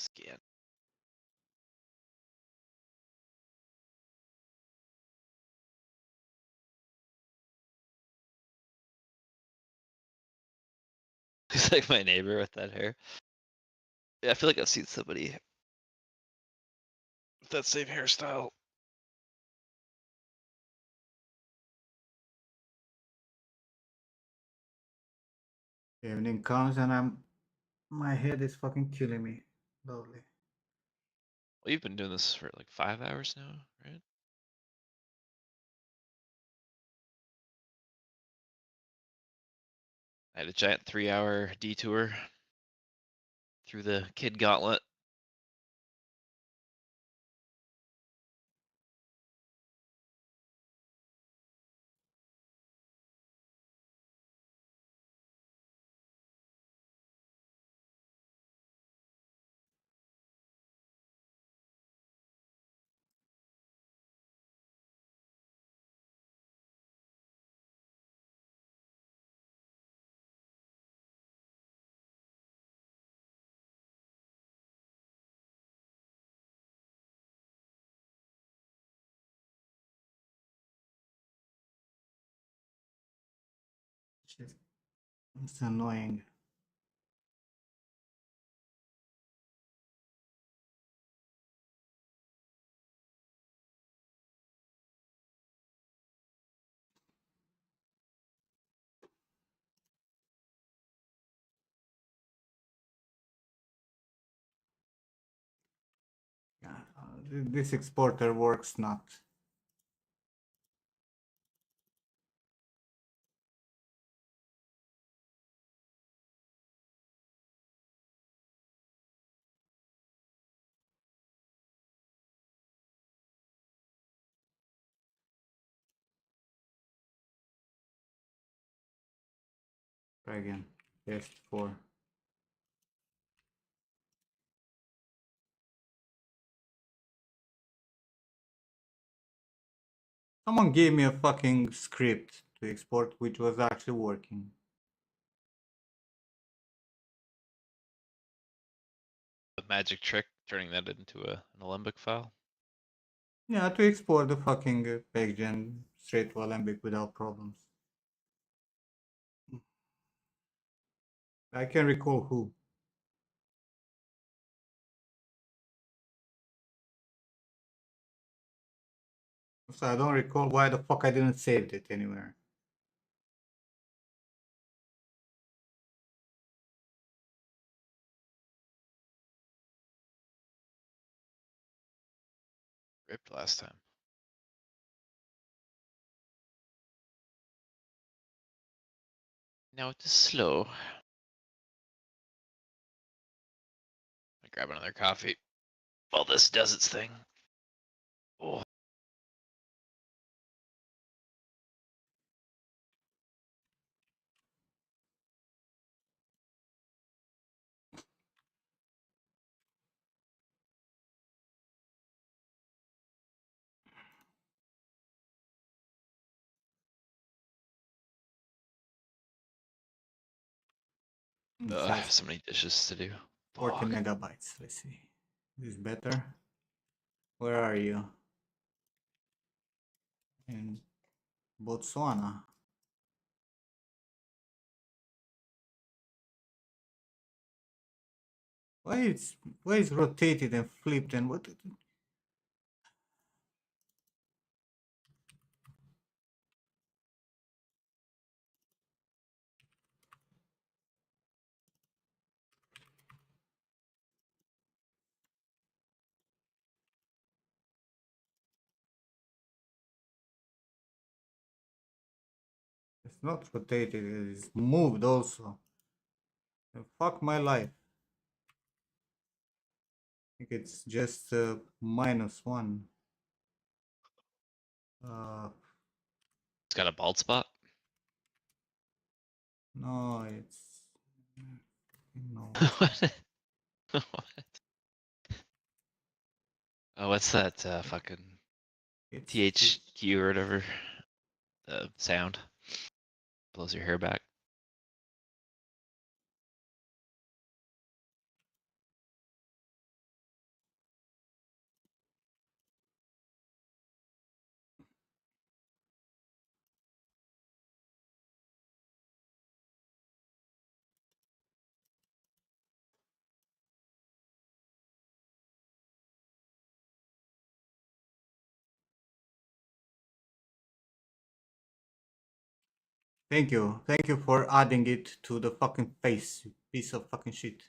Scan. Looks like my neighbor with that hair. Yeah, I feel like I've seen somebody with that same hairstyle. Evening comes and my head is fucking killing me. Lovely. Well, you've been doing this for like 5 hours now, right? I had a giant 3-hour detour through the kid gauntlet. It's annoying. Yeah, this exporter works not. Try again. Test 4. Someone gave me a fucking script to export which was actually working. The magic trick, turning that into an Alembic file. Yeah, to export the fucking PegGen straight to Alembic without problems. I can recall who. So I don't recall why the fuck I didn't save it anywhere. Ripped last time. Now it is slow. I grab another coffee while this does its thing. Oh. Says So many dishes to do. 40 Fuck. megabytes. Let's see. Is this better? Where are you? In Botswana. Why is rotated and flipped and what? It's not rotated. It's moved also. Fuck my life. I think it's just -1. It's got a bald spot. No, it's no. What? What? Oh, what's that fucking It's THQ or whatever? The sound blows your hair back. Thank you. Thank you for adding it to the fucking face, you piece of fucking shit.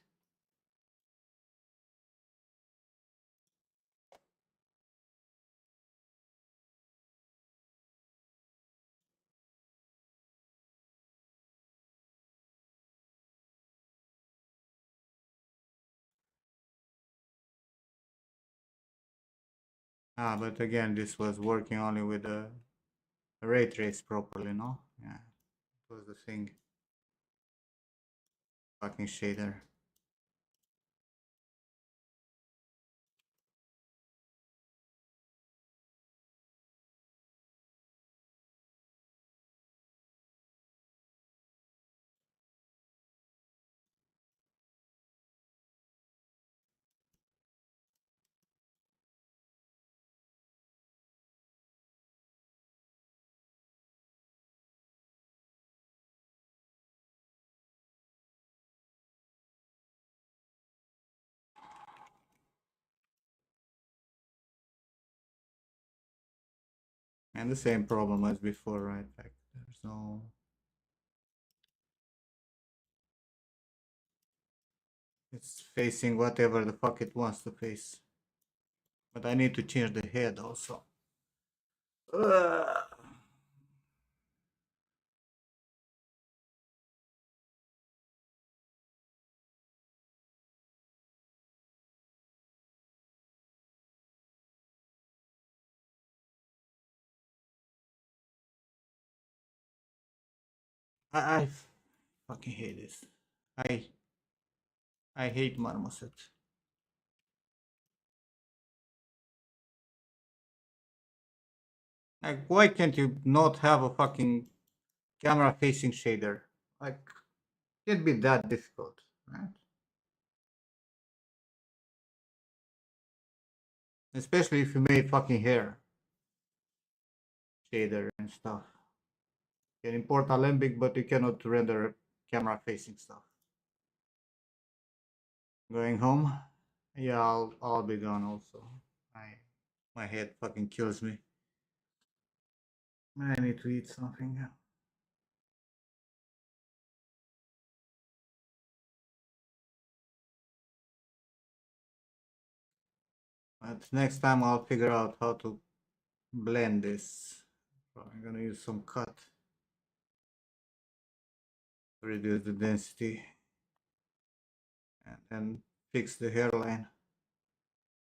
Ah, but again, this was working only with the ray trace properly, no? Yeah, it was the thing. Fucking shader. And the same problem as before, right? Like, there's no... It's facing whatever the fuck it wants to face. But I need to change the head also. Ugh. I fucking hate this. I hate Marmoset. Like, why can't you not have a fucking camera facing shader? Like, it can't be that difficult, right? Especially if you made fucking hair shader and stuff. You can import Alembic, but you cannot render camera facing stuff. Going home? Yeah, I'll be gone also. My head fucking kills me. I need to eat something. But next time I'll figure out how to blend this. So I'm gonna use some cut to reduce the density and then fix the hairline.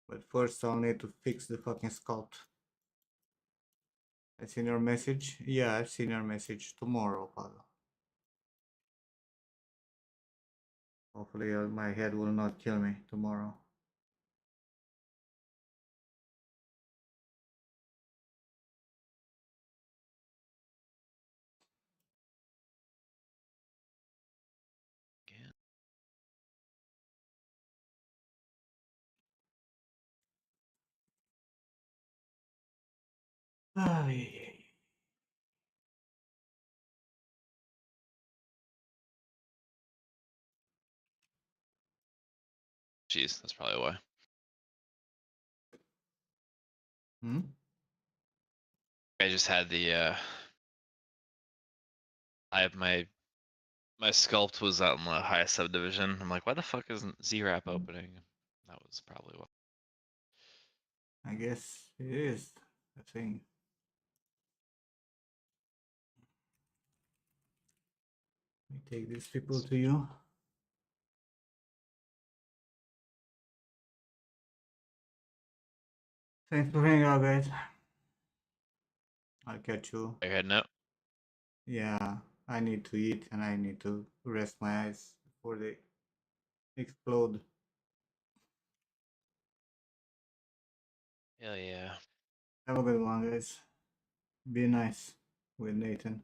But first I'll need to fix the fucking scalp. I've seen your message? Yeah, I've seen your message. Tomorrow, Paolo. Hopefully my head will not kill me tomorrow. Again. Jeez, that's probably why. Hmm? I just had the I have my sculpt was out in the highest subdivision. I'm like, why the fuck isn't ZRAP opening? That was probably what. I guess it is a thing. Let me take these people to you. Thanks for hanging out, guys. I'll catch you. Are you heading out? Yeah, I need to eat and I need to rest my eyes before they explode. Hell yeah. Have a good one, guys. Be nice with Nathan.